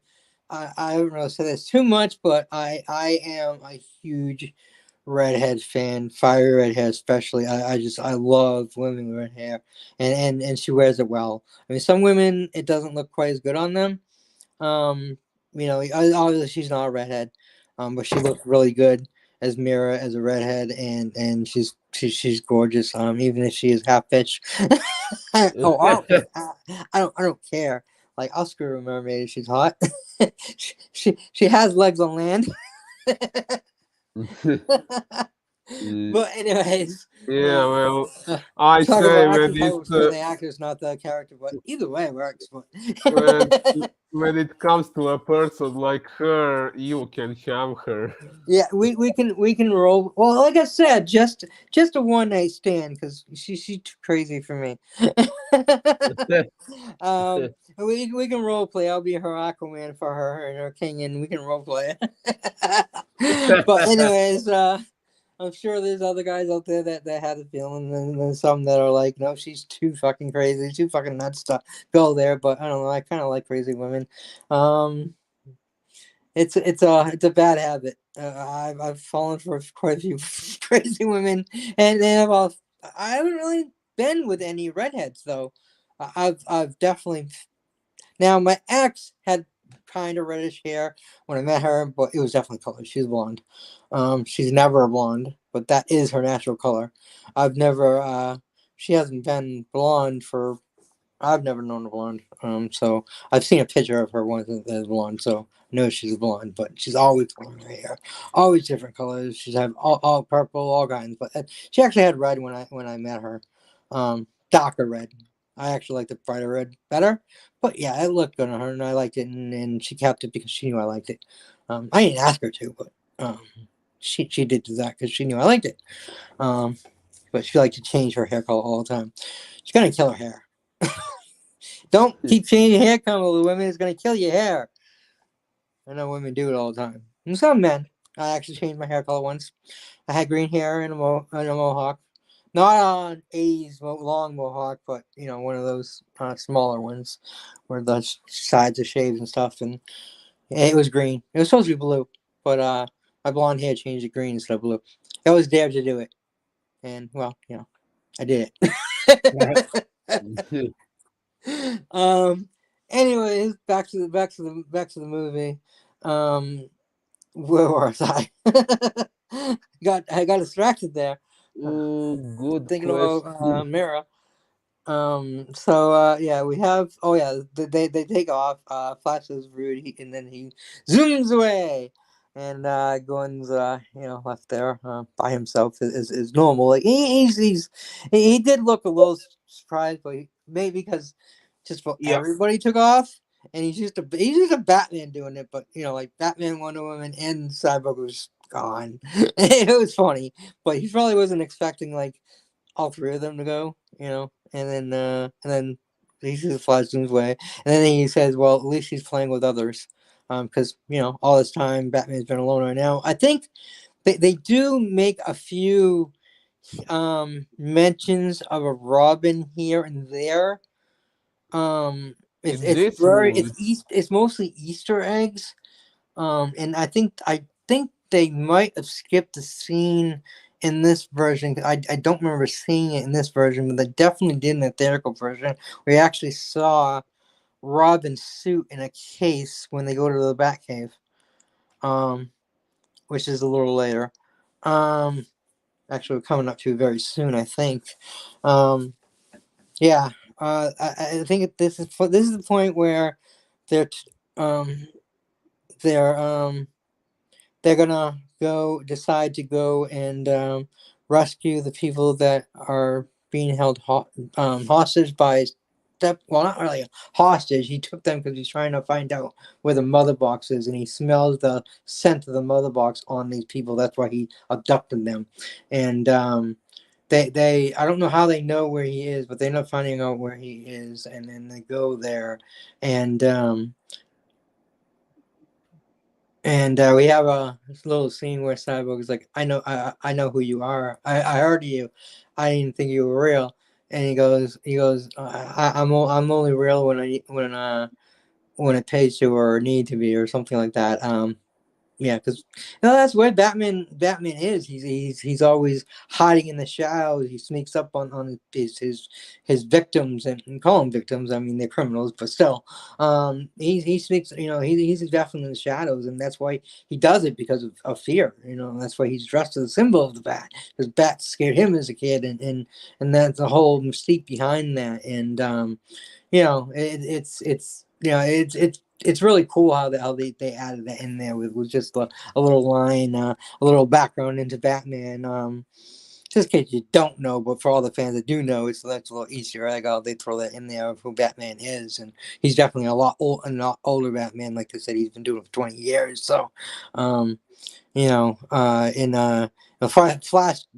don't know say this too much, but I am a huge redhead fan. Fiery red hair, especially. I love women with red hair, and she wears it well. I mean, some women it doesn't look quite as good on them. Obviously she's not a redhead, but she looks really good as Mira as a redhead, and she's gorgeous. Even if she is half bitch, Oh, I don't care. Like, I'll screw a mermaid if she's hot. she has legs on land. But anyways, Yeah, uh, well, uh, I talk say about when acting it coach for the actors, not the character. But either way, it works. when But when it comes to a person like her, you can have her. yeah, we can roll. Well, like I said, just a one night stand because she's too crazy for me. We can role play. I'll be her Aquaman for her and her king, and we can role play. But anyways, I'm sure there's other guys out there that had a feeling, and there's some that are like, no, she's too fucking crazy, too fucking nuts to go there. But I don't know. I kind of like crazy women. Um, it's a bad habit. I've fallen for quite a few crazy women, and I haven't really been with any redheads though. I've definitely now my ex had kind of reddish hair when I met her, but it was definitely colored. She's blonde. She's never a blonde, but that is her natural color. I've never. She hasn't been blonde for I've never known a blonde. So I've seen a picture of her once as blonde, so I know she's blonde. But she's always coloring her hair, always different colors. She's had all purple, all kinds. But she actually had red when I met her, darker red. I actually liked the brighter red better. But yeah, it looked good on her, and I liked it, and she kept it because she knew I liked it. I didn't ask her to, but she did do that because she knew I liked it. But she liked to change her hair color all the time. She's gonna kill her hair. Don't keep changing hair color with women. It's going to kill your hair. I know women do it all the time. And some men. I actually changed my hair color once. I had green hair and a mohawk. Not on 80s long mohawk, but, one of those smaller ones where the sides are shaved and stuff. And it was green. It was supposed to be blue. But my blonde hair changed to green instead of blue. I always dared to do it. And, well, I did it. um Anyways, back to the movie. Where was I? I got distracted there. Good Thinking about question. Mira. So yeah, we have they take off. Flash is rude, and then he zooms away. And Gwen's left there by himself is normal. Like he did look a little surprised, but maybe because just for Yep. everybody took off, and he's just a Batman doing it. But like Batman, Wonder Woman, and Cyborg was gone. It was funny, but he probably wasn't expecting like all three of them to go, and then he just flies zooms away, and then he says, "Well, at least he's playing with others." Because all this time Batman's been alone right now. I think they do make a few mentions of a Robin here and there. It's In it's this very movie, it's mostly Easter eggs. And I think they might have skipped the scene in this version. I don't remember seeing it in this version, but they definitely did in the theatrical version. We actually saw Robin's suit in a case when they go to the Batcave, um, which is a little later. Um, Actually, we're coming up to very soon, I think. Um, yeah, I think this is the point where they're um they're they're gonna decide to go and rescue the people that are being held hostage by well, not really hostage. He took them because he's trying to find out where the mother box is, and he smells the scent of the mother box on these people. That's why he abducted them. And they I don't know how they know where he is, but they end up finding out where he is, and then they go there. And we have a little scene where Cyborg is like, I know who you are. I heard you. I didn't think you were real." And he goes, I'm only real when it pays to or need to be or something like that. Yeah, because that's where Batman is. He's always hiding in the shadows. He sneaks up on his victims and call them victims. I mean, they're criminals, but still, he sneaks. He's definitely in the shadows, and that's why he does it, because of fear. That's why he's dressed as a symbol of the bat, because bats scared him as a kid, and that's the whole mystique behind that. And it's really cool how they added that in there with just a little line, a little background into Batman. Just in case you don't know, but for all the fans that do know, that's a little Easter egg. They throw that in there of who Batman is, and he's definitely a lot older Batman. Like I said, he's been doing it for 20 years. So, Flash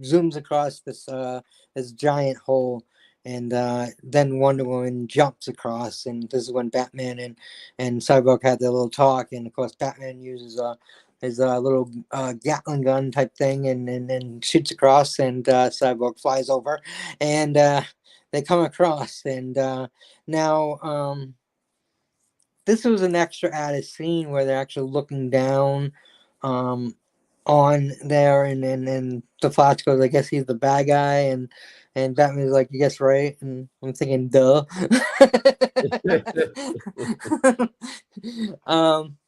zooms across this giant hole, and then Wonder Woman jumps across, and this is when Batman and Cyborg had their little talk, and of course Batman uses his little Gatling gun type thing, and shoots across, and Cyborg flies over, and they come across, and now this was an extra added scene where they're actually looking down on there, and the Flash goes, I guess he's the bad guy, and Batman's like, you guess right, and I'm thinking, duh.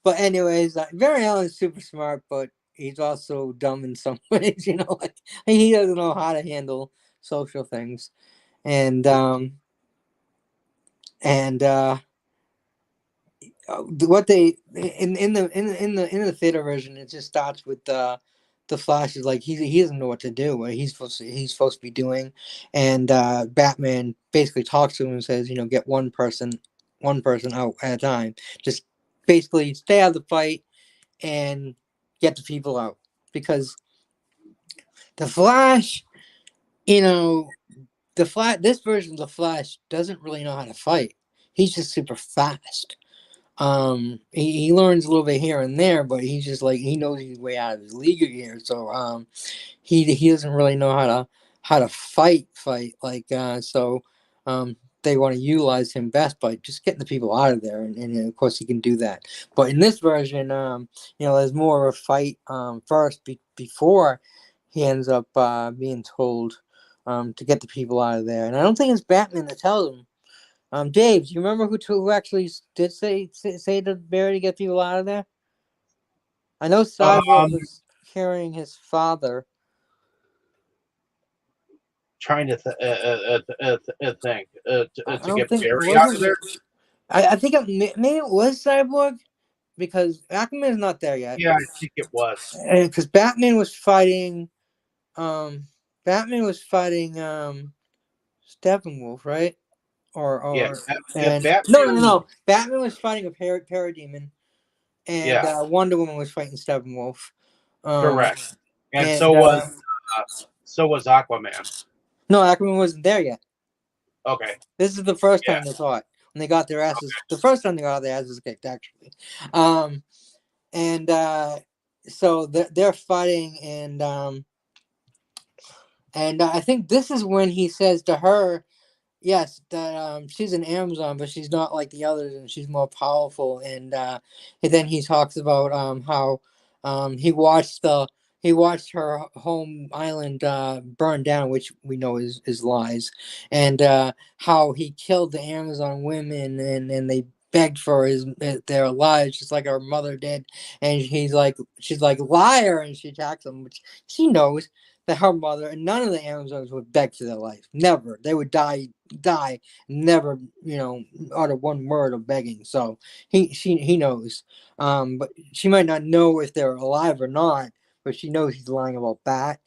But anyways, Barry Allen's super smart, but he's also dumb in some ways, like he doesn't know how to handle social things, and what they in the theater version, it just starts with the Flash is like he doesn't know what to do, what he's supposed to be doing, and Batman basically talks to him and says, get one person out at a time, just basically stay out of the fight and get the people out, because the Flash, this version of the Flash doesn't really know how to fight. He's just super fast. He learns a little bit here and there, but he's just like, he knows he's way out of his league here. So he doesn't really know how to fight like so they want to utilize him best by just getting the people out of there, and of course he can do that. But in this version, there's more of a fight first before he ends up being told to get the people out of there. And I don't think it's Batman that tells him. Dave, do you remember who actually did say to Barry to get people out of there? I know Cyborg was carrying his father. Trying to think to don't get think Barry out of there. I think maybe it was Cyborg, because Aquaman is not there yet. Yeah, I think it was. Because Batman was fighting, Steppenwolf, right? Yeah, No. Batman was fighting a parademon, and Yeah. Wonder Woman was fighting Steppenwolf. Correct. And And so was Aquaman. no, Aquaman wasn't there yet. Okay. This is the first Yeah. time they fought, when they got their asses. The first time they got their asses kicked, actually. And so they're fighting, and I think this is when he says to her, yes, that she's an Amazon, but she's not like the others, and she's more powerful. And then he talks about how he watched her home island burn down, which we know is lies, and how he killed the Amazon women, and they begged for their lives, just like her mother did. And she's like, liar, and she attacks him, which she knows that her mother and none of the Amazons would beg for their life. Never. They would die, never, utter one word of begging. So he knows. But she might not know if they're alive or not, but she knows he's lying about that.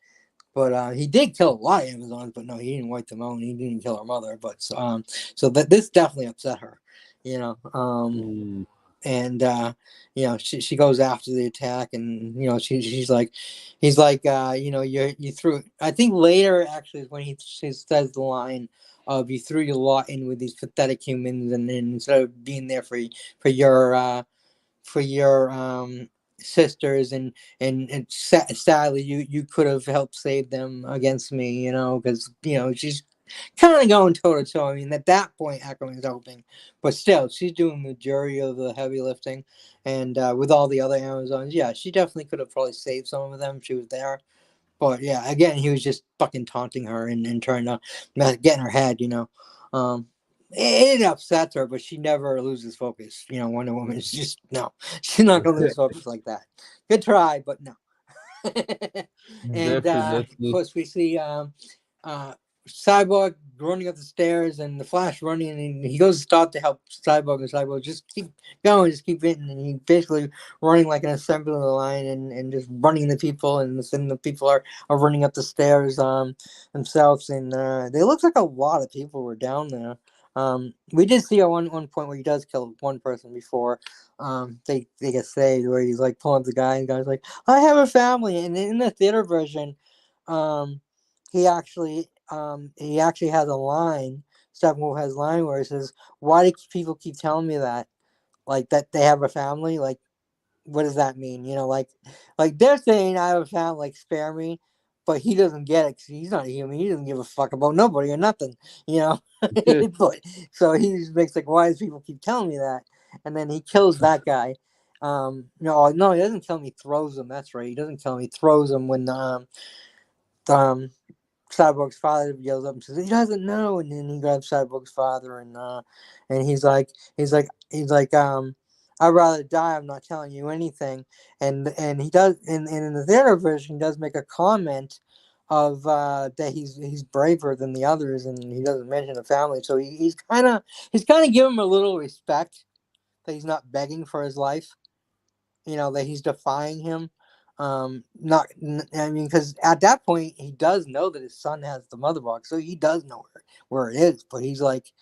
But he did kill a lot of Amazons, but no, he didn't wipe them out, and he didn't kill her mother. But so that this definitely upset her, and she goes after the attack, and she's like, he's like, you threw. I think later actually is when she says the line of, you threw your lot in with these pathetic humans, and then instead of being there for your sisters, and sadly you could have helped save them against me, because she's kind of going toe to toe. I mean, at that point, Aquaman's helping, but still, she's doing the majority of the heavy lifting. And with all the other Amazons, yeah, she definitely could have probably saved some of them if she was there. But yeah, again, he was just fucking taunting her and trying to get in her head, you know. It upsets her, but she never loses focus. You know, Wonder Woman is just no, she's not gonna lose focus like that. Good try, but no. And of Definitely. course, we see uh, Cyborg running up the stairs and the Flash running, and he goes to stop to help Cyborg, and Cyborg just keep going, just keep hitting, and he basically running like an assembly line and just running the people, and then the people are running up the stairs themselves, and they look like a lot of people were down there. We did see at one point where he does kill one person before they get saved, where he's like pulling up the guy, and the guy's like, I have a family. And in the theater version, um, he actually has a line. Steppenwolf has a line where he says, "Why do people keep telling me that? Like that they have a family? Like, what does that mean? You know, like they're saying I have a family, like spare me." But he doesn't get it because he's not human. He doesn't give a fuck about nobody or nothing, you know. But so he just makes like, why does people keep telling me that? And then he kills that guy. No, he doesn't kill him. He throws him. That's right. He doesn't kill him. He throws him when um Cyborg's father yells up and says he doesn't know, and then he grabs Cyborg's father and he's like I'd rather die. I'm not telling you anything. And he does in the theater version he does make a comment of that he's braver than the others, and he doesn't mention the family. So he's kind of giving him a little respect that he's not begging for his life. You know, that he's defying him. Not, I mean, because at that point he does know that his son has the mother box, so he does know where it is. But he's like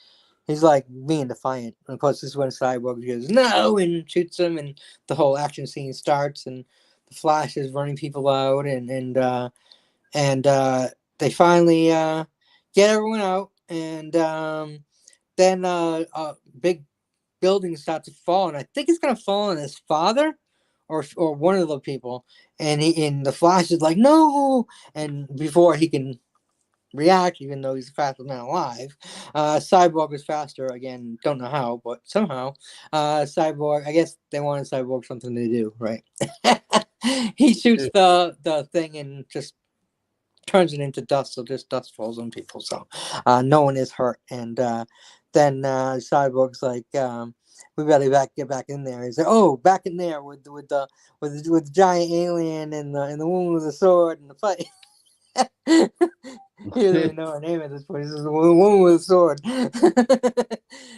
being defiant. And of course, this is when Cyborg goes no and shoots him, and the whole action scene starts, and the Flash is running people out, and they finally get everyone out, and then a big building starts to fall, and I think it's gonna fall on his father or one of the people, and the Flash is like no, and before he can react, even though he's the fastest man alive, Cyborg is faster again. Don't know how, but somehow, Cyborg. I guess they wanted Cyborg something to do, right? He shoots the thing and just turns it into dust, so just dust falls on people. So no one is hurt, and then Cyborg's like, "We better get back in there." He's like, "Oh, back in there with the giant alien and the woman with the sword and the fight." He doesn't even know her name at this point. He's just a woman with a sword.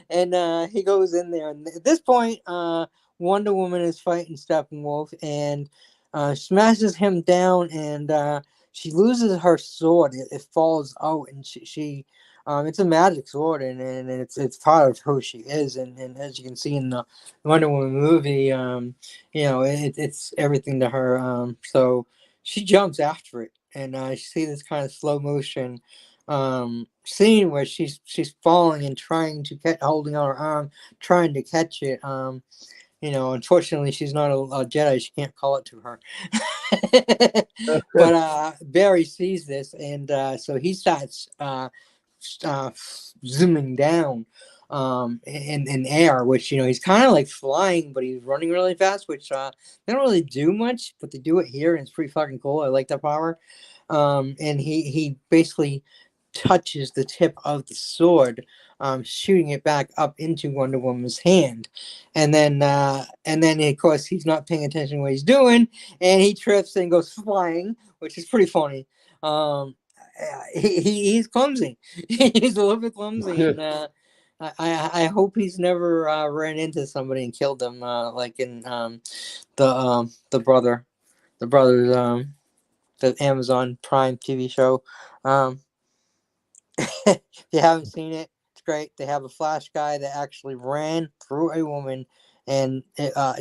And he goes in there. And at this point, Wonder Woman is fighting Steppenwolf and smashes him down. And she loses her sword. It falls out. And she it's a magic sword. And it's part of who she is. And as you can see in the Wonder Woman movie, it's everything to her. So she jumps after it. And you see this kind of slow motion scene where she's falling and trying to holding out her arm, trying to catch it. Unfortunately, she's not a Jedi. She can't call it to her. But Barry sees this, and so he starts zooming down in air, which he's kind of like flying, but he's running really fast, which they don't really do much, but they do it here, and it's pretty fucking cool. I like that power. And he basically touches the tip of the sword, shooting it back up into Wonder Woman's hand, and then of course he's not paying attention to what he's doing, and he trips and goes flying, which is pretty funny. He's clumsy. He's a little bit clumsy, and I hope he's never ran into somebody and killed them, like in the brothers the Amazon Prime TV show. If you haven't seen it, it's great. They have a Flash guy that actually ran through a woman, and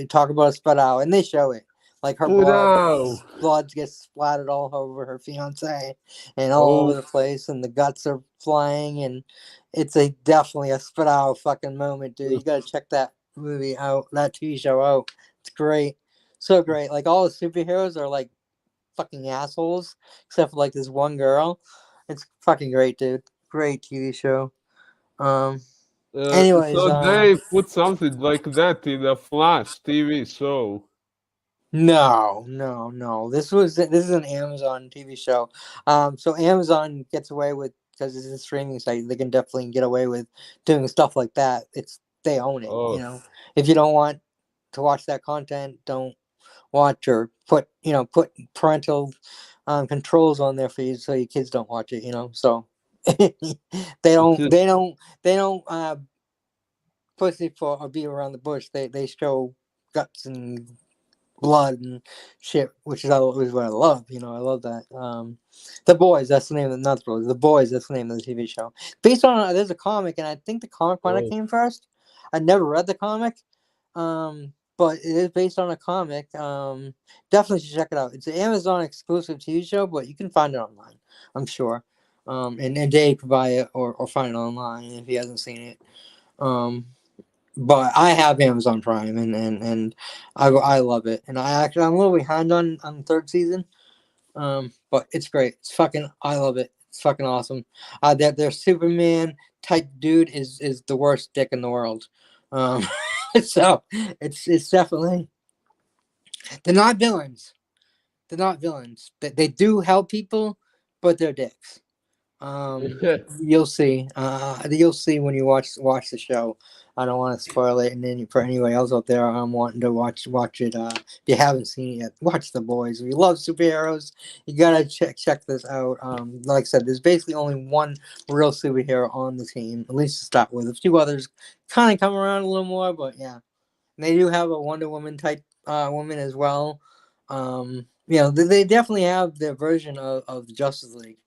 talk about a spit out, and they show it. Like her blood gets splattered all over her fiance, and all over the place, and the guts are flying, and it's definitely a spit out fucking moment, dude. You gotta check that movie out, that TV show out. It's great, so great. Like all the superheroes are like fucking assholes, except for like this one girl. It's fucking great, dude. great TV show. Anyways, So they put something like that in a Flash TV show. no. This is an Amazon TV show. So Amazon gets away with, because it's a streaming site. They can definitely get away with doing stuff like that. They own it. Oh, If you don't want to watch that content, don't watch, or put parental controls on there for you so your kids don't watch it. So they don't pussy for or beat around the bush. They show guts and blood and shit, which is what I love. I love that. The Boys, that's the name of the not the Boys. The Boys, that's the name of the TV show. Based on there's a comic, and I think the comic might have came first. I never read the comic, but it is based on a comic. Definitely should check it out. It's an Amazon exclusive TV show, but you can find it online, I'm sure. And Dave could buy it or find it online if he hasn't seen it. But I have Amazon Prime, and I love it. And I'm a little behind on the third season, but it's great. I love it. It's fucking awesome. Their Superman type dude is the worst dick in the world. So it's definitely, they're not villains. They're not villains. They do help people, but they're dicks. You'll see. You'll see when you watch the show. I don't want to spoil it, and then for anybody else out there, I'm wanting to watch it. If you haven't seen it yet, watch The Boys. If you love superheroes, you gotta check this out. Like I said, there's basically only one real superhero on the team, at least to start with. A few others kind of come around a little more, but yeah, and they do have a Wonder Woman type woman as well. They definitely have their version of the Justice League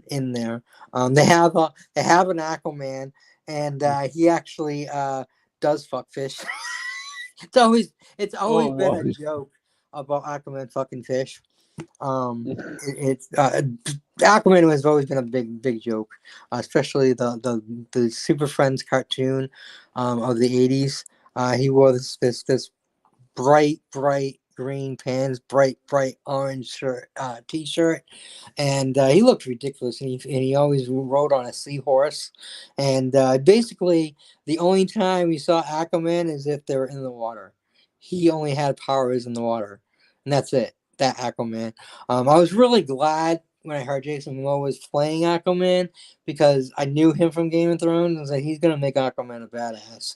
in there. They have an Aquaman, and he actually does fuck fish. It's always been a joke about Aquaman fucking fish. Aquaman has always been a big joke, especially the Super Friends cartoon of the 80s. He wore this bright green pants, bright orange shirt, t-shirt, and he looked ridiculous. And he always rode on a seahorse. And basically, the only time you saw Aquaman is if they were in the water. He only had powers in the water, and that's it. That Aquaman. I was really glad when I heard Jason Momoa was playing Aquaman, because I knew him from Game of Thrones, and said he's gonna make Aquaman a badass,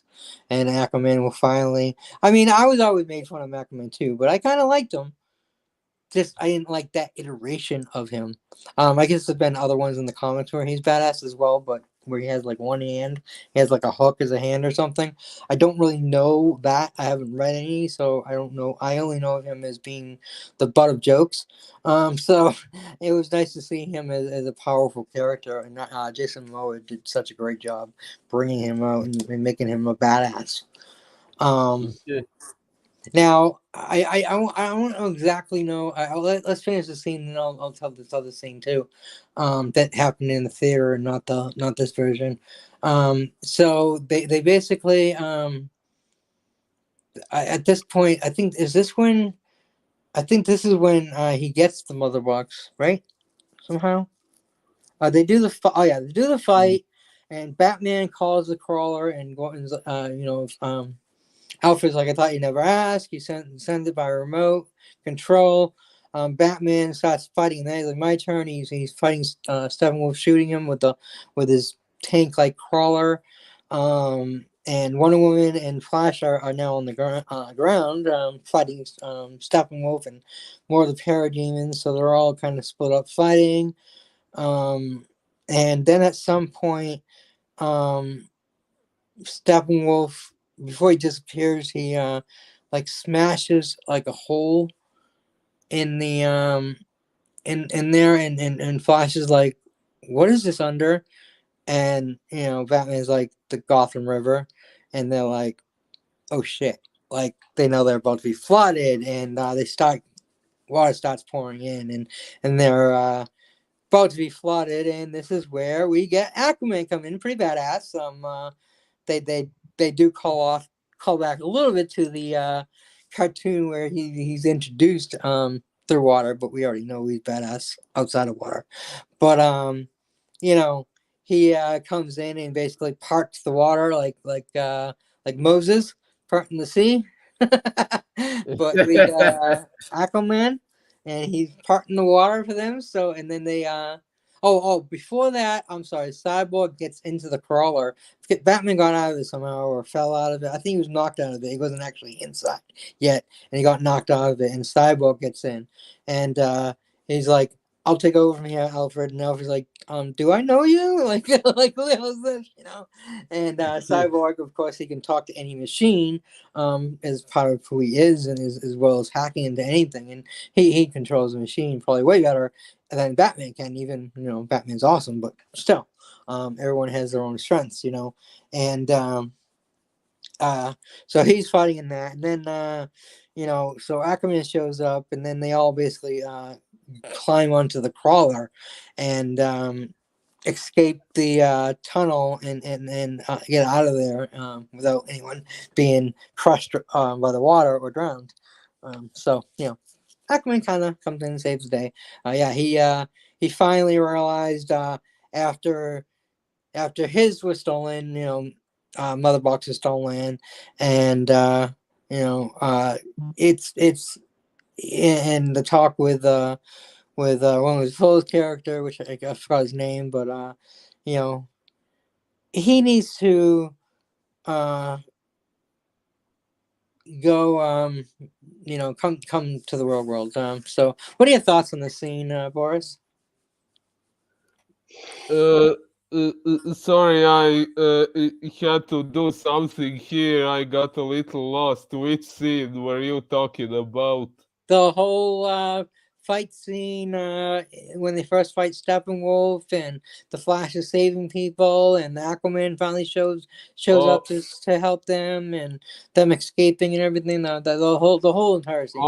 and Aquaman will finally. I mean, I was always made fun of Aquaman too, but I kind of liked him. Just I didn't like that iteration of him. I guess there's been other ones in the comics where he's badass as well, but where he has like one hand, he has like a hook as a hand or something. I don't really know that. I haven't read any, so I don't know. I only know him as being the butt of jokes. So it was nice to see him as a powerful character, and Jason Momoa did such a great job bringing him out and making him a badass. Now, I don't exactly know. Let's finish the scene, and I'll tell this other scene too, that happened in the theater, and not this version. So they basically at this point, I think this is when he gets the mother box, right? Somehow, they do the they do the fight, and Batman calls the crawler, and Gordon's Alfred's like, I thought you never asked. You send it by remote control. Batman starts fighting, and then he's like, my turn. He's fighting Steppenwolf, shooting him with his tank like crawler. And Wonder Woman and Flash are now on the ground fighting Steppenwolf and more of the parademons. So they're all kind of split up fighting. And then at some point, Steppenwolf, before he disappears, he like smashes like a hole in the in there, and Flash is like, what is this under? And Batman's like, the Gotham River, and they're like, oh shit, like they know they're about to be flooded, and water starts pouring in, and they're about to be flooded, and this is where we get Aquaman come in, pretty badass. They do call back a little bit to the cartoon where he's introduced through water, but we already know he's badass outside of water. But he comes in and basically parts the water like Moses parting the sea. But we got Aquaman, and he's parting the water for them. So and then they before that, I'm sorry, Cyborg gets into the crawler. Batman got out of it somehow or fell out of it. I think he was knocked out of it. He wasn't actually inside yet, and he got knocked out of it. And Cyborg gets in, and he's like, "I'll take over from here, Alfred." And Alfred's like, "Do I know you?" Like who the hell is this? And Cyborg, of course, he can talk to any machine, as part of who he is, and as well as hacking into anything. And he controls the machine probably way better than Batman can. Even Batman's awesome, but still, everyone has their own strengths, and so he's fighting in that, and then so Aquaman shows up, and then they all basically climb onto the crawler, and escape the tunnel and get out of there without anyone being crushed by the water or drowned. So Aquaman kind of comes in and saves the day. He finally realized after his was stolen, Mother Box is stolen, and it's in the talk with one of his Foe's character, which I forgot his name, but he needs to go come to the real world. So what are your thoughts on the scene, Boris? Sorry, I had to do something here. I got a little lost. Which scene were you talking about? The whole fight scene when they first fight Steppenwolf, and the Flash is saving people, and the Aquaman finally shows up to help them, and them escaping and everything. The whole entire scene.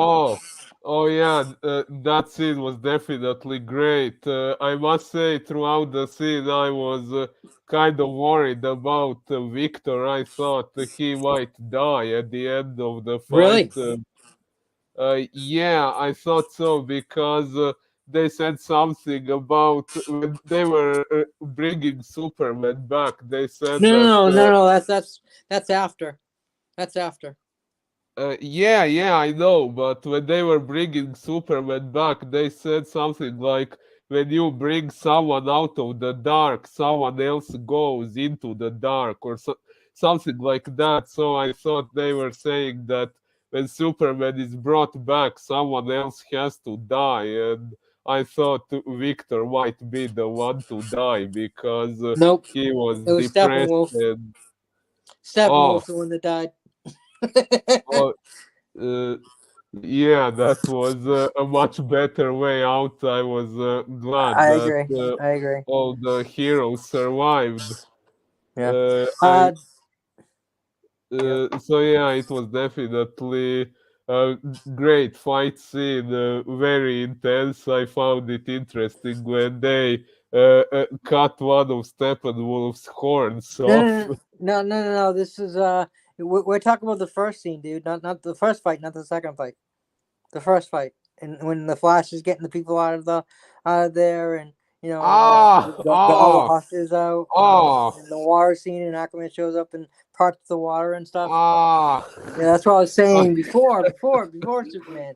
Oh yeah, that scene was definitely great. I must say, throughout the scene, I was kind of worried about Victor. I thought he might die at the end of the fight. Really? Yeah, I thought so because they said something about when they were bringing Superman back. They said No. that. That's after. That's after. Yeah, I know, but when they were bringing Superman back, they said something like, when you bring someone out of the dark, someone else goes into the dark, or something like that. So I thought they were saying that when Superman is brought back, someone else has to die, and I thought Victor might be the one to die because Nope. he was It was depressed Steppenwolf. and Steppenwolf's the one that died. oh, uh, yeah, that was a much better way out. I was glad I that agree. I agree. all the heroes survived. Yeah. I Yeah. So yeah, it was definitely a great fight scene, very intense. I found it interesting when they cut one of Steppenwolf's horns off. No. This is we're talking about the first scene, dude. Not the first fight, not the second fight. The first fight, and when the Flash is getting the people out of there, and Ah, got all the ah, hostages out, ah, and the water scene, and Aquaman shows up and parts the water and stuff. ah. Yeah, that's what I was saying before Superman.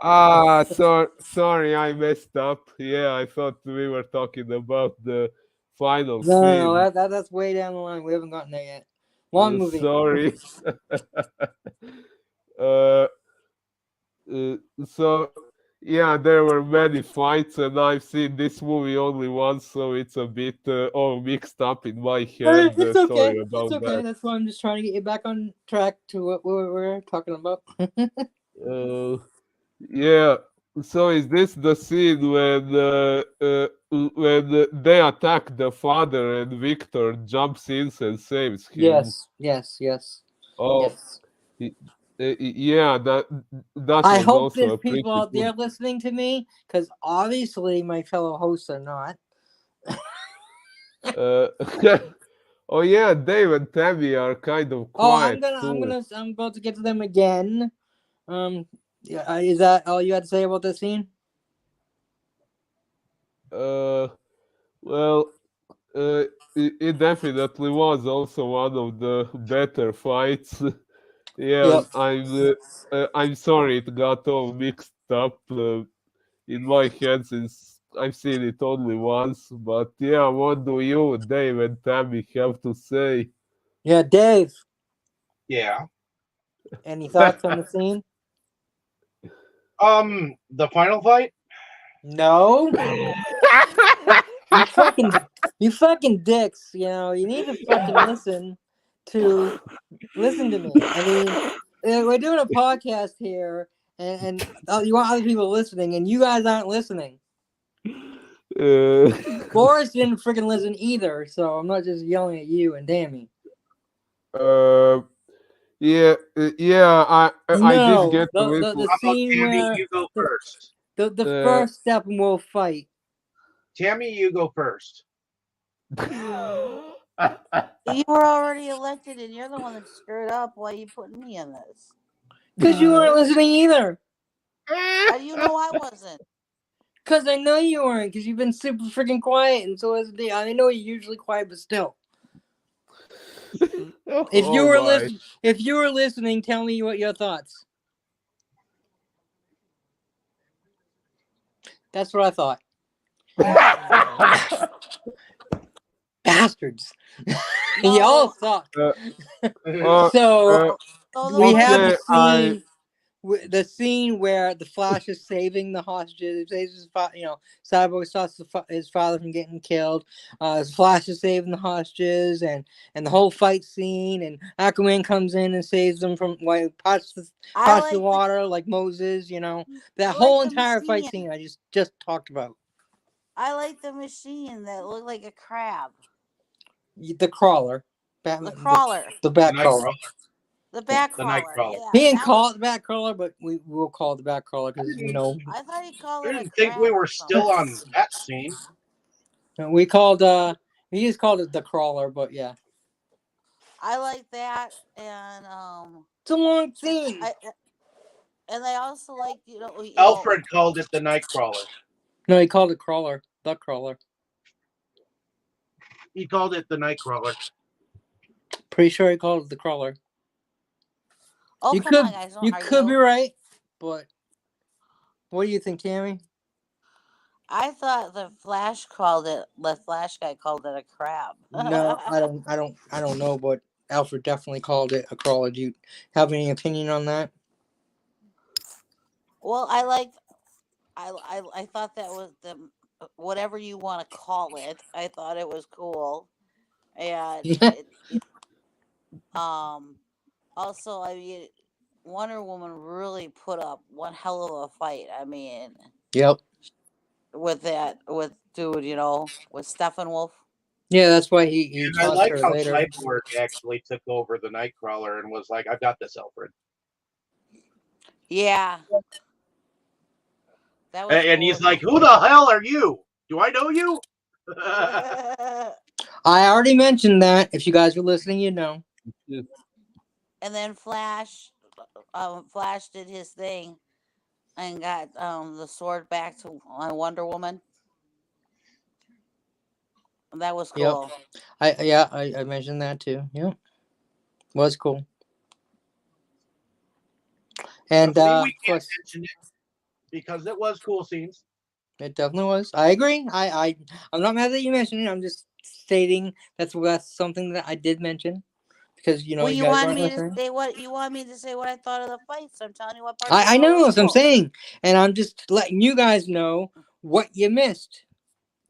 Sorry, I messed up. Yeah, I thought we were talking about the final No, scene. that's way down the line. We haven't gotten there yet. Long movie. Sorry. uh, so yeah, there were many fights, and I've seen this movie only once, so it's a bit all mixed up in my head. It's okay. Sorry about It's okay. that. That's why I'm just trying to get you back on track to what we were talking about. Uh, yeah. So is this the scene when they attack the father and Victor jumps in and saves him? Yes. Oh, y- yeah, that I was hope also there's a pretty people out good. there listening to me, because obviously my fellow hosts are not. Uh, oh yeah, Dave and Tammy are kind of Oh, quiet too. I'm about to get to them again. Yeah, is that all you had to say about this scene? Uh, well, uh, it definitely was also one of the better fights. Yeah, Yep. I'm sorry it got all mixed up in my head since I've seen it only once. But yeah, what do you, Dave and Tammy, have to say? Yeah, Dave. Yeah. Any thoughts on the scene? The final fight. No. You fucking dicks. You know, you need to fucking listen to me. I mean, we're doing a podcast here, and you want other people listening, and you guys aren't listening. Uh, Boris didn't freaking listen either, so I'm not just yelling at you and Dammy. uh, yeah, I did No, get a the little. How about scene Tammy? where You go first. the Uh, first step in wolf fight. Tammy, you go first. You were already elected, and you're the one that screwed up. Why are you putting me in this? Because you weren't listening either. How do you know I wasn't? Because I know you weren't, because you've been super freaking quiet, and so is the. I know you're usually quiet, but still. If you oh were my. listening, tell me what your thoughts. That's what I thought. Bastards. Y'all suck. Uh, So So we have the okay, scene. The scene where the Flash is saving the hostages, saves his Cyborg stops his father from getting killed. Flash is saving the hostages, and the whole fight scene, and Aquaman comes in and saves them from parts the water like Moses. You know, that whole entire fight scene I just talked about. I like the machine that looked like a crab. The crawler, The crawler. the bat crawler. The bat The crawler. Nightcrawler. Yeah. He didn't call it the bat crawler, but we will call it the bat crawler because I thought he called I it a didn't think crab we or were something. still on that scene. we called he just called it the crawler, but yeah. I like that, and It's a long scene. and I also like Alfred called it the Nightcrawler. No, he called it crawler. The crawler. He called it the Nightcrawler. Pretty sure he called it the crawler. Oh, you come could, on, guys! Don't you argue. could be right, but what do you think, Tammy? I thought the Flash guy called it a crab. No, I don't know, but Alfred definitely called it a crawler. Do you have any opinion on that? Well, I thought that was the whatever you want to call it. I thought it was cool, and also, I mean, Wonder Woman really put up one hell of a fight. I mean, Yep. with dude, with Steppenwolf. Yeah, that's why he And I taunts like her how later. Cyborg actually took over the Nightcrawler and was like, "I've got this, Alfred." Yeah. That was And he's like, "Who the hell are you? Do I know you?" I already mentioned that. If you guys were listening, you know. And then Flash did his thing and got the sword back to Wonder Woman. That was cool. Yep. I mentioned that too. Yep. Was cool. And we can't mention it because it was cool scenes. It definitely was. I agree. I'm not mad that you mentioned it. I'm just stating that's something that I did mention because you Well, guys want weren't me listening. to say what you want me to say what I thought of the fight. So I'm telling you what part. I know what I'm saying, and I'm just letting you guys know what you missed.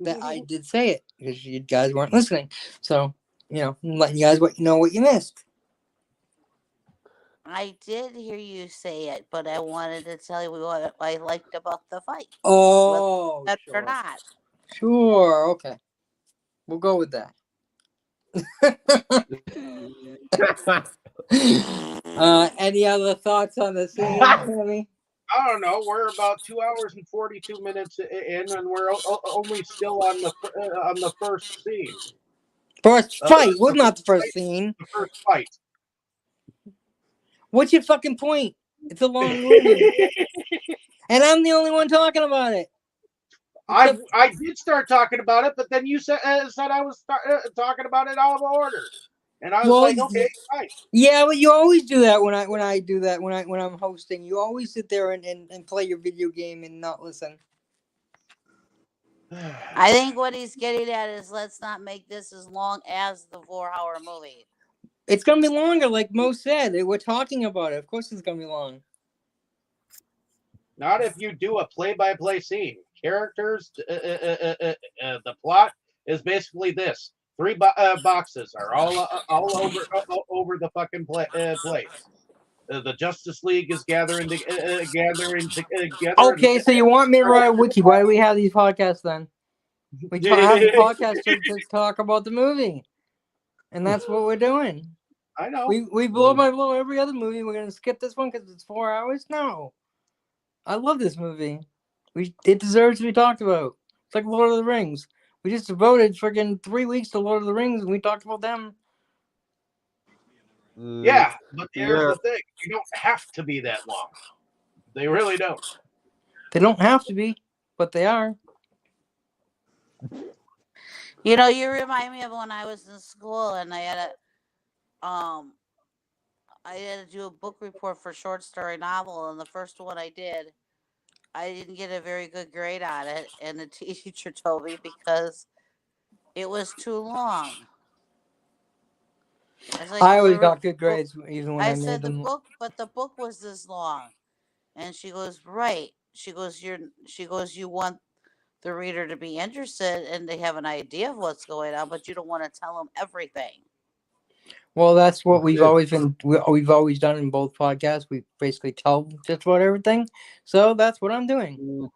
That I did say it because you guys weren't listening. So I'm letting you guys know what you missed. I did hear you say it, but I wanted to tell you what I liked about the fight. Oh, that's sure. or not. Sure. Okay. We'll go with that. Any other thoughts on the scene, Tammy? I don't know. We're about 2 hours and 42 minutes in, and we're only still on the first scene. First fight. Well, not the first scene. The first fight. What's your fucking point? It's a long movie. And I'm the only one talking about it. I did start talking about it, but then you said I was talking about it out of order, and I was like, okay, fine. Yeah, but you always do that when I do that when I'm hosting. You always sit there and play your video game and not listen. I think what he's getting at is let's not make this as long as the 4-hour movie. It's gonna be longer, like Mo said. We're talking about it. Of course, it's gonna be long. Not if you do a play-by-play scene. Characters, the plot is basically this: three boxes are all over the fucking place. The Justice League is gathering together. Okay, so you want me to write a wiki? Why do we have these podcasts then? We have the podcast to talk about the movie, and that's what we're doing. I know. We blow by blow every other movie. We're gonna skip this one because it's 4 hours. No, I love this movie. It deserves to be talked about. It's like Lord of the Rings. We just devoted freaking 3 weeks to Lord of the Rings, and we talked about them. Yeah, but here's the thing: you don't have to be that long. They really don't. They don't have to be, but they are. You know, you remind me of when I was in school and I had to do a book report for short story novel, and the first one I did, I didn't get a very good grade on it, and the teacher told me because it was too long. I always got good grades even when I made said them. the book was this long, and she goes, right. She goes, you want the reader to be interested and they have an idea of what's going on, but you don't want to tell them everything. Well, that's what we've always been. We've always done in both podcasts. We basically tell just about everything. So that's what I'm doing.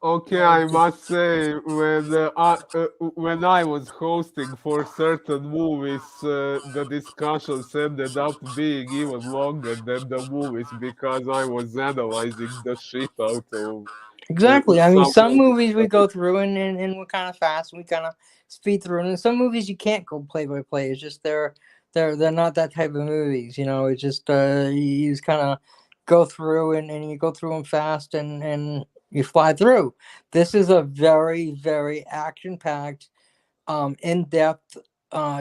Okay, I must say when I was hosting for certain movies, the discussions ended up being even longer than the movies because I was analyzing the shit out of. Exactly. I mean, some movies we go through and we're kind of fast. And we kind of speed through, and some movies you can't go play by play. It's just they're not that type of movies. You know, it's just you just kind of go through and you go through them fast and you fly through. This is a very, very action-packed, in-depth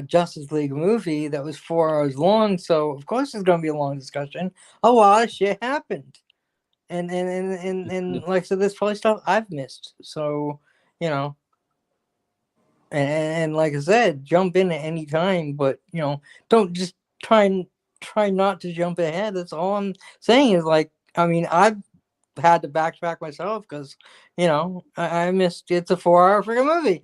Justice League movie that was 4 hours long. So of course it's going to be a long discussion. A lot of shit happened, and like I said, there's probably stuff I've missed. So you know, and like I said, jump in at any time, but you know, don't just try not to jump ahead. That's all I'm saying is like, I mean, I've had to backtrack myself because, you know, I missed. It's a 4-hour freaking movie.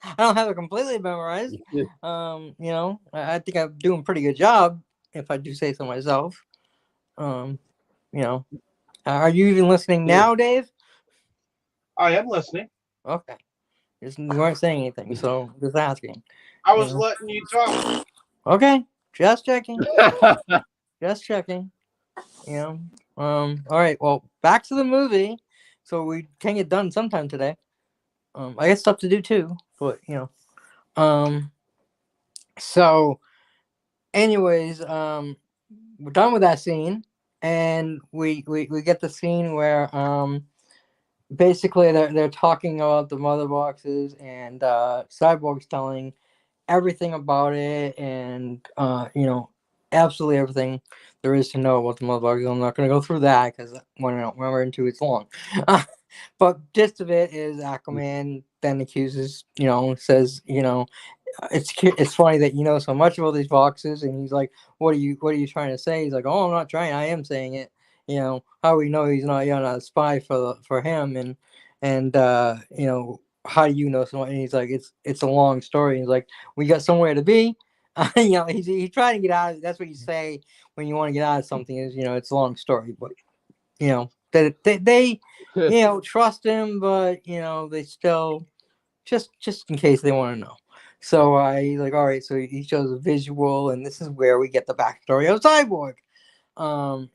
I don't have it completely memorized. You know, I think I'm doing a pretty good job if I do say so myself. You know, are you even listening now, Dave? I am listening. Okay, you weren't saying anything, so just asking. I was letting you talk. Okay, just checking. Just checking. You know. All right. Well, back to the movie. So we can get done sometime today. I got stuff to do too, but you know. So, anyways, we're done with that scene, and we get the scene where basically they're talking about the mother boxes, and Cyborg's telling everything about it, and you know, absolutely everything there is to know about the mother boxes. I'm not going to go through that because when we're into it's long. But gist of it is Aquaman then accuses, you know, says, you know, it's funny that you know so much about these boxes, and he's like, what are you trying to say? He's like, oh, I'm not trying, I am saying it. You know, how we know you're not a spy for him, and you know, how do you know so much? And he's like, it's a long story. He's like, we got somewhere to be. You know, he's trying to get out of it. That's what you say when you want to get out of something, is, you know, it's a long story. But you know, they you know, trust him, but you know, they still just in case they want to know. So he's like, all right. So he shows a visual, and this is where we get the backstory of Cyborg.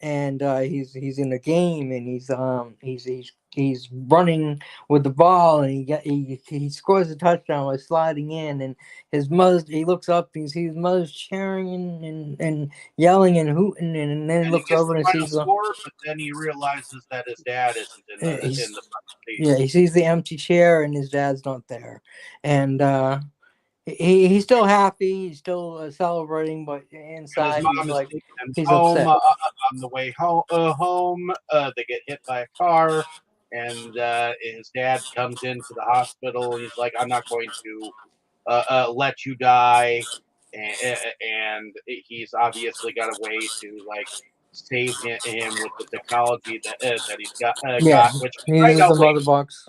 And he's in a game, and he's he's running with the ball, and he scores a touchdown by sliding in, and his mother, he looks up and he sees his mother's cheering and yelling and hooting, and then And he looks gets over the and final sees the score, but then he realizes that his dad isn't he's in the front seat. yeah, he sees the empty chair and his dad's not there, and he's still happy, he's still celebrating, but And his inside mom is taking him he's home. upset. On the way home, they get hit by a car, and his dad comes into the hospital. And he's like, "I'm not going to let you die," and he's obviously got a way to like save him with the technology that he's Yeah, got, which we he find uses the out later. mother box.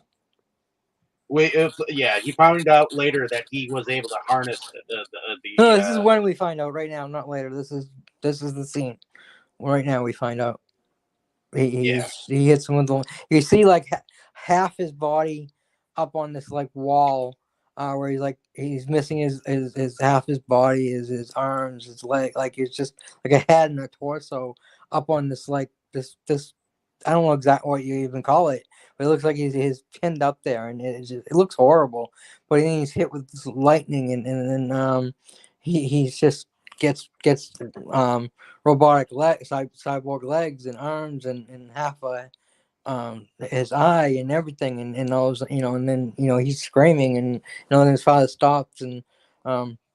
Yeah, he found out later that he was able to harness No, this is when we find out. Right now, not later. This is the scene. Right now, we find out. yeah. He hits him with the. You see like half his body up on this like wall, where he's missing his half his body, his arms, his leg, like it's just like a head and a torso up on this like this. I don't know exactly what you even call it, but it looks like he's pinned up there, and it looks horrible. But then he's hit with this lightning, and then he's just gets robotic cyborg legs and arms and half a his eye and everything, and those, and then he's screaming, and then his father stops, and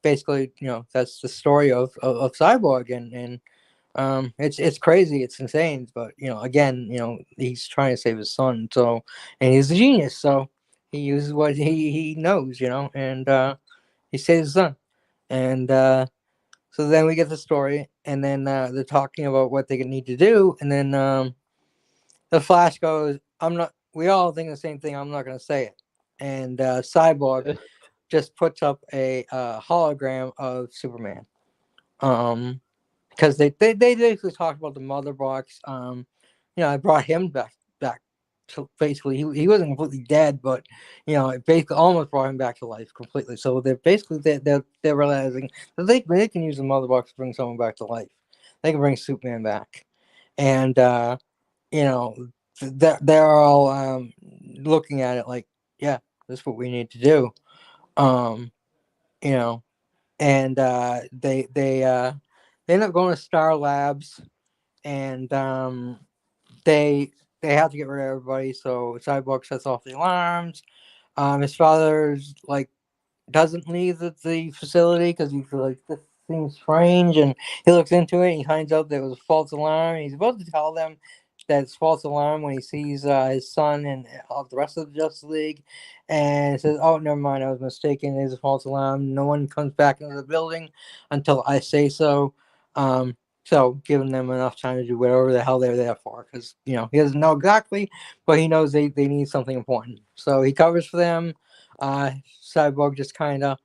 basically that's the story of Cyborg, and it's crazy, it's insane, but again, he's trying to save his son, so, and he's a genius, so he uses what he knows, and he saves his son, and so then we get the story, and then they're talking about what they need to do, and then the Flash goes, "I'm not." We all think the same thing. I'm not going to say it. And Cyborg just puts up a hologram of Superman. Because they basically talked about the mother box. I brought him back to basically he wasn't completely dead, but it basically almost brought him back to life completely. So they're basically they're realizing that they can use the mother box to bring someone back to life. They can bring Superman back, and they're all looking at it like, yeah, this is what we need to do. Um, you know, and they end up going to Star Labs, and they have to get rid of everybody. So Cyborg sets off the alarms. His father's like doesn't leave the facility because he's like, this seems strange, and he looks into it and he finds out there was a false alarm. He's about to tell them that it's false alarm when he sees his son and the rest of the Justice League, and he says, "Oh, never mind, I was mistaken. It's a false alarm. No one comes back into the building until I say so." So giving them enough time to do whatever the hell they're there for, because he doesn't know exactly, but he knows they need something important. So he covers for them. Cyborg just kind of,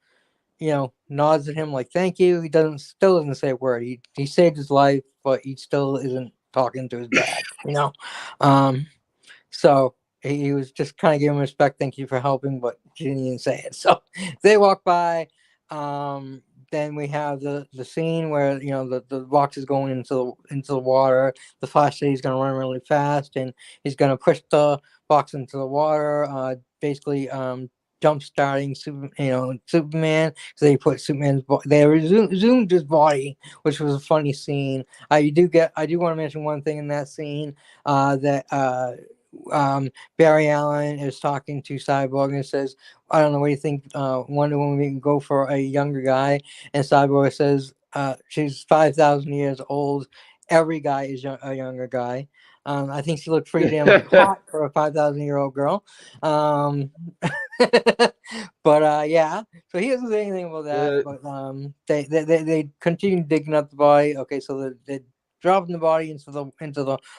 nods at him like, "Thank you." He still doesn't say a word. He saved his life, but he still isn't talking to his dad. So he was just kind of giving him respect. "Thank you for helping," but he didn't even say it. So they walk by. Then we have the scene where the box is going into the water. The Flash says he's going to run really fast, and he's going to push the box into the water. Basically, jump starting Superman. So they put Superman's they zoomed his body, which was a funny scene. I do want to mention one thing in that scene, that Barry Allen is talking to Cyborg and says, "I don't know, what do you think, Wonder Woman, we can go for a younger guy?" And Cyborg says, "She's 5,000 years old. Every guy is a younger guy." I think she looked pretty damn hot for a 5,000-year-old girl. But yeah, so he doesn't say anything about that. But they continue digging up the body. Okay, so they dropping the body into the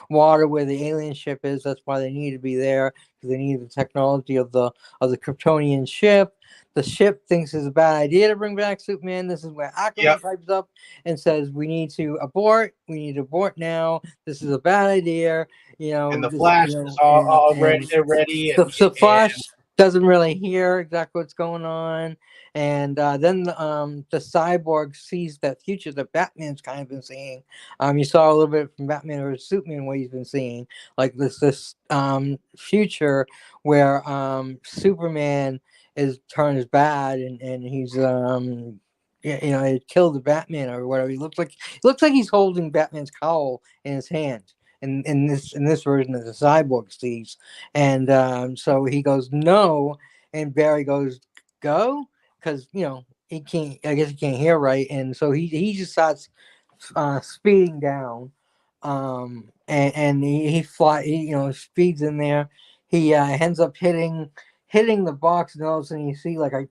water where the alien ship is. That's why they need to be there, because they need the technology of the Kryptonian ship. The ship thinks it's a bad idea to bring back Superman. This is where Aquaman pipes up and says, "We need to abort. We need to abort now. This is a bad idea." And the Flash is all ready. The Flash doesn't really hear exactly what's going on. And then the cyborg sees that future that Batman's kind of been seeing. You saw a little bit from Batman or Superman what he's been seeing, like this future where Superman is turns bad and he's it killed the Batman or whatever. He looks like he's holding Batman's cowl in his hand. In this version of the cyborg sees, and so he goes no, and Barry goes go because he can't. I guess he can't hear right, and so he just starts speeding down, and he speeds in there. He ends up hitting the box, and all of a sudden you see like a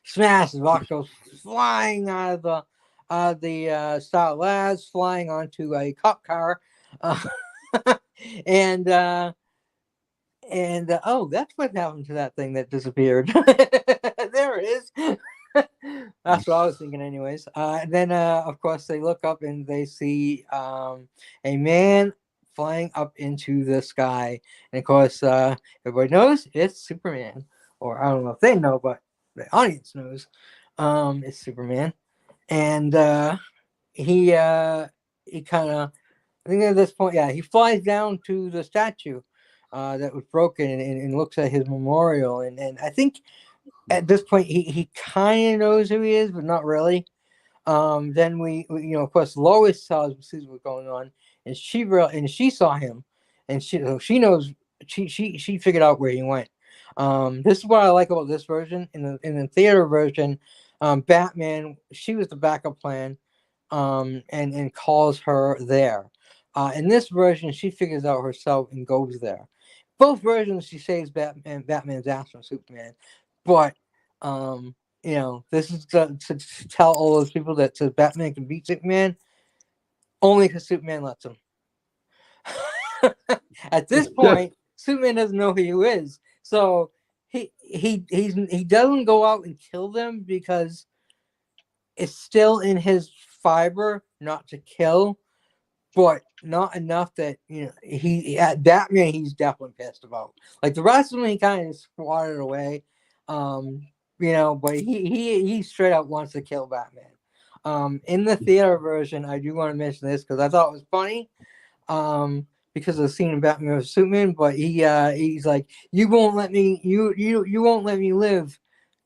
smash. The box goes flying out of the Star Labs, flying onto a cop car, uh, and. Oh, that's what happened to that thing that disappeared. There it is. That's what I was thinking, anyways. And then, of course, they look up and they see a man flying up into the sky. And of course, everybody knows it's Superman. Or I don't know if they know, but the audience knows it's Superman. And he kind of, I think at this point, yeah, he flies down to the statue that was broken and looks at his memorial. And I think at this point, he kind of knows who he is, but not really. Then of course, Lois sees what's going on, and she saw him, and she knows she figured out where he went. This is what I like about this version. In the theater version, Batman, she was the backup plan, and calls her there. In this version, she figures out herself and goes there. Both versions, she saves Batman's ass from Superman, but this is to tell all those people that says Batman can beat Superman only because Superman lets him. At this point, Superman doesn't know who he is, so he doesn't go out and kill them because it's still in his fiber not to kill, but not enough that he at Batman he's definitely pissed about. Like the rest of them, he kind of swatted away, but he straight up wants to kill Batman. In the theater version, I do want to mention this because I thought it was funny, because of the scene in Batman vs Superman. But he's like, you won't let me, you won't let me live,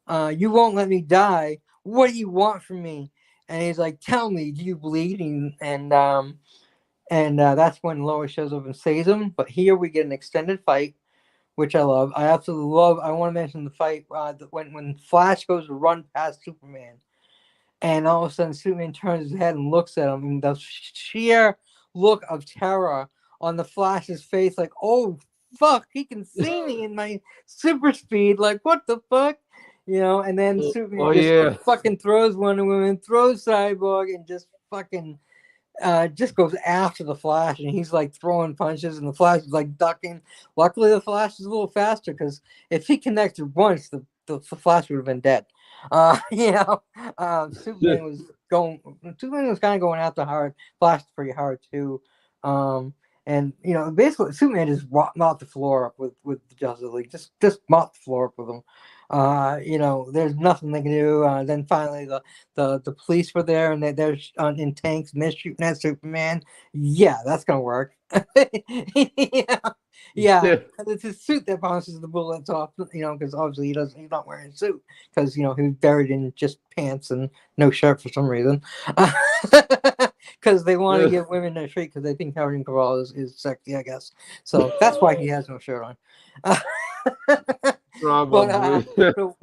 you won't let me die. What do you want from me? And he's like, tell me, do you bleed? And that's when Lois shows up and saves him. But here we get an extended fight, which I love. I absolutely love. I want to mention the fight when Flash goes to run past Superman, and all of a sudden Superman turns his head and looks at him, and the sheer look of terror on the Flash's face, like, oh fuck, he can see me in my super speed, like what the fuck, And then Superman just fucking throws Wonder Woman, throws Cyborg, and just fucking just goes after the Flash, and he's like throwing punches, and the Flash is like ducking. Luckily, the Flash is a little faster because if he connected once, the Flash would have been dead. Superman was going. Superman was kind of going after hard. Flash pretty hard too. And basically, Superman just mopped the floor up with the Justice League. Just mopped the floor up with them. There's nothing they can do. Then finally, the police were there, and they're in tanks, and they're shooting at Superman. Yeah, that's gonna work. Yeah. It's his suit that bounces the bullets off. Because obviously he's not wearing a suit because he was buried in just pants and no shirt for some reason. Because they want to give women a treat because they think Howard Cabral is sexy, I guess. So that's why he has no shirt on. Probably. But so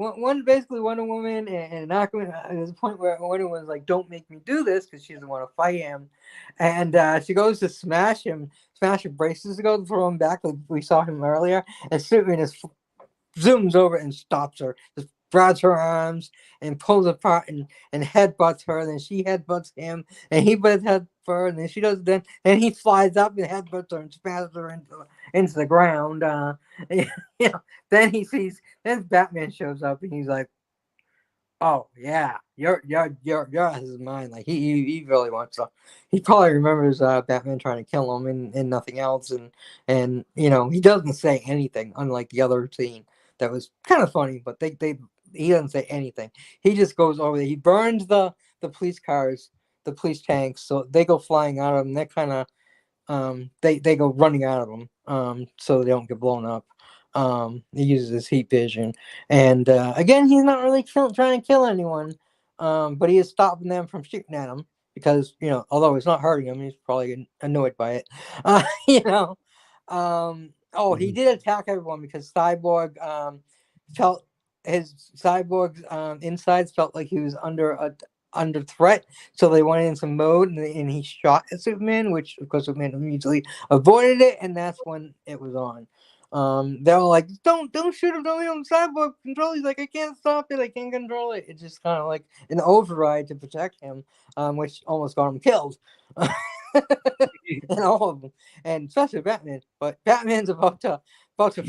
basically Wonder Woman and Aquaman. There's a point where Wonder Woman's like, "Don't make me do this," because she doesn't want to fight him, and she goes to smash him. Smash her braces to go to throw him back, like we saw him earlier, and Superman just zooms over and stops her. Just grabs her arms and pulls apart and headbutts her. And then she headbutts him, and he butts head her, and then she does. Then he flies up and headbutts her and smashes her into the ground. Then Batman shows up and he's like, "Oh yeah, your ass is mine." Like he really wants to. He probably remembers Batman trying to kill him and nothing else, and he doesn't say anything, unlike the other scene that was kind of funny, but he doesn't say anything. He just goes over there. He burns the police cars, the police tanks, so they go flying out of them. They're kind of they go running out of them so they don't get blown up. He uses his heat vision, and again, he's not really trying to kill anyone, but he is stopping them from shooting at him because although it's not hurting him, he's probably annoyed by it. You know, he did attack everyone because Cyborg felt his insides felt like he was under threat, so they went in some mode and he shot at Superman, which of course Superman immediately avoided it, and that's when it was on. They're all like, don't shoot him, don't let him Cyborg control. He's like, I can't stop it, I can't control it. It's just kind of like an override to protect him, which almost got him killed. And all of them, and especially Batman. But Batman's about to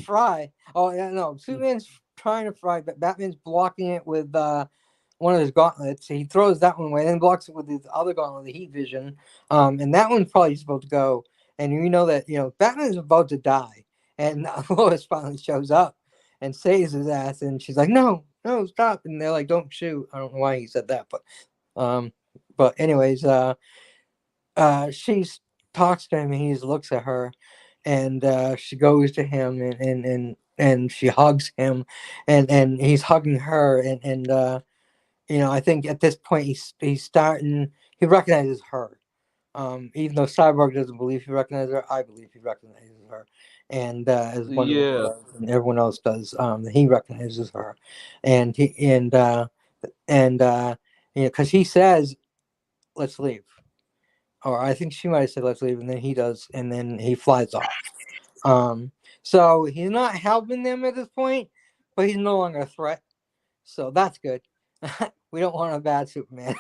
fry. Oh yeah, no, Superman's trying to fry, but Batman's blocking it with one of his gauntlets. He throws that one away, then blocks it with his other gauntlet, the heat vision. And that one's probably supposed to go. And you know that Batman's about to die, and Lois finally shows up and saves his ass, and she's like, "No, stop!" And they're like, "Don't shoot." I don't know why he said that, but anyways, she talks to him, and he just looks at her, and she goes to him, and she hugs him, and he's hugging her, and I think at this point he's starting. He recognizes her, even though Cyborg doesn't believe he recognizes her. I believe he recognizes her, and as Wonder Woman Yeah. does, and everyone else does. He recognizes her, and because he says, "Let's leave." Or I think she might have said let's leave, and then he does, and then he flies off. So he's not helping them at this point, but he's no longer a threat. So that's good. We don't want a bad Superman.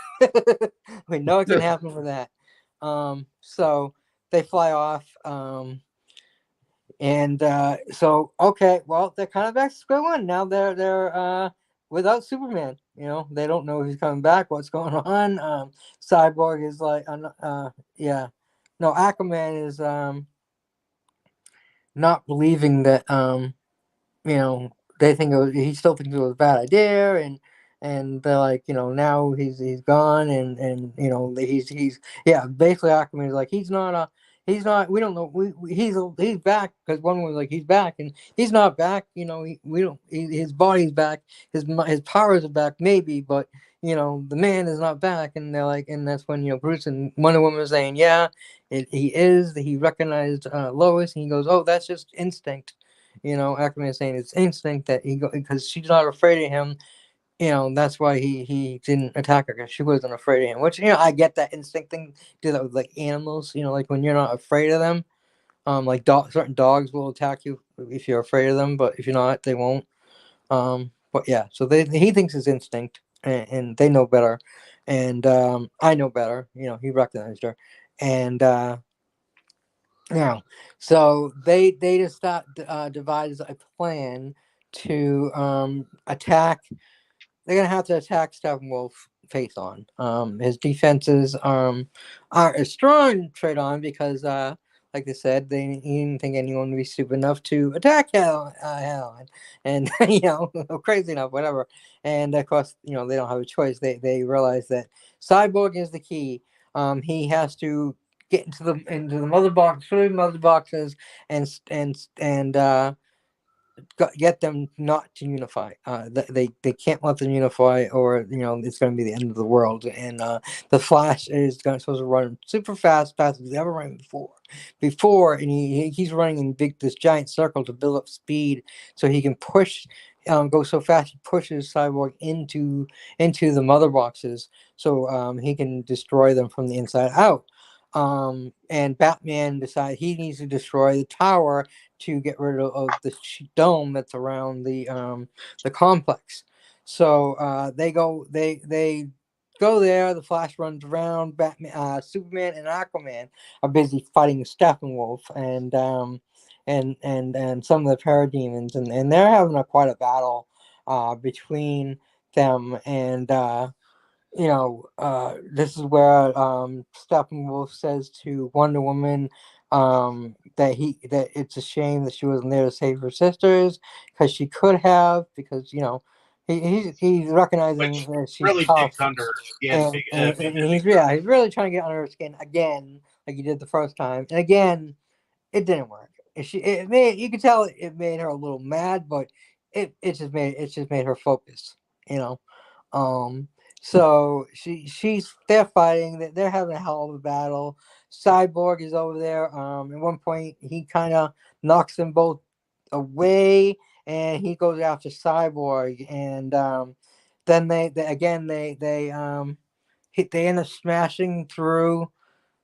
We know it can happen for that. So they fly off. And so okay, well they're kind of back to square one now. They're without Superman. They don't know if he's coming back. What's going on? Cyborg is like, yeah, no, Aquaman is not believing that they think he still thinks it was a bad idea, and they're like, now he's gone, and he's basically Aquaman is like, he's not, we don't know, he's back, because one was like, he's back, and he's not back, we don't, his body's back, his powers are back maybe, but the man is not back. And they're like, and that's when Bruce and Wonder Woman are saying, yeah, he recognized Lois, and he goes, oh, that's just instinct. Aquaman is saying it's instinct that because she's not afraid of him. That's why he didn't attack her, because she wasn't afraid of him. Which I get that instinct thing. Do that with like animals. Like when you're not afraid of them. Like certain dogs will attack you if you're afraid of them, but if you're not, they won't. But yeah, so he thinks it's instinct, and they know better, and I know better. He recognized her, and so they just devised a plan to attack. They're gonna have to attack Steppenwolf face on. His defenses aren't as strong trade on because, like they said, he didn't think anyone would be stupid enough to attack Hell, and crazy enough, whatever. And of course, they don't have a choice. They realize that Cyborg is the key. He has to get into the mother box, 3 mother boxes, and get them not to unify. They can't let them unify, or it's going to be the end of the world. And the Flash is supposed to run super fast as he's ever run before, and he's running in this giant circle to build up speed, so he can go so fast he pushes Cyborg into the mother boxes, so he can destroy them from the inside out. And Batman decides he needs to destroy the tower to get rid of the dome that's around the complex. So they go there. The Flash runs around. Batman, Superman, and Aquaman are busy fighting Steppenwolf and some of the parademons, and they're having quite a battle between them. And this is where Steppenwolf says to Wonder Woman, that it's a shame that she wasn't there to save her sisters because she could have, because he's recognizing Which that she's really tough, digs under her skin. and he's really trying to get under her skin again, like he did the first time, and again it didn't work. It made, you could tell it made her a little mad, but it just made her focus, you know. Um, so they're fighting. They're having a hell of a battle. Cyborg is over there. At one point he kind of knocks them both away, and he goes after Cyborg, and then they end up smashing through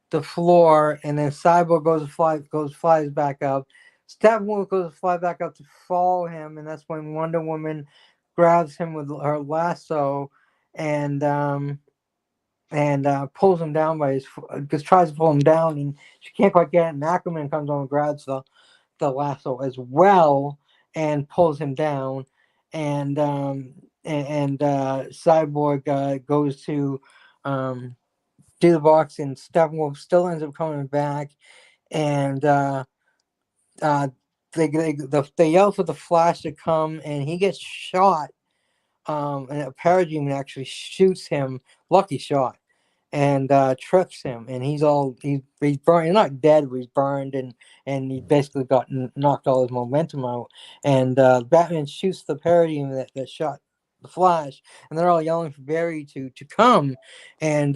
the floor, and then Cyborg flies back up. Steppenwolf goes to fly back up to follow him, and that's when Wonder Woman grabs him with her lasso, and pulls him down by his, just tries to pull him down, and she can't quite get it. And Aquaman comes on and grabs the lasso as well, and pulls him down, and Cyborg goes to do the box, and Steppenwolf still ends up coming back, and uh, they yell for the Flash to come, and he gets shot, and a Parademon actually shoots him, lucky shot, and trips him, and he's burned. He's not dead, but he's burned, and he basically got knocked all his momentum out. And Batman shoots the Parademon that shot the Flash, and they're all yelling for Barry to come, and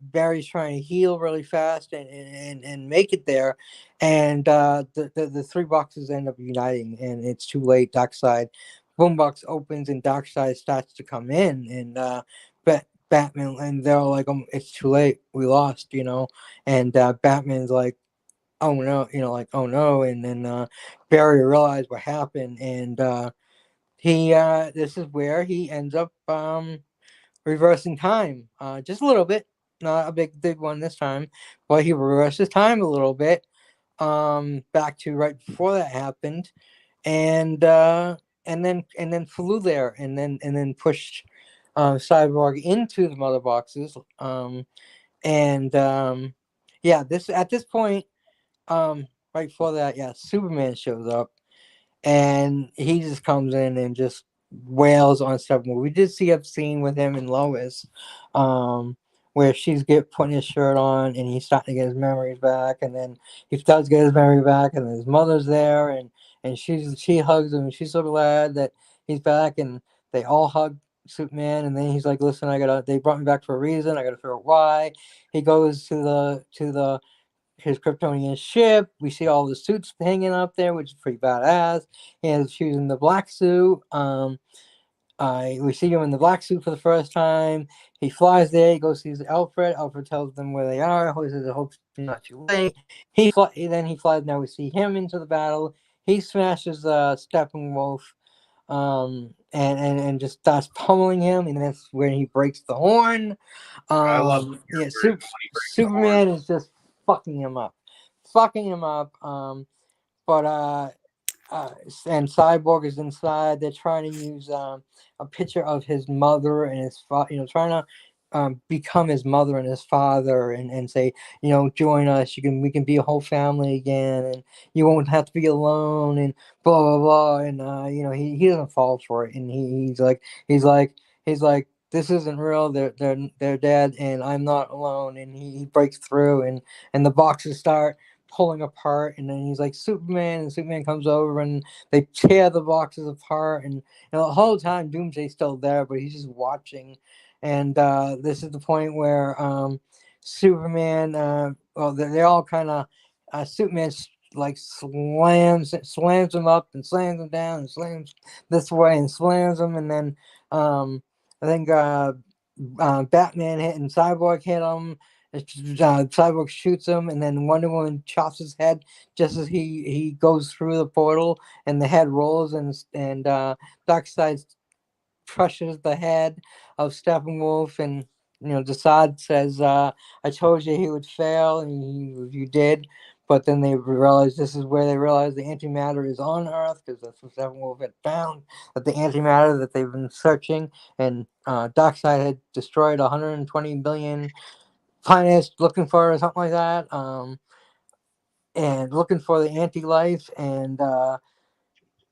Barry's trying to heal really fast and make it there, and the three boxes end up uniting, and it's too late. Darkseid boombox opens, and Darkseid starts to come in, and Batman, and they're all like, it's too late, we lost, and Batman's like, oh no, like, oh no, and then Barry realized what happened, and he this is where he ends up reversing time, just a little bit, not a big one this time, but he reverses time a little bit, back to right before that happened, and then flew there, and then pushed Cyborg into the mother boxes. And yeah, this at this point, right before that, yeah, Superman shows up, and he just comes in and just wails on Steppenwolf. We did see a scene with him and Lois, where she's putting his shirt on, and he's starting to get his memories back, and then he does get his memory back, and his mother's there, and she hugs him, and she's so glad that he's back, and they all hug Superman, and then he's like, "Listen, they brought me back for a reason. I gotta figure out why." He goes to the his Kryptonian ship. We see all the suits hanging up there, which is pretty badass. He's choosing the black suit. We see him in the black suit for the first time. He flies there. He goes sees Alfred. Alfred tells them where they are. He says, "I hope it's not too late." Then he flies. Now we see him into the battle. He smashes Steppenwolf, and just starts pummeling him, and that's when he breaks the horn. I love Yeah, when he breaks the horn. Superman is just fucking him up, fucking him up. But and Cyborg is inside. They're trying to use a picture of his mother and his father, trying to become his mother and his father, and say, join us. We can be a whole family again, and you won't have to be alone, and blah blah blah. And he doesn't fall for it, and he's like, this isn't real. They're dead, and I'm not alone. And he breaks through, and the boxes start pulling apart, and then he's like, Superman, and Superman comes over, and they tear the boxes apart, and the whole time Doomsday's still there, but he's just watching. And this is the point where Superman, well, they all kind of, Superman like slams him up, and slams him down, and slams this way, and slams him, and then I think Batman hit, and Cyborg hit him. Cyborg shoots him, and then Wonder Woman chops his head just as he goes through the portal, and the head rolls, and Darkseid crushes the head of Steppenwolf, and Desaad says, "I told you he would fail, and you did." But then they realize, this is where they realize the antimatter is on Earth, because that's what Steppenwolf had found, that the antimatter that they've been searching, and Darkseid had destroyed 120 billion planets looking for, or something like that. and looking for the anti-life, and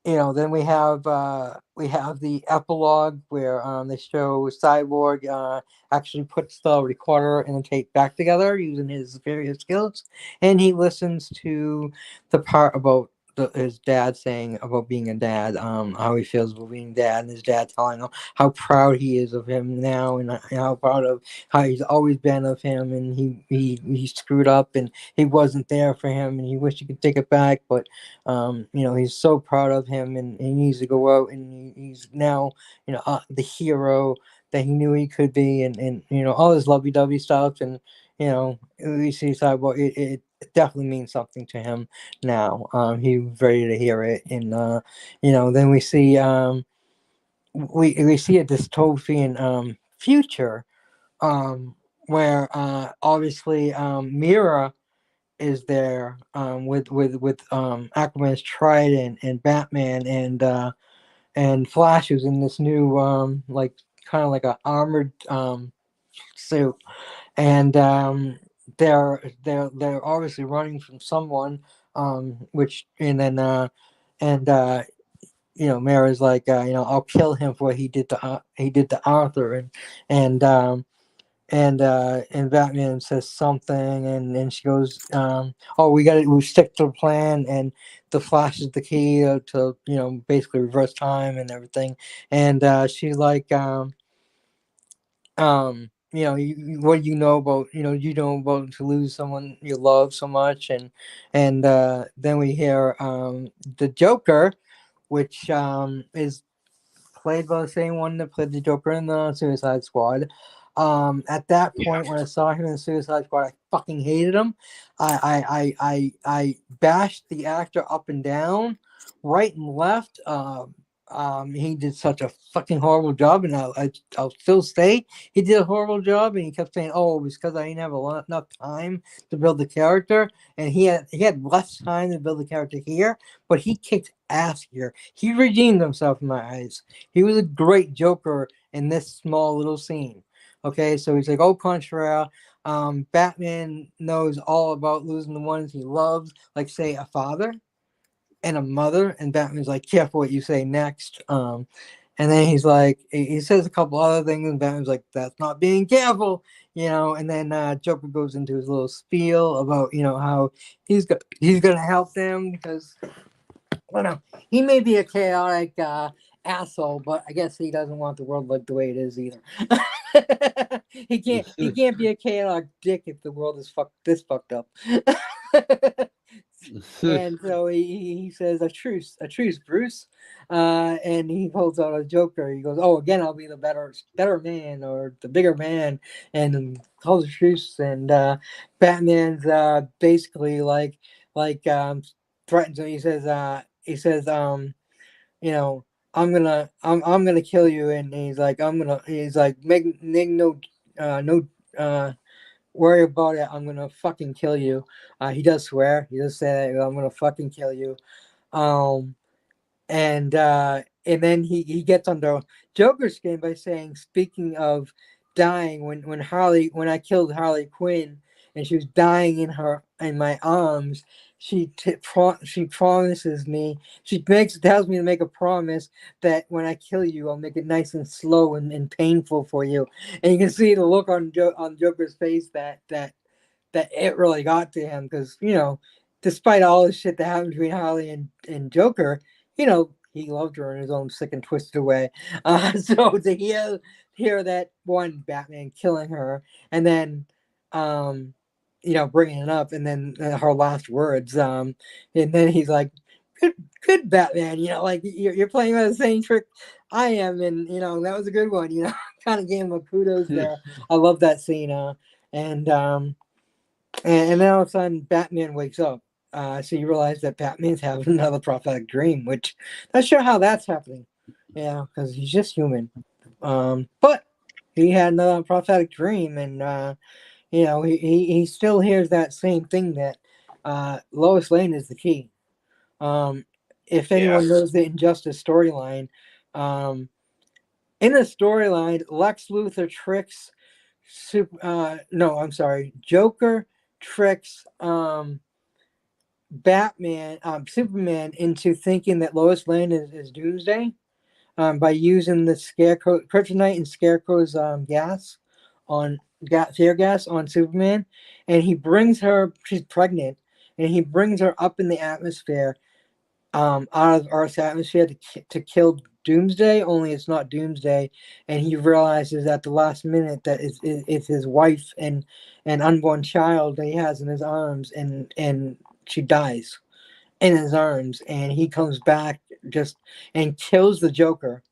then we have the epilogue where they show Cyborg actually puts the recorder and the tape back together using his various skills, and he listens to the part about his dad saying about being a dad, how he feels about being dad, and his dad telling him how proud he is of him now, and how proud of how he's always been of him, and he screwed up and he wasn't there for him, and he wished he could take it back, but he's so proud of him, and he needs to go out, and he's now, the hero that he knew he could be, and all this lovey-dovey stuff, and we see Cyborg. It definitely means something to him now. He's ready to hear it, and then we see we see a dystopian future, where obviously Mira is there, with Aquaman's trident and Batman and Flash, who's in this new like kind of like a armored suit, and they're obviously running from someone, which and then and Mara's like, I'll kill him for what he did to Arthur, and and Batman says something, and she goes, "Oh, we stick to the plan." And the Flash is the key to basically reverse time and everything. And she's like, what about to lose someone you love so much, and then we hear the Joker, which is played by the same one that played the Joker in the Suicide Squad. At that point, when I saw him in the Suicide Squad, I fucking hated him. I bashed the actor up and down, right and left. He did such a fucking horrible job, and I'll still say he did a horrible job. And he kept saying, "Oh, it was because I didn't have enough time to build the character," and he had less time to build the character here, but he kicked ass here. He redeemed himself in my eyes. He was a great Joker in this small little scene. Okay, so he's like, "Oh, contraire, Batman knows all about losing the ones he loves, like say a father and a mother." And Batman's like, "Careful what you say next." And then he's like, he says a couple other things, and Batman's like, "That's not being careful," And then Joker goes into his little spiel about how he's gonna help them because, well, no, he may be a chaotic asshole, but I guess he doesn't want the world like the way it is either. He can't be a chaotic dick if the world is fucked up. And so he says, a truce, Bruce. And he pulls out a Joker. He goes, "Oh, again, I'll be the better man, or the bigger man," and calls a truce. And Batman's basically like threatens him. He says, I'm gonna kill you, and he's like, make no worry about it. I'm gonna fucking kill you. He does swear. He does say that, "I'm gonna fucking kill you." Um, and then he gets under Joker's skin by saying, "Speaking of dying, when I killed Harley Quinn and she was dying in my arms, she promises me, tells me to make a promise that when I kill you, I'll make it nice and slow and painful for you." And you can see the look on Joker's face that it really got to him, because despite all the shit that happened between Harley and Joker, he loved her in his own sick and twisted way. So to hear that one, Batman killing her, and then bringing it up, and then her last words, and then he's like, good Batman, like you're playing by the same trick I am, and that was a good one. Kind of gave him a kudos there. I love that scene. And then all of a sudden, Batman wakes up. So you realize that Batman's having another prophetic dream, which not sure how that's happening. Yeah, because he's just human. But he had another prophetic dream, and he still hears that same thing, that Lois Lane is the key. If anyone knows the Injustice storyline, in the storyline, Lex Luthor tricks Joker tricks Superman into thinking that Lois Lane is Doomsday, by using the Scarecrow, kryptonite and Scarecrow's tear gas on Superman, and he brings her. She's pregnant, and he brings her up in the atmosphere, out of Earth's atmosphere to kill Doomsday. Only it's not Doomsday, and he realizes at the last minute that it's his wife and unborn child that he has in his arms, and she dies in his arms, and he comes back just and kills the Joker.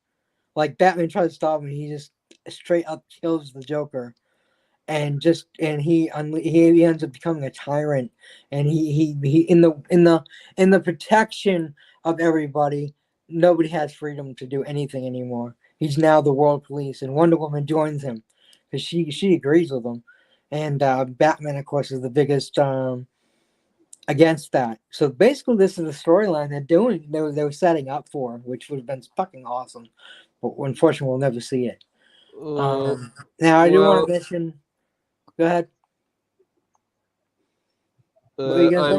Like Batman tries to stop him, he just straight up kills the Joker, and just and he ends up becoming a tyrant, and he in the protection of everybody, nobody has freedom to do anything anymore. He's now the world police, and Wonder Woman joins him because she agrees with him, and Batman, of course, is the biggest against that. So basically, this is the storyline they were setting up for, which would have been fucking awesome, but unfortunately, we'll never see it. Uh, Now, I do want well, to mention. Go ahead. What were uh, you gonna I say?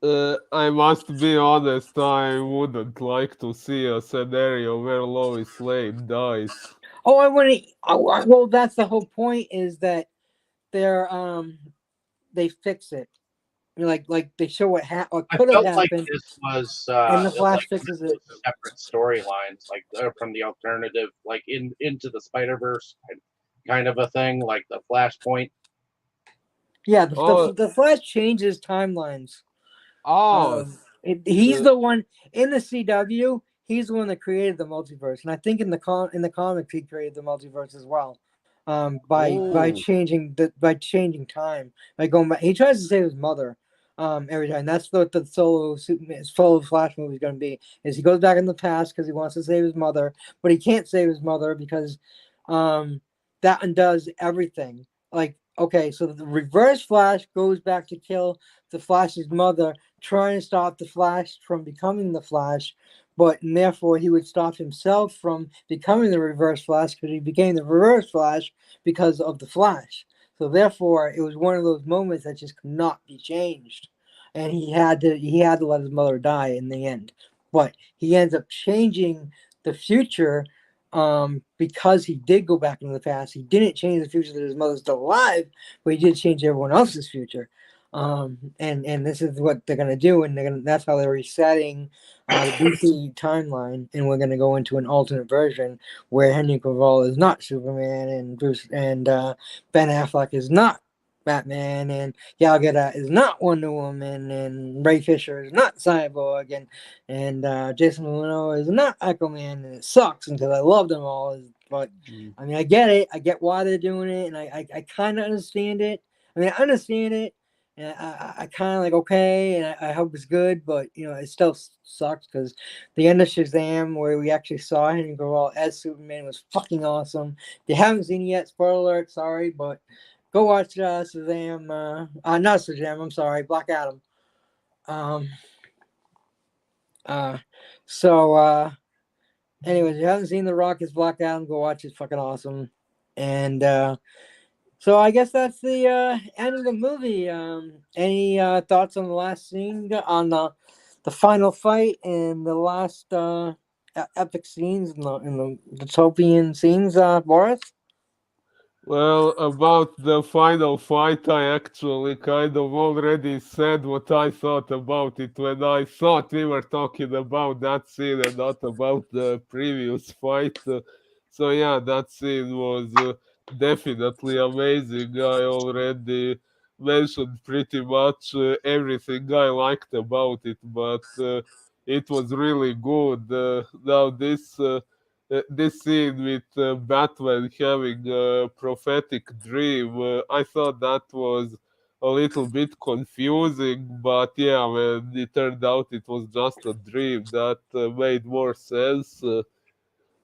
mu- I must be honest. I wouldn't like to see a scenario where Lois Lane dies. Oh, I want to. Well, that's the whole point. Is that they're they fix it. Like they show what I could have felt like happened, this was and the like Flash one fixes of it. those separate storylines, like from the alternative, like into the Spider Verse kind of a thing, like the Flashpoint. Yeah, Oh, the Flash changes timelines. oh, He's uh, the one in the CW. He's the one that created the multiverse, and I think in the comics he created the multiverse as well. By oh, changing time, by going back, he tries to save his mother. Every time. That's what the solo Flash movie is going to be. Is he goes back in the past because he wants to save his mother, but he can't save his mother because, um, that undoes everything. Like, okay, so the Reverse Flash goes back to kill the Flash's mother, trying to stop the Flash from becoming the Flash, but and therefore he would stop himself from becoming the Reverse Flash because he became the Reverse Flash because of the Flash. So therefore, it was one of those moments that just could not be changed, and he had to let his mother die in the end. But he ends up changing the future, because he did go back into the past. He didn't change the future that his mother's still alive, but he did change everyone else's future. And this is what they're gonna do, and that's how they're resetting the DC timeline, and we're gonna go into an alternate version where Henry Cavill is not Superman, and Bruce and Ben Affleck is not Batman, and Gal Gadot is not Wonder Woman, and Ray Fisher is not Cyborg, and Jason Momoa is not Aquaman, and it sucks because I love them all. But mm, I mean, I get it. I get why they're doing it, and I kind of understand it. I mean, I understand it, and I kind of like okay, and I hope it's good, but it still sucks because the end of Shazam, where we actually saw Henry Cavill as Superman, was fucking awesome. If you haven't seen it yet, spoiler alert, sorry, but go watch Shazam. Not Shazam. I'm sorry, Black Adam. Um. Uh. So. Anyways, if you haven't seen The Rock as Black Adam, go watch it. It's fucking awesome. And so I guess that's the end of the movie. Any thoughts on the last scene, on the final fight, and the last epic scenes in the dystopian scenes, Boris? well, about the final fight, I actually kind of already said what I thought about it when I thought we were talking about that scene and not about the previous fight. So yeah, that scene was definitely amazing. I already mentioned pretty much everything I liked about it, but it was really good. Now this scene with Batman having a prophetic dream, I thought that was a little bit confusing, but yeah, when it turned out it was just a dream, that made more sense.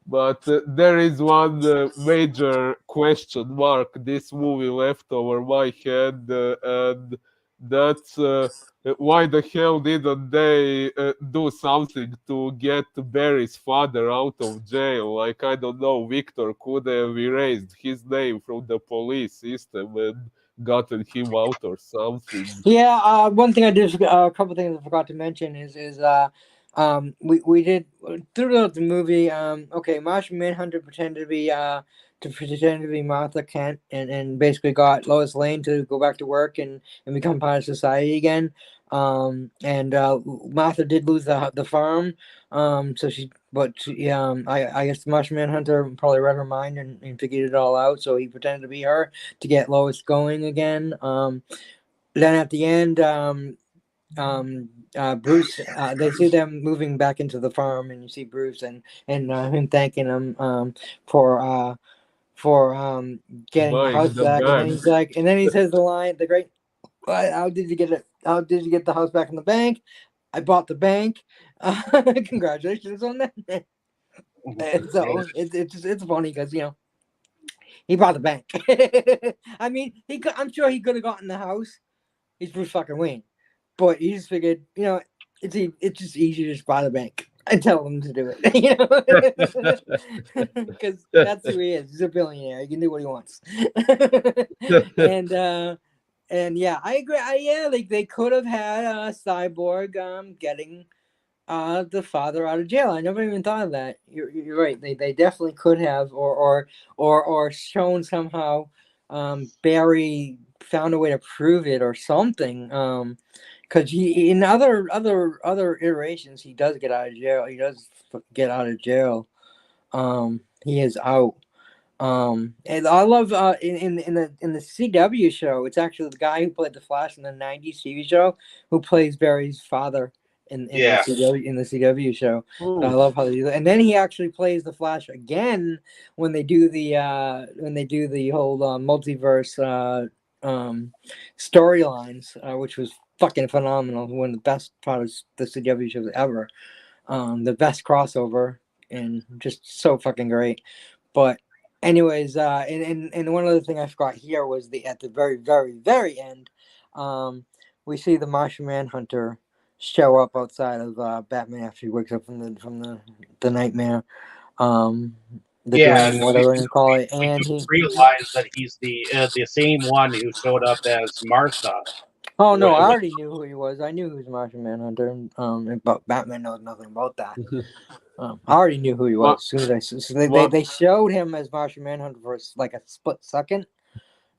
But there is one major question mark this movie left over my head, and that's why the hell didn't they do something to get Barry's father out of jail? Like, I don't know, Victor could have erased his name from the police system and gotten him out or something. Yeah, one thing I did, a couple things I forgot to mention is we did throughout the movie. Okay, Martian Manhunter pretended to be Martha Kent and basically got Lois Lane to go back to work and become part of society again. And Martha did lose the farm. So I guess the Martian Manhunter probably read her mind and figured it all out. So he pretended to be her to get Lois going again. Then at the end, Bruce, they see them moving back into the farm, and you see Bruce and him thanking him for getting the house Buying the back, and then bank. he's like, and then he says the line, the great, how did you get it? How did you get the house back in the bank? I bought the bank. Congratulations on that. And so it's funny because he bought the bank. I mean, I'm sure he could have gotten the house. He's Bruce fucking Wayne. But he just figured, it's just easy to just buy the bank and tell him to do it, because that's who he is. He's a billionaire. He can do what he wants. And yeah, I agree. Like they could have had Cyborg getting the father out of jail. I never even thought of that. You're right. They definitely could have, or shown somehow. Barry found a way to prove it or something. Because he in other iterations he does get out of jail. He does get out of jail. He is out. And I love in the CW show. It's actually the guy who played the Flash in the '90s TV show who plays Barry's father in Yeah. the CW show. And I love how they do that. And then he actually plays the Flash again when they do the whole multiverse storylines, which was fucking phenomenal. One of the best parts of the CW shows ever. The best crossover and just so fucking great. But anyways, and one other thing I forgot here was at the very, very, very end, we see the Martian Manhunter show up outside of Batman after he wakes up from the nightmare, the dream, whatever you call it, and he realized that he's the same one who showed up as Martha. Oh no, I already knew who he was. I knew he was Martian Manhunter, but Batman knows nothing about that. I already knew who he was. As soon as they showed him as Martian Manhunter for like a split second,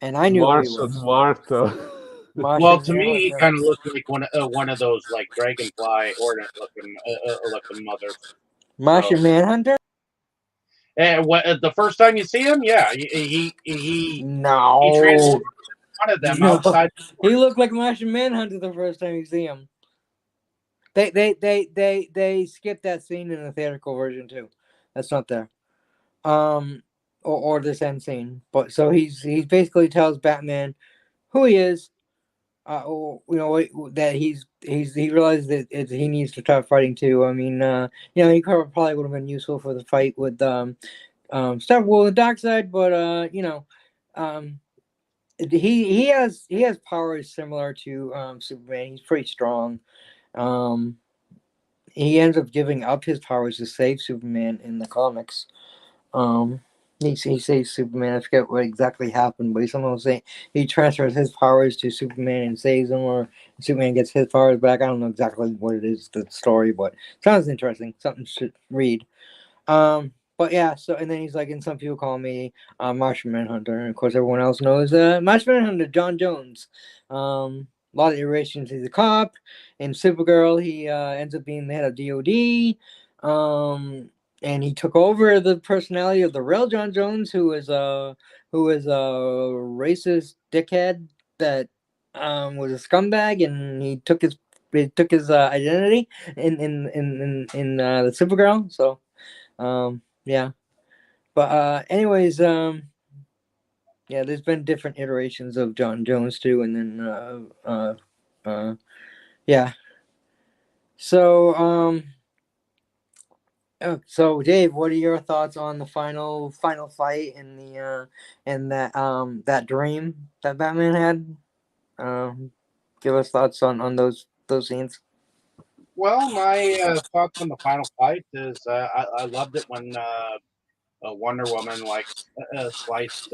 and I knew who he was. Martha. Well, to me, he kind of looked like one of those like dragonfly hornet looking mothers. Martian Manhunter. And the first time you see him, yeah, he No, transformed one of them outside. He looked like Martian Manhunter the first time you see him. They skipped that scene in the theatrical version too. That's not there. Or this end scene. But so he basically tells Batman who he is. That he realizes that he needs to start fighting too. I mean, he probably would have been useful for the fight with Steppenwolf the Dark Side, but he has powers similar to Superman. He's pretty strong. He ends up giving up his powers to save Superman in the comics. He saves Superman. I forget what exactly happened, but someone saying he transfers his powers to Superman and saves him, or Superman gets his powers back. I don't know exactly what it is, the story, but sounds interesting. Something to read. But yeah, so and then he's like, and some people call me Martian Manhunter, and of course everyone else knows Martian Manhunter, John Jones. A lot of iterations. He's a cop. In Supergirl, he ends up being the head of DOD. And he took over the personality of the real John Jones, who is a racist dickhead that was a scumbag, and he took his identity in the Supergirl. So yeah, but anyways, yeah, there's been different iterations of John Jones too, and then yeah. So so Dave, what are your thoughts on the final fight and that dream that Batman had? Give us thoughts on those scenes. Well, my thoughts on the final fight is I loved it when Wonder Woman like sliced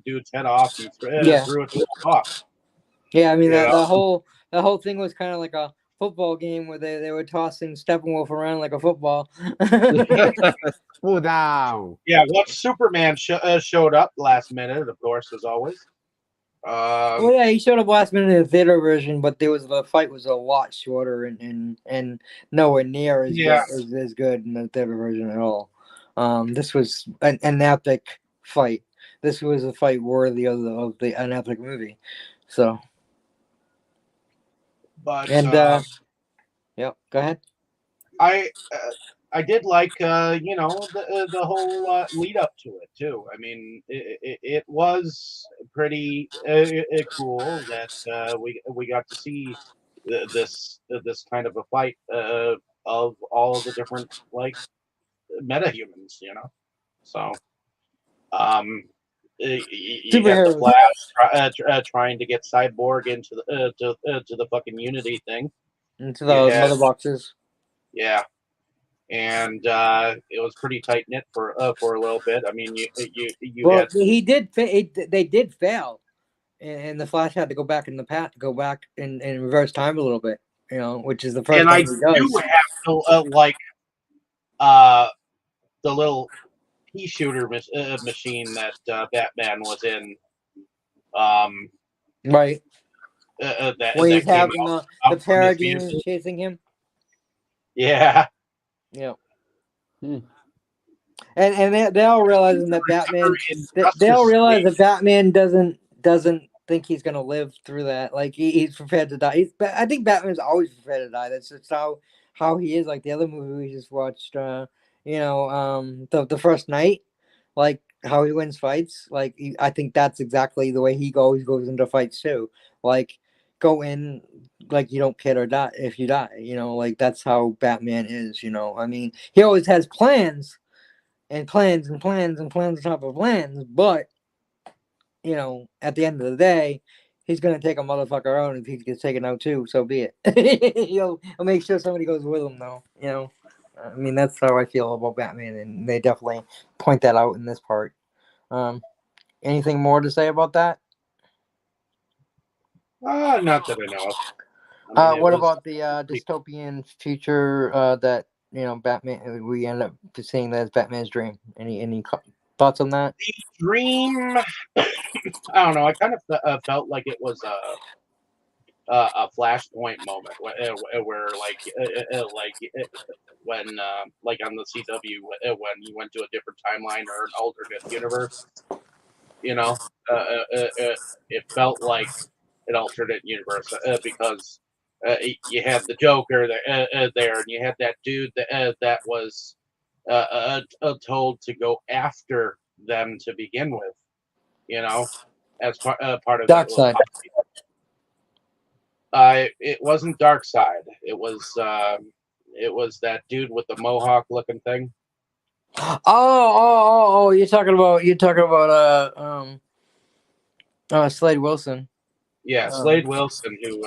dude's head off and Yeah. threw it to a hawk. Yeah, I mean You know? that whole thing was kind of like a football game where they were tossing Steppenwolf around like a football. Pull down. Yeah, what Superman showed up last minute, of course, as always. Well, yeah, he showed up last minute in the theater version, but the fight was a lot shorter and nowhere near as Yeah. good as good in the theater version at all. This was an epic fight. This was a fight worthy of an epic movie. So, But and yep, go ahead. I did like the whole lead up to it too. I mean, it was pretty cool that we got to see this kind of a fight of all the different like metahumans, you know. So you had the Superheroes Flash trying to get Cyborg into to the fucking Unity thing. into You the had mother boxes. yeah. And it was pretty tight knit for a little bit. I mean, you Well, had they did fail, and the Flash had to go back in the past, go back in reverse time a little bit. You know, which is the first and I time he does. do have to like uh the little pea shooter machine that Batman was in. Um, Right. Where he's that came having the out from his parademons vehicle. chasing him. Yeah. Yeah. Hmm. And they all realizing that Batman In they all Justice realize League. that Batman doesn't think he's gonna live through that. Like he's prepared to die. I think Batman's always prepared to die. That's just how he is. Like the other movie we just watched, the first night, like how he wins fights. Like I think that's exactly the way he always goes into fights too. Like go in like you don't care or die if you die. You know, like that's how Batman is. You know, I mean, he always has plans and plans and plans and plans on top of plans, but at the end of the day, he's gonna take a motherfucker out, and if he gets taken out too, so be it. He'll make sure somebody goes with him, though. I mean, that's how I feel about Batman, and they definitely point that out in this part. Anything more to say about that? Not that I know of. I mean, it What was about the dystopian future that Batman? We end up seeing that as Batman's dream. Any thoughts on that? the dream. I don't know. I kind of felt like it was a flashpoint moment where when like on the CW when he went to a different timeline or an alternate universe, you know, it felt like an alternate universe because you had the Joker there, and you had that dude that was told to go after them to begin with, you know, as part of that Dark little side. posse. It wasn't Dark Side. It was that dude with the mohawk looking thing. Oh! You're talking about Slade Wilson, Yeah, Slade Wilson, who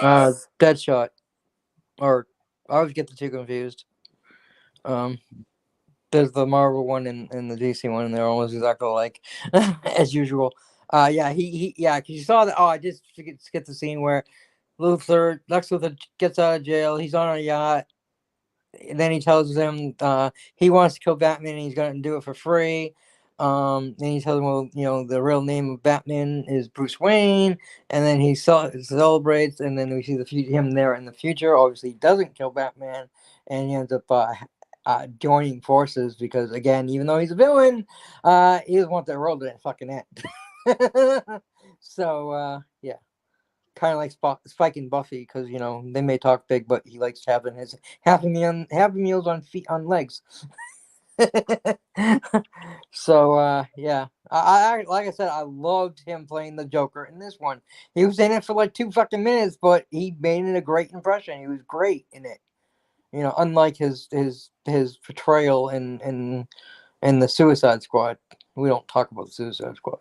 Deadshot, or I always get the two confused. There's the Marvel one and the DC one, and they're almost exactly alike, as usual. Yeah, yeah, because you saw that. Oh, I just get the scene where Lex Luthor gets out of jail. He's on a yacht. And then he tells him he wants to kill Batman and he's going to do it for free. And he tells him, well, the real name of Batman is Bruce Wayne. And then he celebrates, and then we see him there in the future. Obviously, he doesn't kill Batman, and he ends up joining forces because, again, even though he's a villain, he doesn't want the world to fucking end. So, yeah. Kind of like Spike and Buffy, because they may talk big, but he likes having his happy meals on legs. So yeah, I like I said, I loved him playing the Joker in this one. He was in it for like 2 fucking minutes, but he made it a great impression. He was great in it. Unlike his portrayal in the Suicide Squad. We don't talk about the Suicide Squad.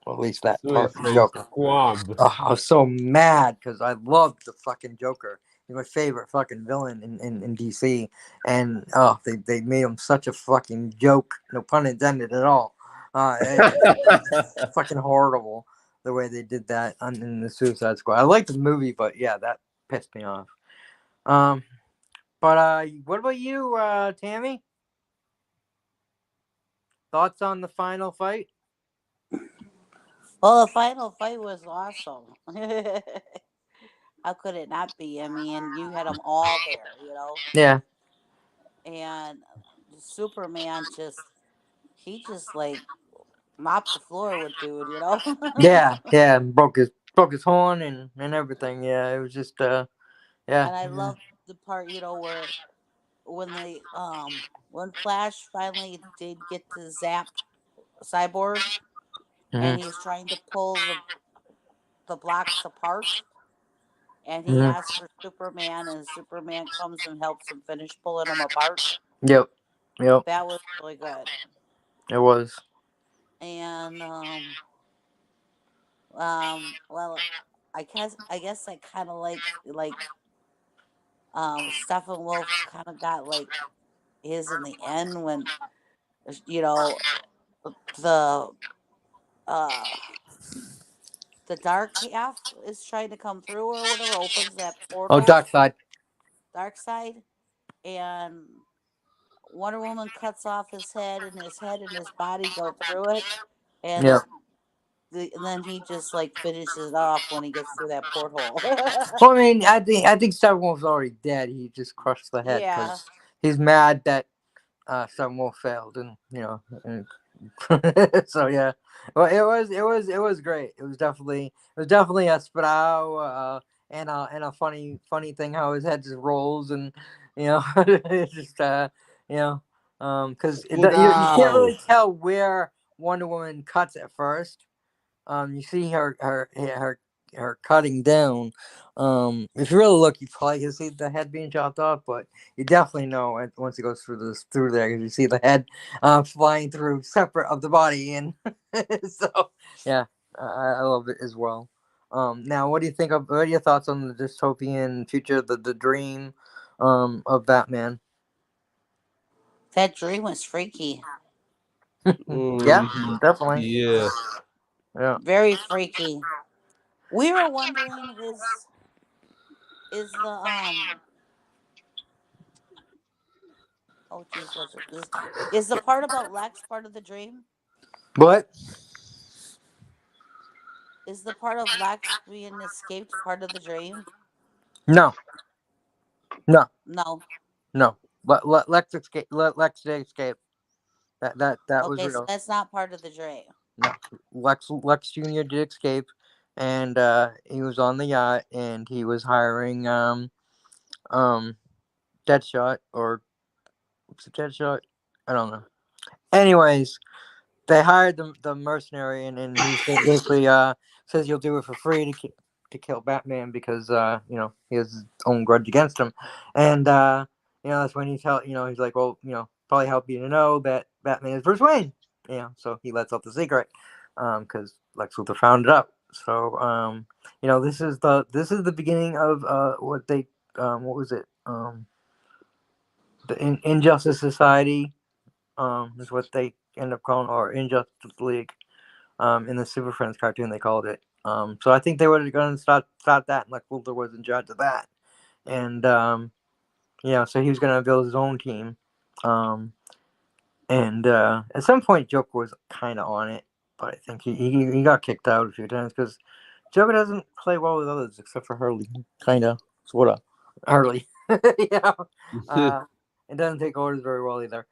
Or at least that part of the Suicide Joker. Squad. Oh, I was so mad because I loved the fucking Joker. He's my favorite fucking villain in DC. And they made him such a fucking joke, no pun intended at all. It's fucking horrible the way they did that in the Suicide Squad. I liked the movie, but yeah, that pissed me off. But what about you, Tammy? Thoughts on the final fight? Well, the final fight was awesome. How could it not be? I mean, you had them all there, Yeah, and Superman he just like mopped the floor with dude. yeah, broke his horn and everything. Yeah, it was just yeah, And I love the part, where when when Flash finally did get to zap Cyborg, hmm and he's trying to pull the blocks apart, and he hmm asks for Superman, and Superman comes and helps him finish pulling them apart. yep, yep, That was really good. it was. And well, I guess I kind of like Stephen Wolf kind of got like his in the end when you know the uh the dark half is trying to come through or whatever, opens that Oh, portal, Dark Side. dark side, and Wonder Woman cuts off his head and his body go through it, and Yep. and then he just like finishes it off when he gets through that porthole. Well, I mean, I think Steppenwolf's already dead. He just crushed the head Yeah, because he's mad that Steppenwolf failed, and so yeah. Well, it was great. It was definitely a sprow, and a funny thing how his head just rolls, and it's just because you can't Wow. really tell where Wonder Woman cuts at first. You see her cutting down. If you really look, you probably can see the head being chopped off, but you definitely know once it goes through there, 'cause you see the head flying through separate of the body, and so yeah, I love it as well. Now, what do you think of? What are your thoughts on the dystopian future, the dream, of Batman? that dream was freaky, Yeah, Mhm. definitely. Yeah. Yeah. very freaky. We were wondering, is the oh geez, what's it is the part about Lex part of the dream? What? Is the part of Lex being escaped part of the dream? No, no, No. no. Lex escape. Lex did escape. That was Okay, so real. that's not part of the dream. No, Lex Junior did escape, and he was on the yacht, and he was hiring um Deadshot, or was it Deadshot? I don't know. Anyways, they hired the mercenary, and he basically says you'll do it for free to kill Batman because he has his own grudge against him, and that's when he's like, well, probably help you to know that Batman is Bruce Wayne. So he lets out the secret because Lex Luthor found it out. So this is the beginning of what was it, the Injustice Society, is what they end up calling, or Injustice League. In the Super Friends cartoon, they called it. So I think they were going to start that, and Lex Luthor was in charge of that. And so he was going to build his own team. And at some point, Joker was kind of on it, but I think he got kicked out a few times because Joker doesn't play well with others except for Hurley, kind of, sort of. Hurley, yeah. It doesn't take orders very well either.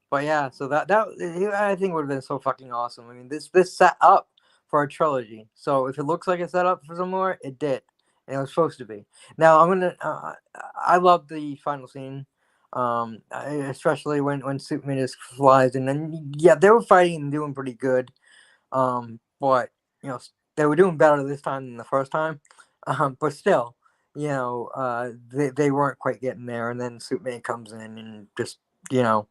But yeah, so that I think would have been so fucking awesome. I mean, this set up for a trilogy. So if it looks like it set up for some more, it did, and it was supposed to be. Now I'm gonna. I love the final scene, especially when Superman just flies, and then yeah, they were fighting and doing pretty good. But they were doing better this time than the first time. But still, they weren't quite getting there, and then Superman comes in and just you know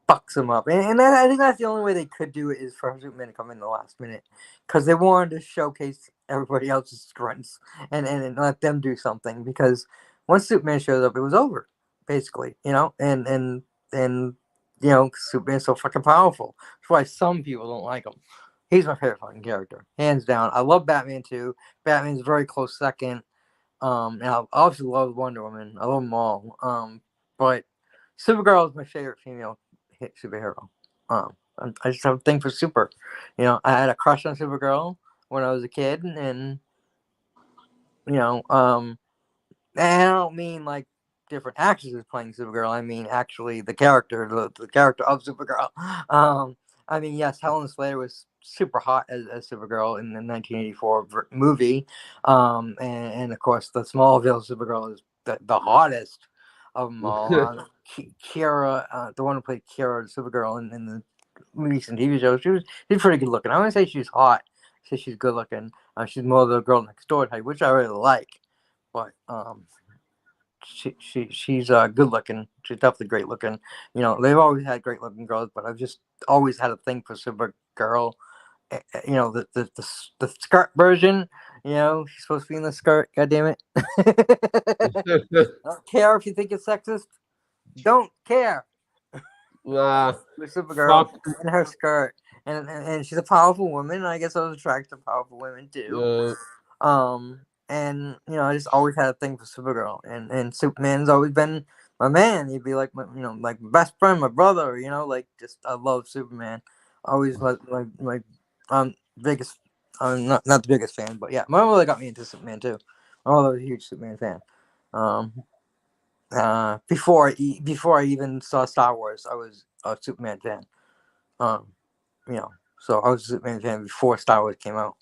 fucks him up. And I think that's the only way they could do it, is for Superman to come in the last minute, because they wanted to showcase everybody else's strengths, and let them do something. Because once Superman shows up, it was over, basically. And you know, 'cause Superman's so fucking powerful. That's why some people don't like him. He's my favorite fucking character, hands down. I love Batman too. Batman's a very close second. And I obviously love Wonder Woman. I love them all. But Supergirl is my favorite female superhero. I just have a thing for Super. You know, I had a crush on Supergirl when I was a kid, and you know, and I don't mean like different actresses playing Supergirl. I mean actually the character of Supergirl. I mean, yes, Helen Slater was super hot as Supergirl in the 1984 movie, and of course the Smallville Supergirl is the hottest of them all. Kira, the one who played Kira, Supergirl in the movies and TV shows, she's pretty good looking. I wouldn't say she's hot. I say she's good looking. She's more the girl next door type, which I really like. But she's good looking. She's definitely great looking. You know, they've always had great looking girls, but I've just always had a thing for Supergirl. You know, the skirt version. You know, she's supposed to be in the skirt. God damn it! I don't care if you think it's sexist. Don't care. Ah, With Supergirl fuck. in her skirt, and she's a powerful woman. And I guess I was attracted to powerful women too. And you know, I just always had a thing for Supergirl, and Superman's always been my man. He'd be like my, you know, like my best friend, my brother. You know, like just I love Superman. Always was my biggest. Not the biggest fan, but yeah, my mother got me into Superman too. My mother was a huge Superman fan. Um, before I even saw Star Wars, I was a Superman fan. Um, you know, so I was a Superman fan before Star Wars came out.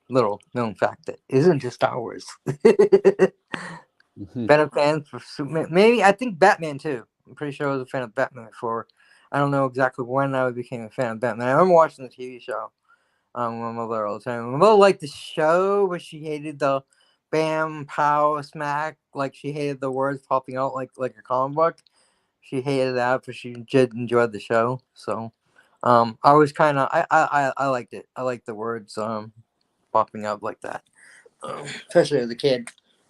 Little known fact that isn't just Star Wars. Been a fan for Superman. Maybe I think Batman too. I'm pretty sure I was a fan of Batman before. I don't know exactly when I became a fan of Batman. I remember watching the TV show with my mother all the time. My mother liked the show, but she hated the bam, pow, smack. Like she hated the words popping out like a comic book. She hated that, but she did enjoy the show. So I was kind of I liked it. I liked the words popping up like that, especially as a kid.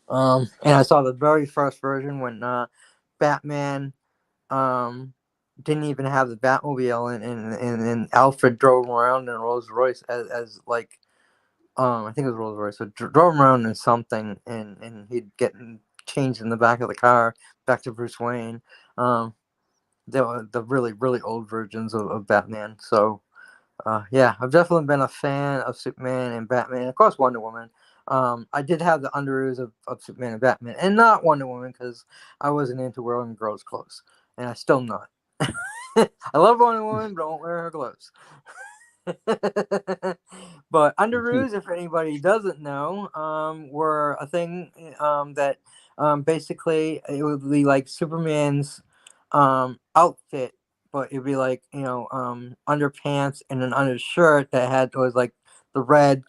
And I saw the very first version when Batman didn't even have the Batmobile, and Alfred drove him around in a Rolls Royce as like I think it was Rolls Royce. So drove him around in something, and he'd get changed in the back of the car back to Bruce Wayne. The really old versions of Batman. So yeah, I've definitely been a fan of Superman and Batman, and of course Wonder Woman. I did have the underoos of Superman and Batman, and not Wonder Woman because I wasn't into wearing girls' clothes, and I still not. I love Wonder Woman, but I won't wear her clothes. But underoos, if anybody doesn't know, were a thing that basically it would be like Superman's outfit, but it'd be like, you know, underpants and an undershirt that was like the red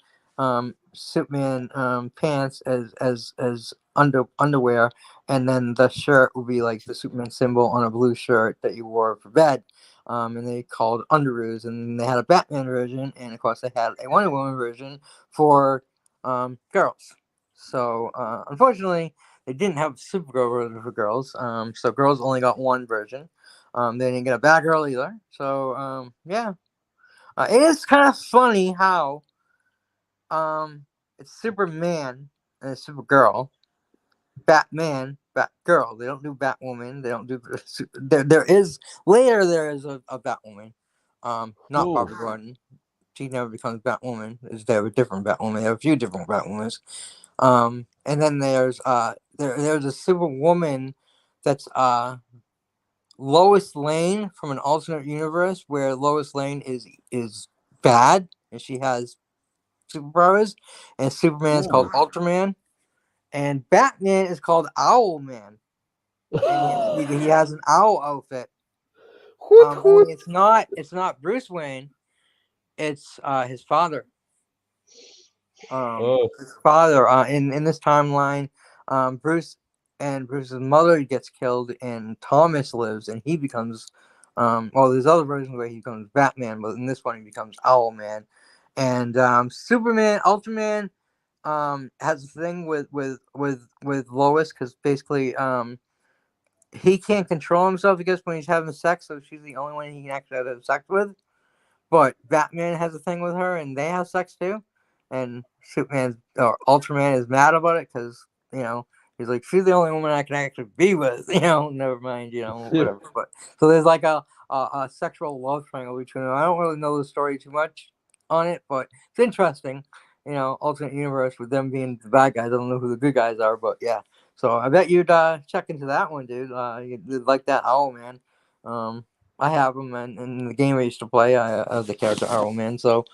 Superman pants as underwear, and then the shirt would be like the Superman symbol on a blue shirt that you wore for bed. And they called underoos, and they had a Batman version, and of course they had a Wonder Woman version for girls. So unfortunately, they didn't have Supergirl version for girls. So girls only got one version. They didn't get a Batgirl either. So yeah, it is kind of funny how it's Superman and it's Supergirl, Batman, Batgirl. They don't do Batwoman. They don't do there is later there is a Batwoman. Not Barbara Gordon. She never becomes Batwoman. Is there a different Batwoman? They have a few different Batwomans. And then there's a Superwoman that's Lois Lane from an alternate universe where Lois Lane is bad and she has superpowers, and Superman is called Ultraman, and Batman is called Owlman, and he has an owl outfit. Only it's not Bruce Wayne, it's his father. His father in this timeline, Bruce's mother gets killed, and Thomas lives, and he becomes well, there's other versions where he becomes Batman, but in this one he becomes Owlman. And Superman, Ultraman, has a thing with Lois, because basically he can't control himself, I guess, when he's having sex, so she's the only one he can actually have sex with. But Batman has a thing with her, and they have sex too. And Superman or Ultraman is mad about it because he's like, she's the only woman I can actually be with. Never mind, whatever. But so there's like a sexual love triangle between them. I don't really know the story too much on it, but it's interesting. Alternate universe with them being the bad guys. I don't know who the good guys are, but yeah. So I bet you'd check into that one, dude. You'd like that Owl Man. I have him, and in the game I used to play, I have the character Owlman. So,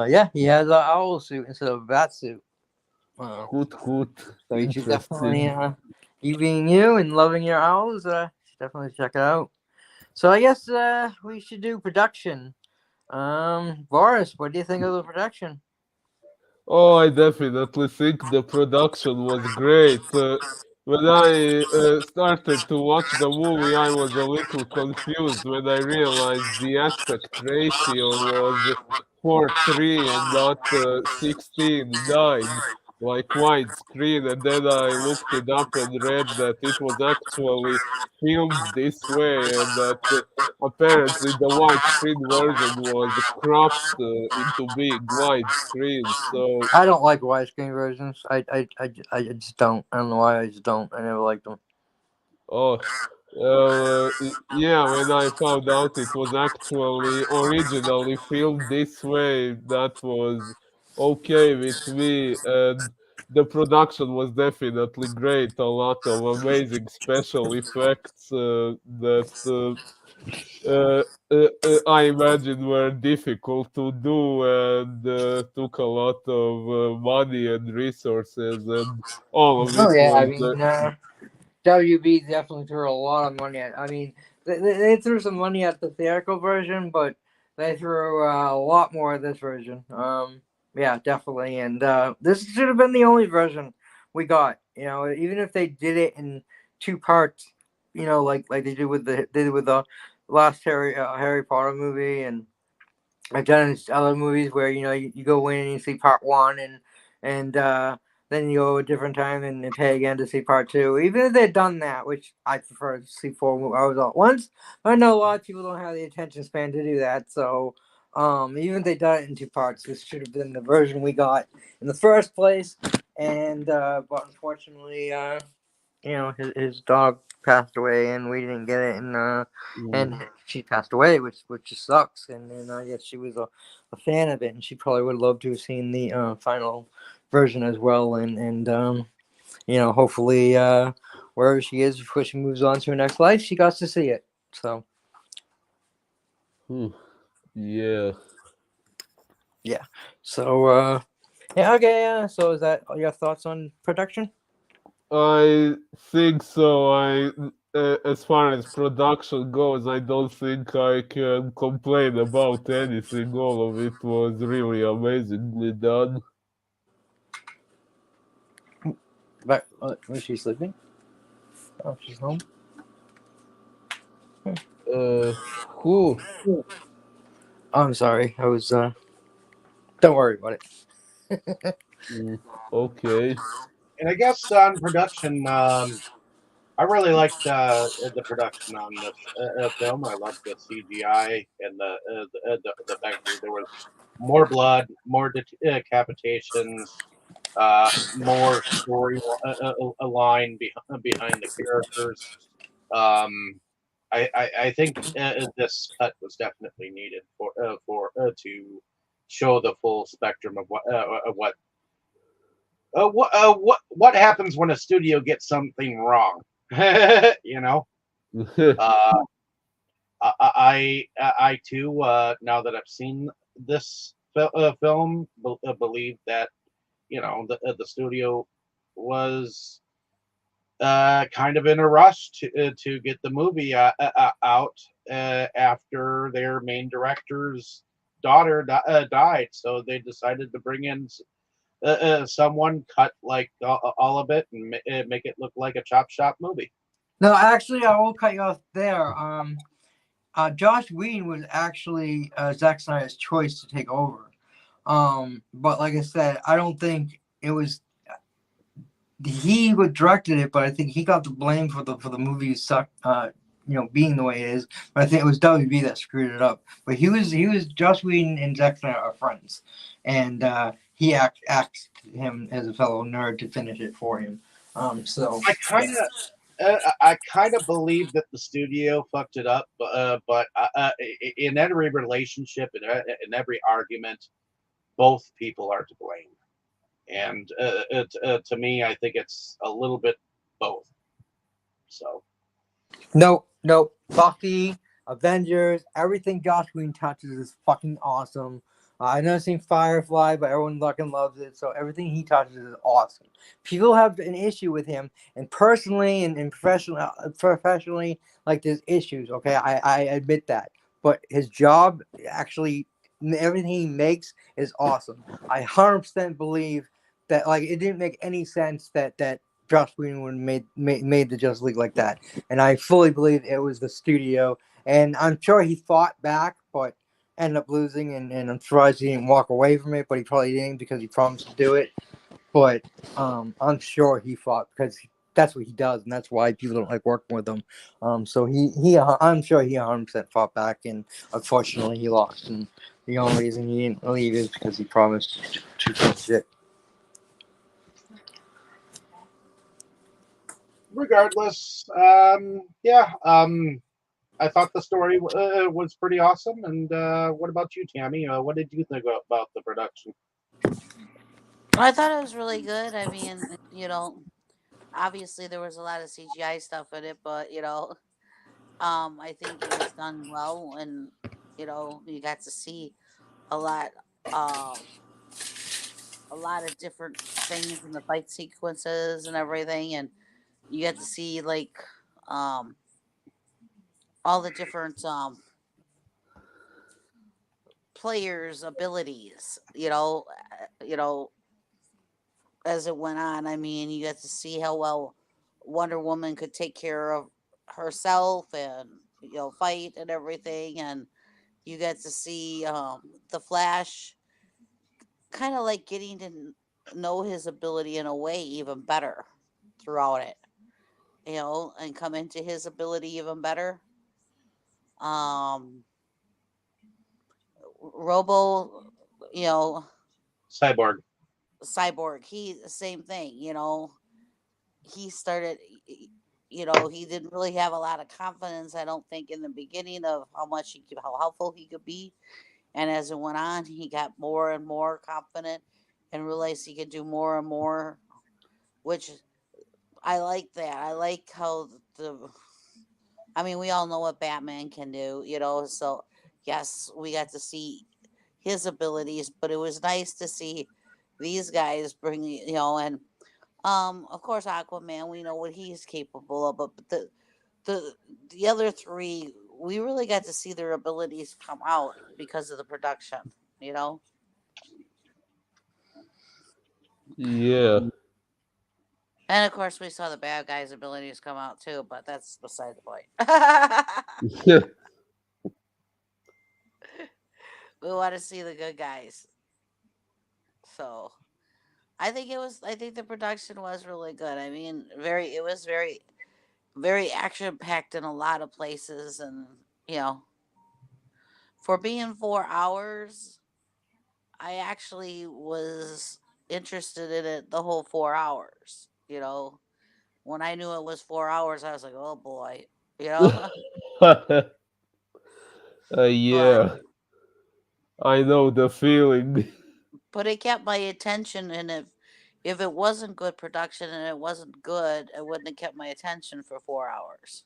yeah, he has an owl suit instead of a bat suit. Good. So you should Interesting. definitely, you being you and loving your owls, should definitely check it out. So I guess we should do production. Boris, what do you think of the production? Oh, I definitely think the production was great. When I started to watch the movie, I was a little confused when I realized the aspect ratio was 4:3 and not 16:9, like widescreen. And then I looked it up and read that it was actually filmed this way, and that apparently the widescreen version was cropped into being widescreen. So I don't like widescreen versions. I just don't. I don't know why. I just don't. I never liked them. oh, yeah, when I found out it was actually originally filmed this way, that was okay with me. And the production was definitely great. A lot of amazing special effects that I imagine were difficult to do and took a lot of money and resources, and all of Oh it yeah, I was. mean, WB definitely threw a lot of money at. I mean, they threw some money at the theatrical version, but they threw a lot more at this version. Yeah, definitely. And this should have been the only version we got. Even if they did it in two parts, like they did with the last Harry Potter movie, and I've done it in other movies where you go in and you see part one, and then you go a different time and pay again to see part two. Even if they've done that, which I prefer to see 4 hours all at once, I know a lot of people don't have the attention span to do that. So even if they done it in two parts, this should have been the version we got in the first place. And but unfortunately, his dog passed away and we didn't get it, and she passed away, which just sucks. And I guess she was a fan of it, and she probably would love to have seen the final version as well. And hopefully wherever she is before she moves on to her next life, she got to see it. So Yeah. so yeah, okay. So is that all your thoughts on production? I think so. As far as production goes, I don't think I can complain about anything. All of it was really amazingly done. But was she sleeping? Oh, she's home. Who? Oh, I'm sorry. I was. Don't worry about it. Okay. And I guess on production, I really liked the production on this film. I liked the CGI and the fact that there was more blood, more decapitations, more story line behind the characters. Um, I think this cut was definitely needed for to show the full spectrum of what happens when a studio gets something wrong. you know, uh, I too, now that I've seen this film, believe that the studio was kind of in a rush to get the movie out after their main director's daughter died, so they decided to bring in someone, cut like all of it and make it look like a chop shop movie. No, actually, I will cut you off there. Josh Whedon was actually Zack Snyder's choice to take over. But like I said, I don't think it was he directed it, but I think he got the blame for the movie suck. Being the way it is. But I think it was WB that screwed it up. But he was Joss Whedon and Zack Snyder are friends, and he asked him as a fellow nerd to finish it for him. So I kind of believe that the studio fucked it up, but in every relationship, in every argument, both people are to blame. And to me, I think it's a little bit both. So no, Buffy, Avengers, everything Joss Whedon touches is fucking awesome. I've never seen Firefly, but everyone fucking loves it. So everything he touches is awesome. People have an issue with him, and personally and professionally, like there's issues. Okay, I admit that. But his job, actually, everything he makes is awesome. I 100% believe that. Like, it didn't make any sense that Joss Whedon would have made the Justice League like that, and I fully believe it was the studio. And I'm sure he fought back, but ended up losing, and I'm surprised he didn't walk away from it, but he probably didn't because he promised to do it. But I'm sure he fought because that's what he does, and that's why people don't like working with him. So I'm sure he 100% fought back, and unfortunately he lost. And the only reason he didn't leave is because he promised to finish it. regardless, I thought the story was pretty awesome. And what about you, Tammy? What did you think about the production? I thought it was really good. I mean, obviously there was a lot of CGI stuff in it, but I think it was done well, and you got to see a lot, um, a lot of different things in the fight sequences and everything, and you get to see like um, all the different players' abilities. As it went on. I mean, you get to see how well Wonder Woman could take care of herself and fight and everything, and you get to see the Flash kind of like getting to know his ability in a way even better throughout it, and come into his ability even better. Um, Robo, you know, Cyborg. Cyborg, he same thing. He started. He didn't really have a lot of confidence. I don't think in the beginning of how helpful he could be, and as it went on, he got more and more confident and realized he could do more and more, which I like that. I like how I mean, we all know what Batman can do, so yes, we got to see his abilities, but it was nice to see these guys bring, and of course, Aquaman, we know what he's capable of, but the the other three, we really got to see their abilities come out because of the production, you know. Yeah. And of course, we saw the bad guys' abilities come out too, but that's beside the point. We want to see the good guys. So I think the production was really good. I mean, it was very, very action packed in a lot of places, and you know, for being 4 hours, I actually was interested in it the whole 4 hours. When I knew it was 4 hours, I was like, oh boy, you know. but Yeah, I know the feeling. but it kept my attention, and if it wasn't good production and it wasn't good, it wouldn't have kept my attention for 4 hours.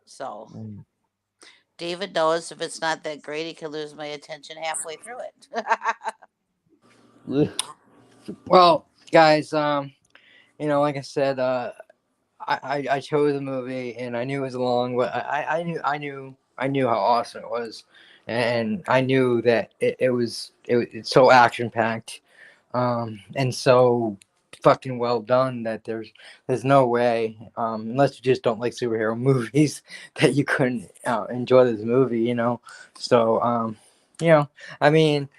So David knows if it's not that great, he can lose my attention halfway through it. Well, guys, like I said, I chose the movie and I knew it was long, but I knew how awesome it was, and I knew that it's so action packed, and so fucking well done that there's no way, unless you just don't like superhero movies, that you couldn't enjoy this movie. So, you know, I mean,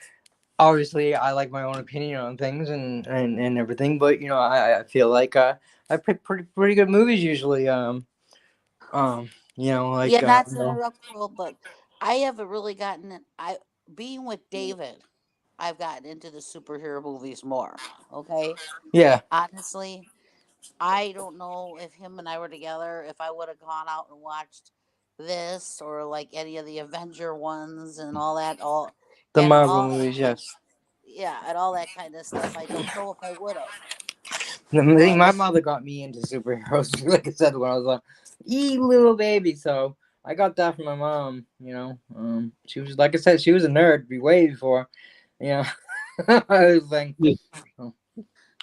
obviously I like my own opinion on things and everything, but I feel like I pick pretty good movies usually. Yeah, not to interrupt, Will, but I haven't really gotten it. Being with David, I've gotten into the superhero movies more. Okay, yeah, honestly, I don't know if him and I were together, if I would have gone out and watched this or like any of the Avenger ones and all that, the and Marvel all movies, like, yes. yeah, and all that kind of stuff. I don't know if I would have, I think but my mother got me into superheroes, like I said, when I was a little baby. So I got that from my mom. She was, like I said, she was a nerd way before. You know, I was like, oh.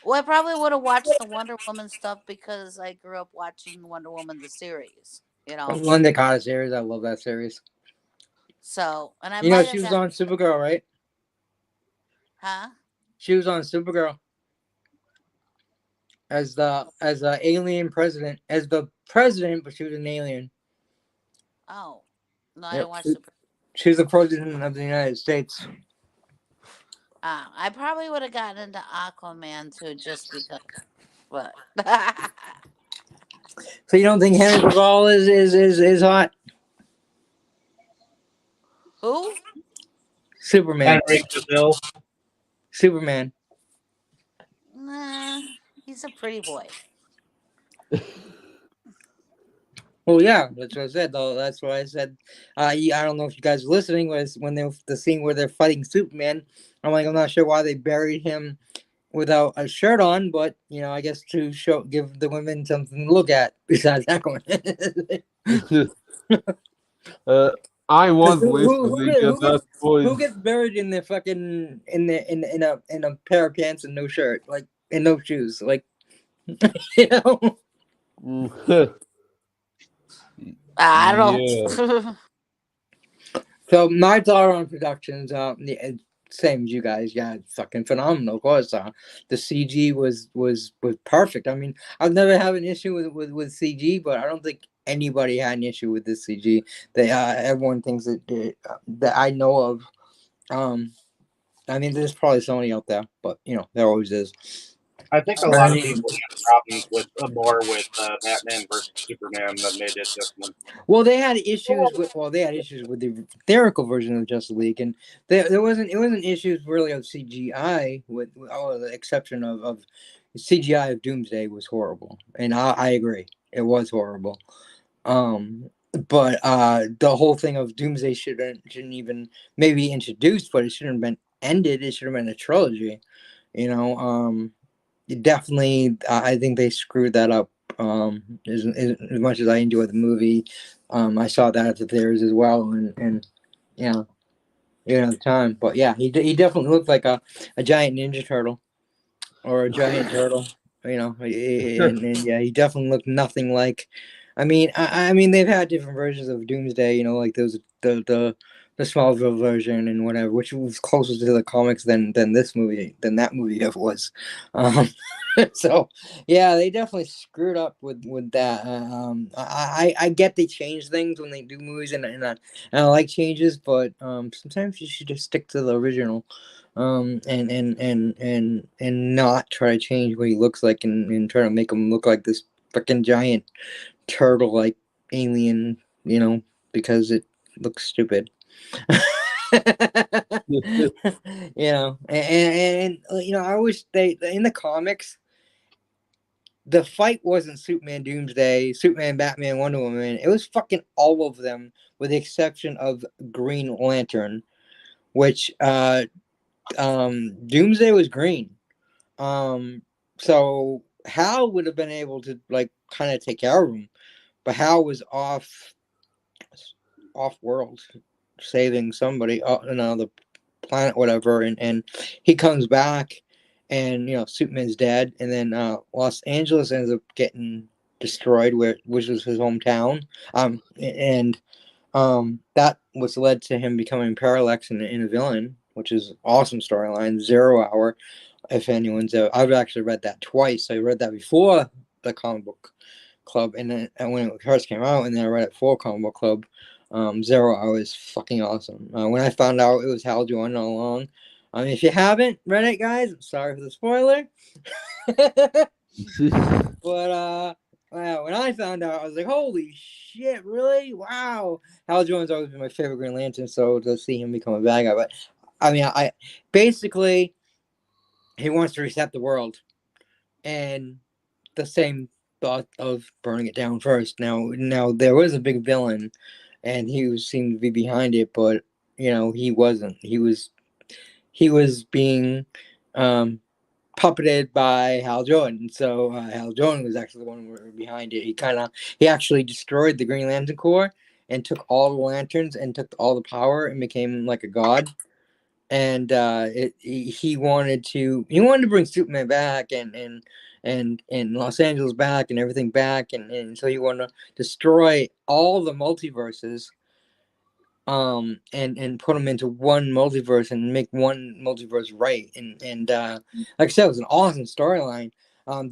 well, I probably would have watched the Wonder Woman stuff because I grew up watching Wonder Woman the series. One Dakota series. I love that series. So, and I might She have was got, on Supergirl, right? huh? She was on Supergirl as the alien president, as the president, but she was an alien. Oh, no, I Yep. didn't watch Super. She was the president of the United States. I probably would have gotten into Aquaman too, just because. But So you don't think Henry Cavill is hot? who? Superman. Henry Cavill. Superman. Nah, he's a pretty boy. Well, yeah, that's what I said. Though that's what I said. I don't know if you guys are listening. Was when the scene where they're fighting Superman. I'm like, I'm not sure why they buried him without a shirt on, but I guess to give the women something to look at besides that one. I was who, listening at that who point. gets buried in their fucking in a pair of pants and no shirt, like, and no shoes, like, you know? I Yeah. don't know. So my thought on productions, same as you guys. Yeah, it's fucking phenomenal. Of course, the CG was perfect. I mean, I've never had an issue with CG, but I don't think anybody had an issue with this CG. They everyone thinks that I know of. I mean, there's probably Sony out there, but there always is. I think a lot of people had problems with more with Batman versus Superman than they did this one. Well, they had issues with the theoretical version of Justice League, and there wasn't issues really of CGI with the exception of CGI of Doomsday was horrible, and I agree, it was horrible. But the whole thing of Doomsday shouldn't even maybe introduced, but it shouldn't have been ended. It should have been a trilogy, definitely. I think they screwed that up. As much as I enjoyed the movie, I saw that at the theaters as well, and yeah, at the time. But yeah, he definitely looked like a giant ninja turtle or a giant turtle, and yeah, he definitely looked nothing like. I mean, they've had different versions of Doomsday, like those the Smallville version and whatever, which was closer to the comics than that movie ever was. So yeah, they definitely screwed up with that. I get they change things when they do movies, and I like changes, but sometimes you should just stick to the original, and not try to change what he looks like and try to make him look like this fucking giant turtle like alien, because it looks stupid. I wish they in the comics the fight wasn't Superman, Doomsday, Superman, Batman, Wonder Woman. It was fucking all of them, with the exception of Green Lantern, which Doomsday was green. So Hal would have been able to like kind of take care of him, but Hal was off world saving somebody, the planet, whatever, and he comes back, and Superman's dead, and then Los Angeles ends up getting destroyed, which was his hometown, and that was led to him becoming Parallax and a villain, which is awesome storyline. 0 Hour, if anyone's I've actually read that twice. I read that before the comic book club, and then when it first came out, and then I read it for comic book club. 0 Hour is fucking awesome. When I found out it was Hal Jordan all along, If you haven't read it, guys, I'm sorry for the spoiler. But wow, when I found out, I was like, "Holy shit, really? Wow!" Hal Jordan's always been my favorite Green Lantern, so to see him become a bad guy, but I basically he wants to reset the world, and the same thought of burning it down first. Now there was a big villain, and seemed to be behind it, but he wasn't. He was being puppeted by Hal Jordan. So Hal Jordan was actually the one behind it. He actually destroyed the Green Lantern Corps and took all the lanterns and took all the power and became like a god. And he wanted to bring Superman back and Los Angeles back and everything back, and so he wanted to destroy all the multiverses and put them into one multiverse and make one multiverse right. And like I said, it was an awesome storyline.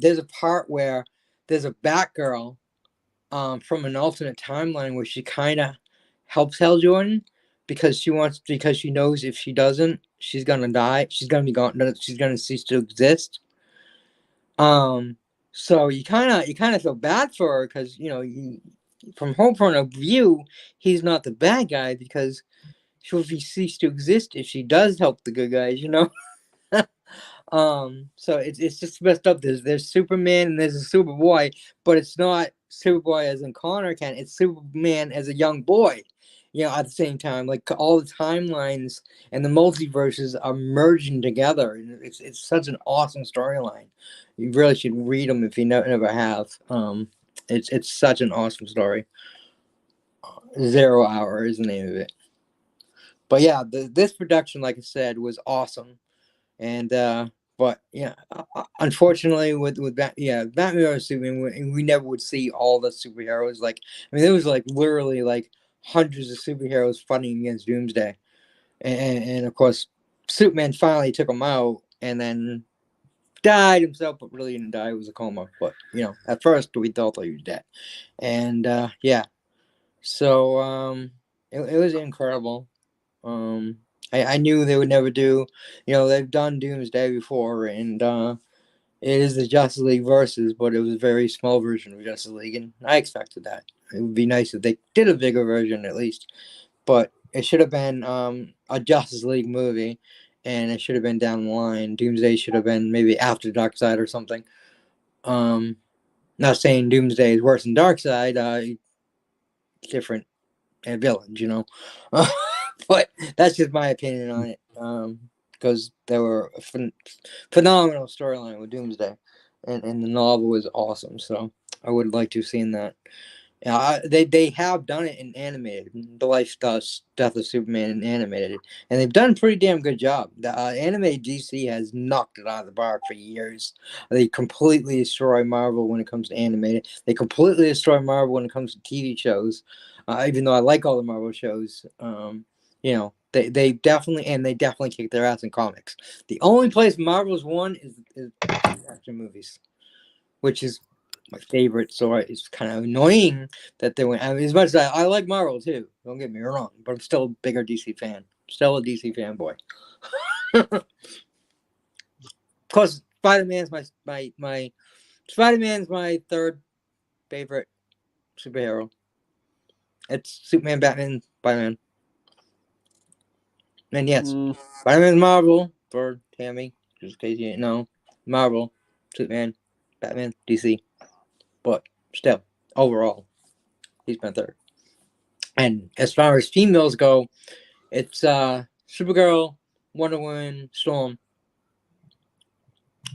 There's a part where there's a Batgirl from an alternate timeline where she kind of helps Hal Jordan because she knows if she doesn't, she's gonna die. She's gonna be gone. She's gonna cease to exist. So you kind of feel bad for her because from her point of view, he's not the bad guy because she'll cease to exist if she does help the good guys. So it's just messed up. There's Superman and there's a Superboy, but it's not Superboy as in Connor Kent. It's Superman as a young boy. At the same time, like all the timelines and the multiverses are merging together, and it's such an awesome storyline. You really should read them if you never have. It's such an awesome story. 0 Hour is the name of it. But yeah, this production, like I said, was awesome. And but yeah, unfortunately with Batman or Superman, we never would see all the superheroes. Like, there was like literally like hundreds of superheroes fighting against Doomsday, and of course Superman finally took him out and then died himself, but really didn't die. It was a coma. But at first we thought he was dead. And yeah, so it was incredible. I knew they would never do. They've done Doomsday before, and it is the Justice League versus, but it was a very small version of Justice League, and I expected that. It would be nice if they did a bigger version at least, but it should have been a Justice League movie, and it should have been down the line. Doomsday should have been maybe after Darkseid or something. Not saying Doomsday is worse than Darkseid, different villains, but that's just my opinion on it. Because there were a phenomenal storyline with Doomsday, and the novel was awesome. So I would like to have seen that. They have done it in animated, The Life, Death of Superman in animated, and they've done a pretty damn good job. The animated DC has knocked it out of the park for years. They completely destroy Marvel when it comes to animated. They completely destroy Marvel when it comes to TV shows. Even though I like all the Marvel shows, they definitely kick their ass in comics. The only place Marvel's won is action movies, which is my favorite. So it's kind of annoying that they went. As much as I like Marvel too, don't get me wrong, but I'm still a bigger DC fan. Still a DC fanboy. Of course, Spider-Man's my Spider-Man's my third favorite superhero. It's Superman, Batman, Spider-Man. And yes, Spider-Man's Marvel for Tammy, just in case you didn't know. Marvel, Superman, Batman, DC. But still, overall, he's my third. And as far as females go, it's Supergirl, Wonder Woman, Storm.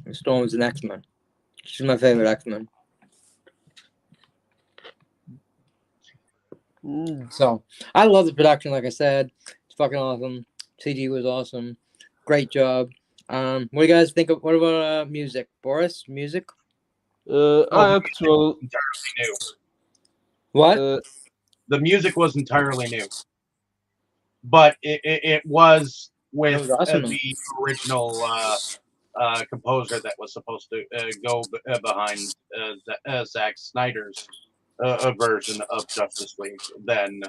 And Storm is an X-Men. She's my favorite X-Men. So I love the production. Like I said, it's fucking awesome. CG was awesome. Great job. What do you guys think of? What about music, Boris? Music? I actually Entirely new. What? The music was entirely new, but it was with That was awesome. the original composer that was supposed to go behind Zack Snyder's version of Justice League than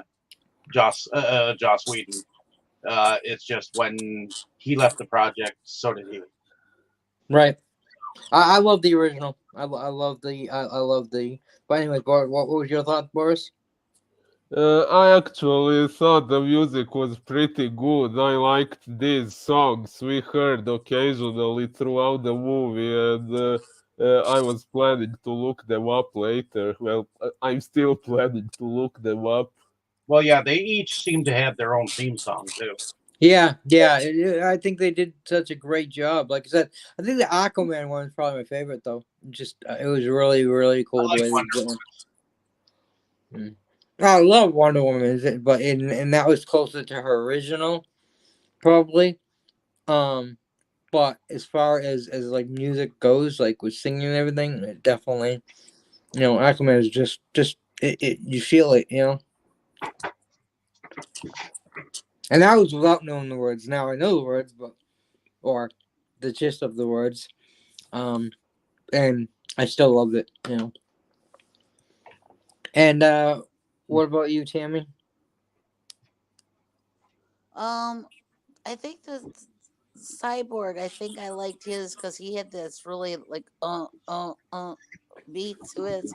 Joss Whedon. It's just when he left the project, so did he. Right. I love the original. I love the I love the. But anyways, Boris, what was your thought, Boris? I actually thought the music was pretty good. I liked these songs we heard occasionally throughout the movie, and I was planning to look them up later. Well, I'm still planning to look them up. Well, yeah, they each seem to have their own theme song too. Yeah, I think they did such a great job. Like I said, I think the Aquaman one is probably my favorite, though. Just it was really, really cool I the like way they Wonder did it. I love Wonder Woman, but and that was closer to her original, probably. But as far as like music goes, like with singing and everything, it definitely, Aquaman is just you feel it, And that was without knowing the words. Now I know the words, or the gist of the words. And I still loved it. And what about you, Tammy? I think the Cyborg. I think I liked his because he had this really like beat to it,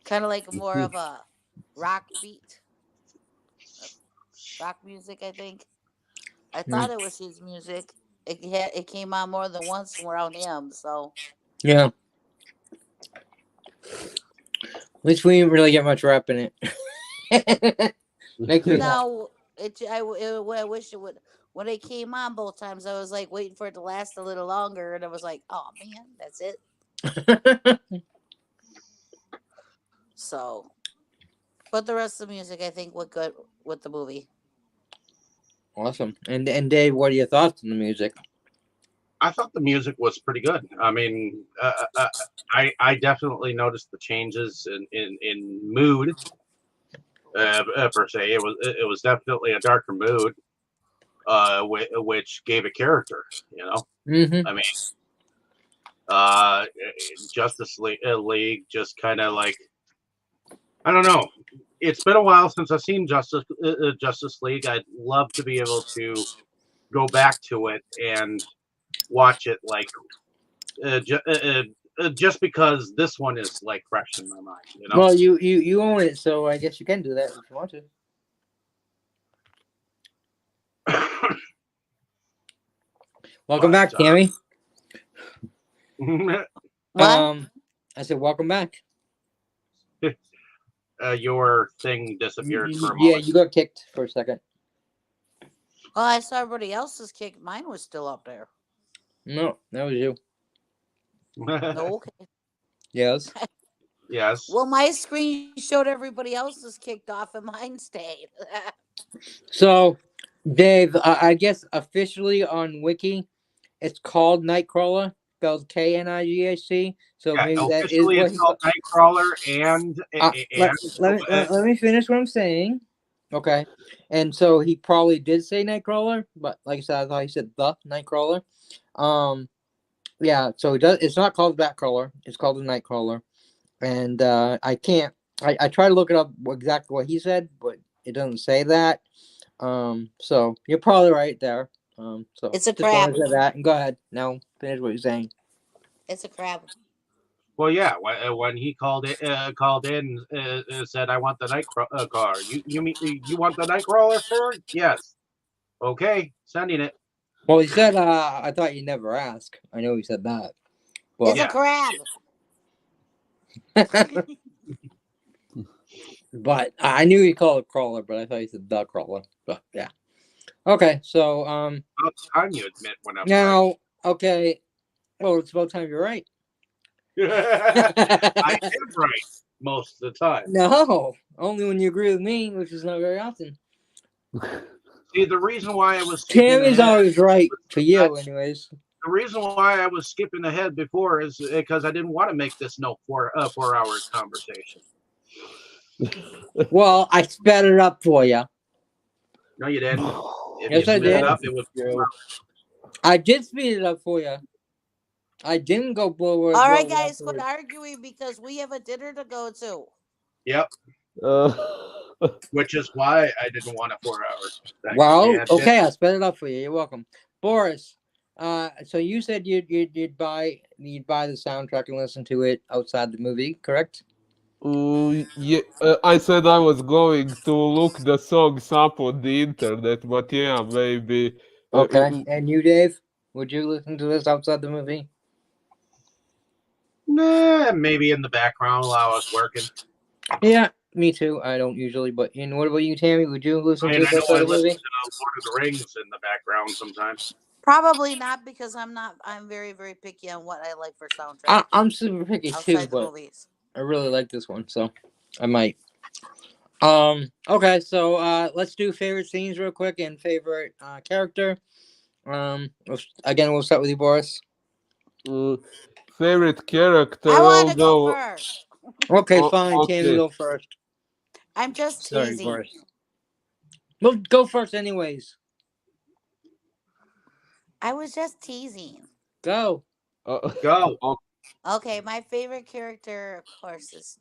kind of like more of a rock beat, rock music. I think. I thought it was his music. It came on more than once around him. So Yeah. At least we didn't really get much rap in it. Makes me happy. no, I wish it would. When it came on both times, I was like waiting for it to last a little longer, and I was like, "Oh man, that's it." So, but the rest of the music, I think, went good with the movie. Awesome. And Dave, what are your thoughts on the music? I thought the music was pretty good. I mean, I definitely noticed the changes in mood per se. It was definitely a darker mood, which gave a character. Mm-hmm. I mean, uh, Justice League just kind of like, I don't know. It's been a while since I've seen Justice League. I'd love to be able to go back to it and watch it like just because this one is like fresh in my mind. Well, you own it, so I guess you can do that if you want to. Welcome back, Tammy. What? I said welcome back. Your thing disappeared for a moment. Yeah, you got kicked for a second. Oh, I saw everybody else's kick. Mine was still up there. No, that was you. No, okay. Yes. Yes. Well, my screen showed everybody else's kicked off and mine stayed. So, Dave, I guess officially on Wiki, it's called Nightcrawler, spelled Knigac. So Yeah, maybe that is officially what it's called Nightcrawler, and let me finish what I'm saying. Okay, and so he probably did say Nightcrawler, but like I said, I thought he said the Nightcrawler. Yeah, so it's not called Batcrawler. It's called the Nightcrawler, and I can't. I try to look it up exactly what he said, but it doesn't say that. So you're probably right there. So It's a just wanted crab. to say that, and go ahead now. Finish what you're saying. It's a crab. well, yeah. When he called in, said, "I want the Nightcrawler." You mean you want the Nightcrawler, sir? Yes. Okay, sending it. Well, he said, I thought you never ask. I know he said that. But, It's a crab. but I knew he called it crawler, but I thought he said the crawler. But yeah. Okay, so About time you admit when I'm now okay. Well, it's about time you're right. right. I am right most of the time. No, only when you agree with me, which is not very often. See, the reason why I was Tim is ahead, always right for you, anyways. the reason why I was skipping ahead before is because I didn't want to make this no 4 hours conversation. Well, I sped it up for you. No, you didn't. If Yes, you I sped it did. up, it was 4 hours. I did speed it up for you. I didn't go forward. All right, guys, quit arguing because we have a dinner to go to. Yep. which is why I didn't want a 4-hour. Well, okay, I sped it up for you. You're welcome, Boris. So you said you'd buy the soundtrack and listen to it outside the movie, correct? Yeah, I said I was going to look the songs up on the internet, but yeah, maybe. Okay. And you, Dave, would you listen to this outside the movie? Nah, maybe in the background while I was working. Yeah, me too. I don't usually, but what about you, Tammy? Would you listen I to mean, this I know outside I the listen movie? to Lord of the Rings in the background sometimes. Probably not because I'm not. I'm very very picky on what I like for soundtrack I'm super picky too, outside the but movies. I really like this one, so I might. Okay, so let's do favorite scenes real quick and favorite character. Again, we'll start with you, Boris. Favorite character, I want to go although. first. Okay, fine. Tammy, Okay. go first. I'm just Sorry, teasing. Boris. Well, go first, anyways. I was just teasing. Go. Go. Okay, my favorite character, of course, is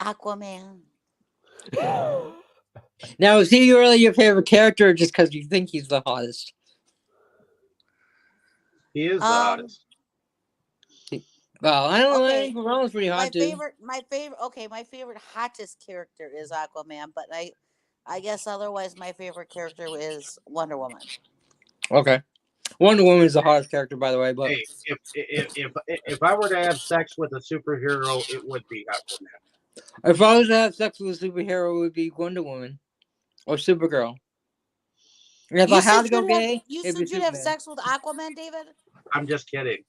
Aquaman. Now, is he really your favorite character, or just because you think he's the hottest? He is the hottest. Well, I don't know. I Okay, think Ronald's pretty hot too. my favorite hottest character is Aquaman, but I guess otherwise my favorite character is Wonder Woman. Okay, Wonder Woman is the hottest character, by the way. But Hey, if I were to have sex with a superhero, it would be Aquaman. if I was to have sex with a superhero, it would be Wonder Woman or Supergirl. And if I had to go gay, you it'd said be you'd have Superman. sex with Aquaman, David? I'm just kidding.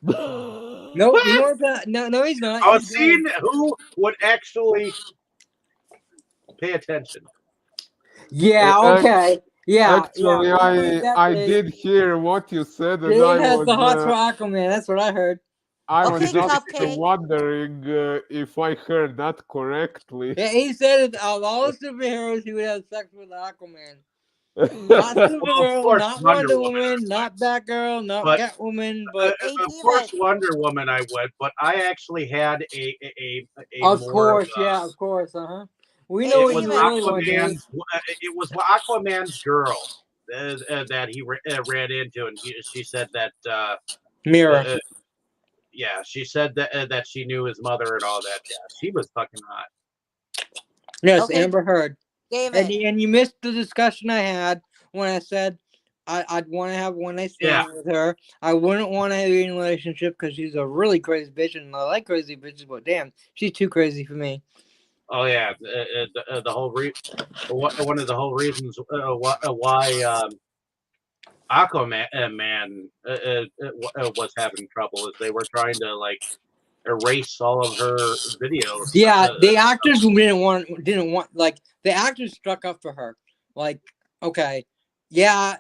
No, you know what? No, he's not. I was He's seeing who would actually pay attention. Yeah. Okay. Yeah. Actually, I did hear what you said, and Dave has the hots for Aquaman. That's what I heard. I Okay, was just Cupcake. wondering if I heard that correctly. Yeah, he said of all the superheroes, he would have sex with Aquaman. Not Supergirl, course, not Wonder Wonder Woman, Woman, not Batgirl, not But- Catwoman, but Hey, of David. course, Wonder Woman I would, but I actually had a of more. course, yeah, of course, We Hey, know what It was you David. really want, Dave. Aquaman's girl that he ran into, and she said that. Mirror. Yeah, she said that she knew his mother and all that. Yeah, she was fucking hot. Yes, Okay, Amber Heard. David. And you missed the discussion I had when I said I'd want to have one night stand with her. I wouldn't want to have any relationship because she's a really crazy bitch, and I like crazy bitches, but damn, she's too crazy for me. Oh yeah, the whole one of the whole reasons why Aquaman was having trouble is they were trying to like erase all of her videos. Yeah, the actors didn't want like the actors struck up for her. Like, okay, yeah,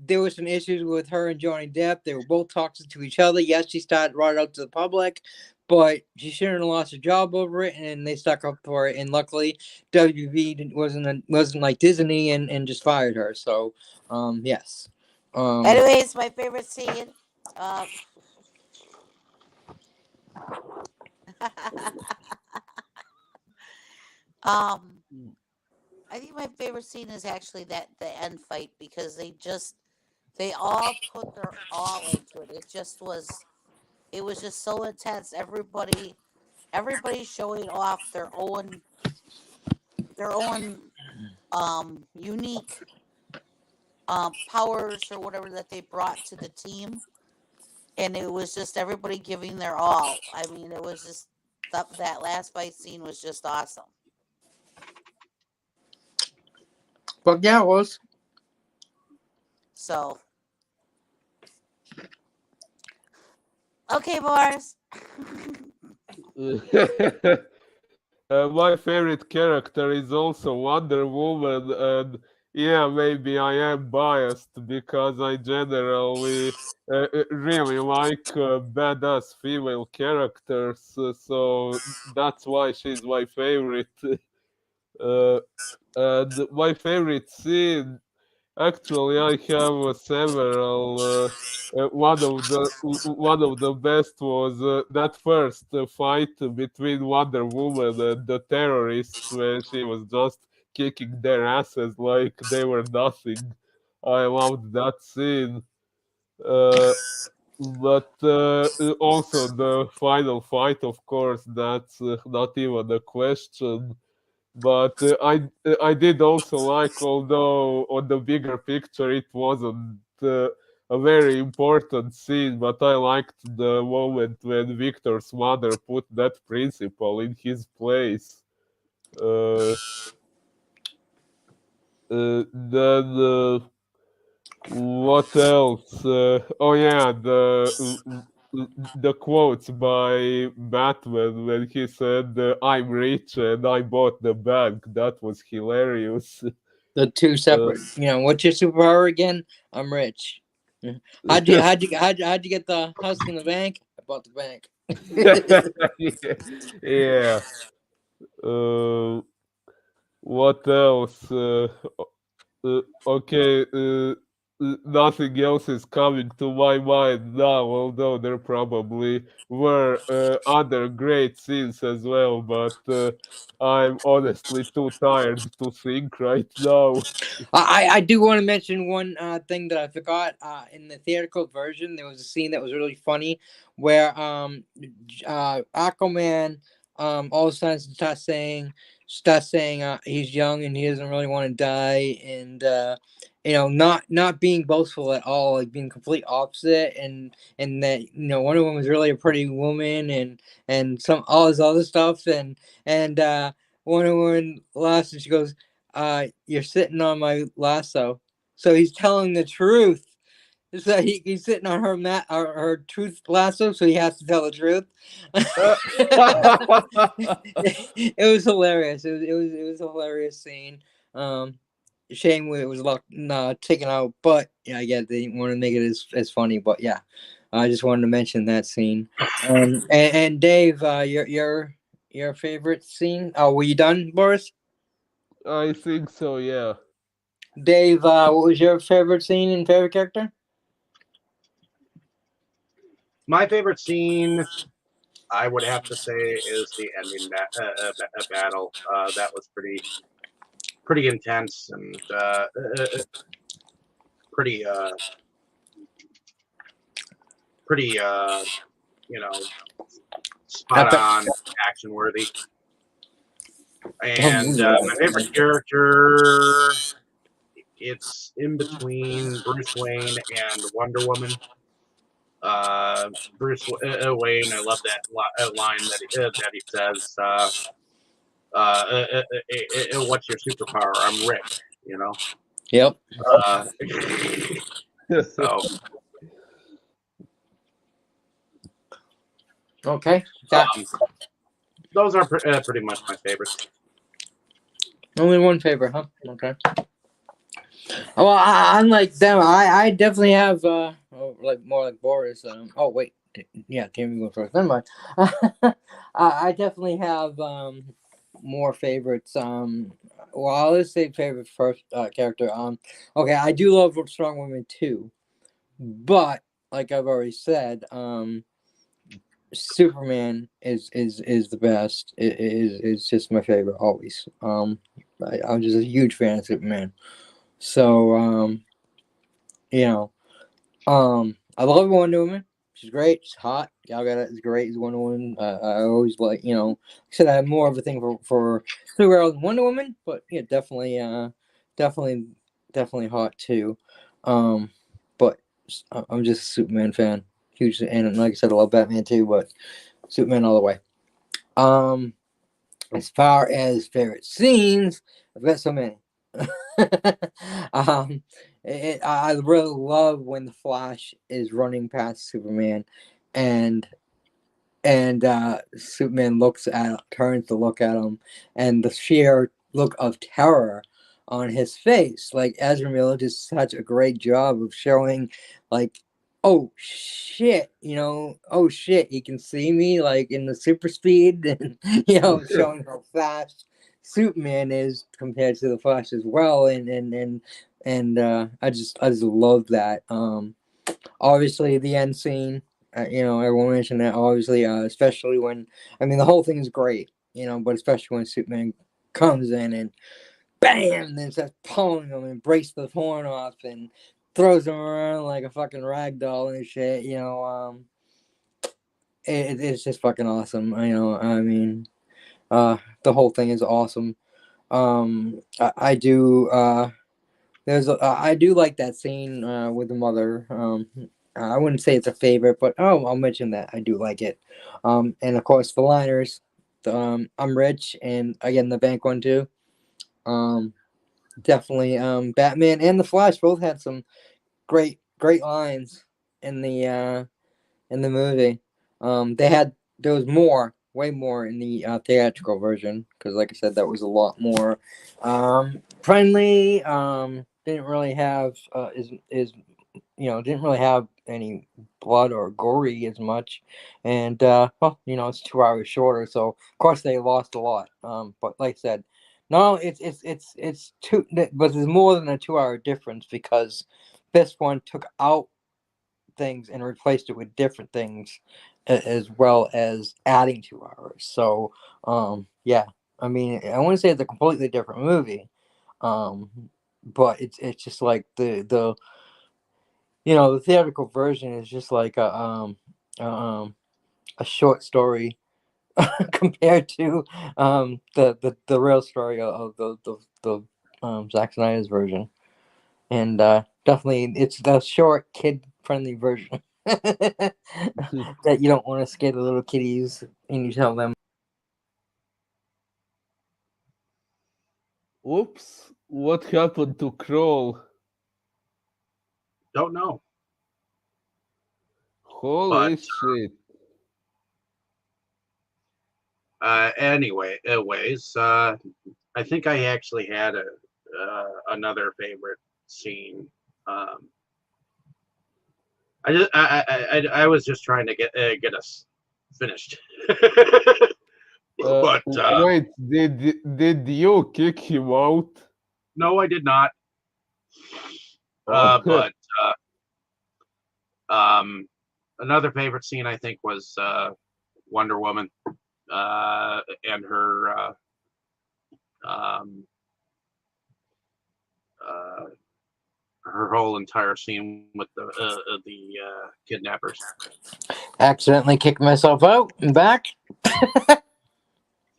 there were some issues with her and Johnny Depp. They were both toxic to each other. Yes, she started right out to the public, but she shouldn't have lost her job over it, and they stuck up for it. And luckily, WB wasn't like Disney and just fired her. So, yes. Anyways, my favorite scene. I think my favorite scene is actually the end fight because they all put their all into it. It was just so intense. Everybody showing off their own unique powers or whatever that they brought to the team, and it was just everybody giving their all. I mean, it was just that last fight scene was just awesome. But yeah, it was. So, okay, Boris. My favorite character is also Wonder Woman, and yeah, maybe I am biased because I generally really like badass female characters, so that's why she's my favorite. And my favorite scene, Actually, I have several. One of the best was that first fight between Wonder Woman and the terrorists, when she was just kicking their asses like they were nothing. I loved that scene. Uh, but also the final fight, of course, that's not even a question. But I did also like, although on the bigger picture it wasn't a very important scene, but I liked the moment when Victor's mother put that principal in his place. Uh, then what else? Oh yeah, the quotes by Batman when he said, "I'm rich and I bought the bank." That was hilarious. The two separate. What's your superpower again? I'm rich. How'd you get the house in the bank? I bought the bank. Yeah. What else? Okay. Nothing else is coming to my mind now, although there probably were other great scenes as well, but I'm honestly too tired to think right now. I do want to mention one thing that I forgot. In the theatrical version, there was a scene that was really funny where Aquaman all of a sudden starts saying he's young and he doesn't really want to die, and not being boastful at all, like being complete opposite, and that Wonder Woman was really a pretty woman, and some all this other stuff, and Wonder Woman laughs and she goes, "You're sitting on my lasso." So he's telling the truth. So he's sitting on her her truth lasso, so he has to tell the truth. It was hilarious. It was a hilarious scene. Shame it was taken out, but yeah, I get they didn't want to make it as funny. But yeah, I just wanted to mention that scene. And Dave, your favorite scene? Oh, were you done, Boris? I think so, yeah. Dave, what was your favorite scene and favorite character? My favorite scene, I would have to say, is the ending battle. That was pretty intense and pretty pretty spot on, action worthy. And my favorite character, it's in between Bruce Wayne and Wonder Woman. Bruce Wayne, I love that line that he says, "What's your superpower? I'm rich." Yep. So Okay. those are pretty much my favorites. Only one favorite, huh? Okay. Well, unlike them, I definitely have like more like Boris. Oh wait, yeah, Tammy go first. Never mind. I definitely have more favorites. Well, I'll just say favorite first character. Okay, I do love Strong Women too, but like I've already said, Superman is the best. It is just my favorite always. I'm just a huge fan of Superman. So I love Wonder Woman. She's great. She's hot. Gal Gadot is great as Wonder Woman. I always like like I said, I have more of a thing for Supergirl than Wonder Woman, but yeah, definitely hot too. But I'm just a Superman fan. Huge, and like I said, I love Batman too, but Superman all the way. As far as favorite scenes, I've got so many. I really love when the Flash is running past Superman, and Superman turns to look at him, and the sheer look of terror on his face. Like Ezra Miller did such a great job of showing, like, oh shit, oh shit, he can see me, like in the super speed, and showing how fast Superman is compared to the Flash as well, and I just love that. Obviously the end scene, everyone mentioned that. Obviously, especially when the whole thing is great, but especially when Superman comes in and bam, and then starts pulling him and breaks the horn off and throws him around like a fucking rag doll and shit. It's just fucking awesome. The whole thing is awesome. I do. I do like that scene with the mother. I wouldn't say it's a favorite, but I'll mention that I do like it. And of course the liners. I'm rich, and again the bank one too. Definitely. Batman and the Flash both had some great lines in the movie. There was way more in the theatrical version, because like I said, that was a lot more friendly. Didn't really have didn't really have any blood or gory as much, and it's 2 hours shorter, so of course they lost a lot. But like I said, no, it's two, but there's more than a 2 hour difference, because this one took out things and replaced it with different things, as well as adding 2 hours. So yeah, I wouldn't say it's a completely different movie, but it's just like the theatrical version is just like a short story compared to the real story of the Zack Snyder's version. And definitely it's the short kid friendly version that you don't want to scare the little kiddies, and you tell them. Oops, what happened to Kroll? Don't know. Holy But shit. anyways, I think I actually had another favorite scene. I was just trying to get us finished. But Wait, did you kick him out? no, I did not. Oh, But another favorite scene I think was Wonder Woman and um, uh, her whole entire scene with the kidnappers. Accidentally kicked myself out and back.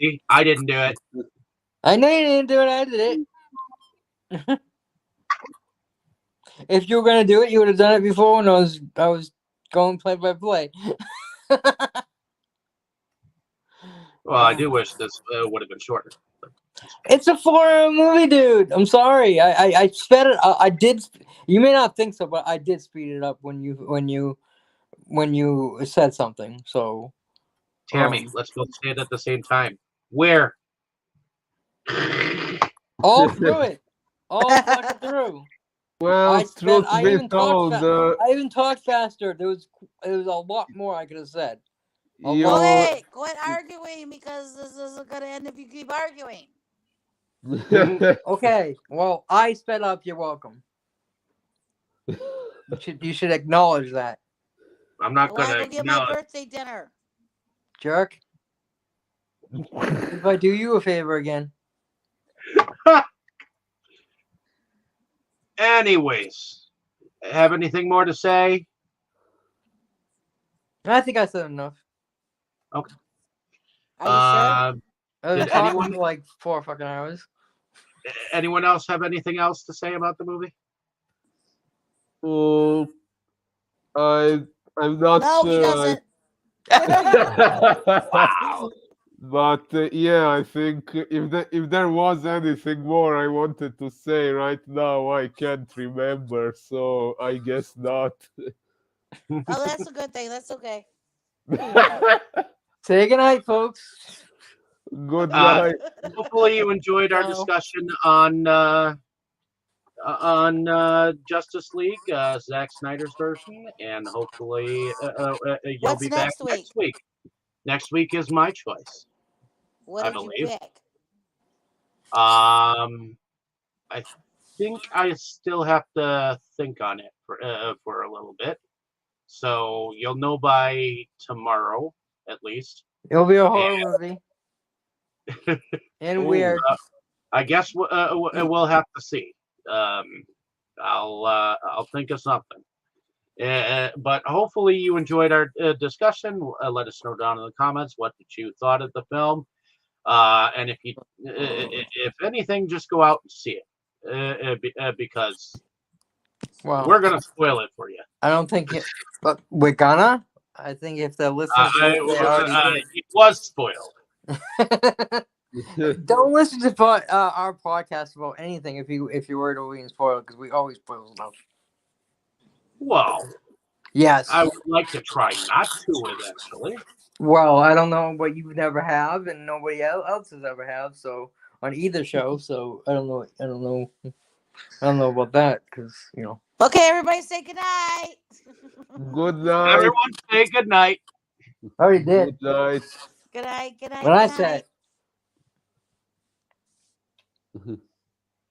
See, I didn't do it. I know you didn't do it. I did it. If you were gonna do it, you would have done it before when I was going play by play. Well, I do wish this would have been shorter. It's a 4 hour movie, dude. I'm sorry. I sped it. I did. You may not think so, but I did speed it up when you said something. So Tammy, let's both say it at the same time. Where? all through it, all fucking through. well, truth I be even told, I even talked faster. It was a lot more I could have said. you Quit arguing, because this isn't gonna end if you keep arguing. Okay, well, I sped up. You're welcome. You should acknowledge that, I'm not I want to gonna go get my birthday dinner. jerk. If I do you a favor again. Anyways, have anything more to say? I think I said enough. Okay. Are you sure? I was Did talking anyone- for like 4 fucking hours. Anyone else have anything else to say about the movie? Oh, I'm not No, he sure. doesn't. Wow. But yeah, I think if there was anything more I wanted to say right now, I can't remember. So I guess not. Oh, that's a good thing. That's okay. Say goodnight, folks. Good night. Hopefully you enjoyed our No. discussion on Justice League, Zack Snyder's version, and hopefully you'll What's be back next week? next week. Next week is my choice. What I did you believe. pick? I think I still have to think on it for a little bit. So you'll know by tomorrow, at least. It'll be a And, horror movie. And ooh, weird. I guess we'll have to see. Um, I'll think of something. But hopefully you enjoyed our discussion. Let us know down in the comments what did you thought of the film. And if anything, just go out and see it because Well, we're gonna spoil it for you. I don't think it, but we're gonna. I think if they're listening to this, they already It was spoiled. did. Don't listen to our podcast about anything if you were to being spoiled, because we always spoil stuff. Well, Yes. I would like to try not to eventually. Well, I don't know, but you never have, and nobody else has ever have. So on either show, so I don't know. I don't know about that because Okay, everybody say goodnight. Good night. Everyone say good night. I already did. Good night. Good night. Good night. When I Good said night.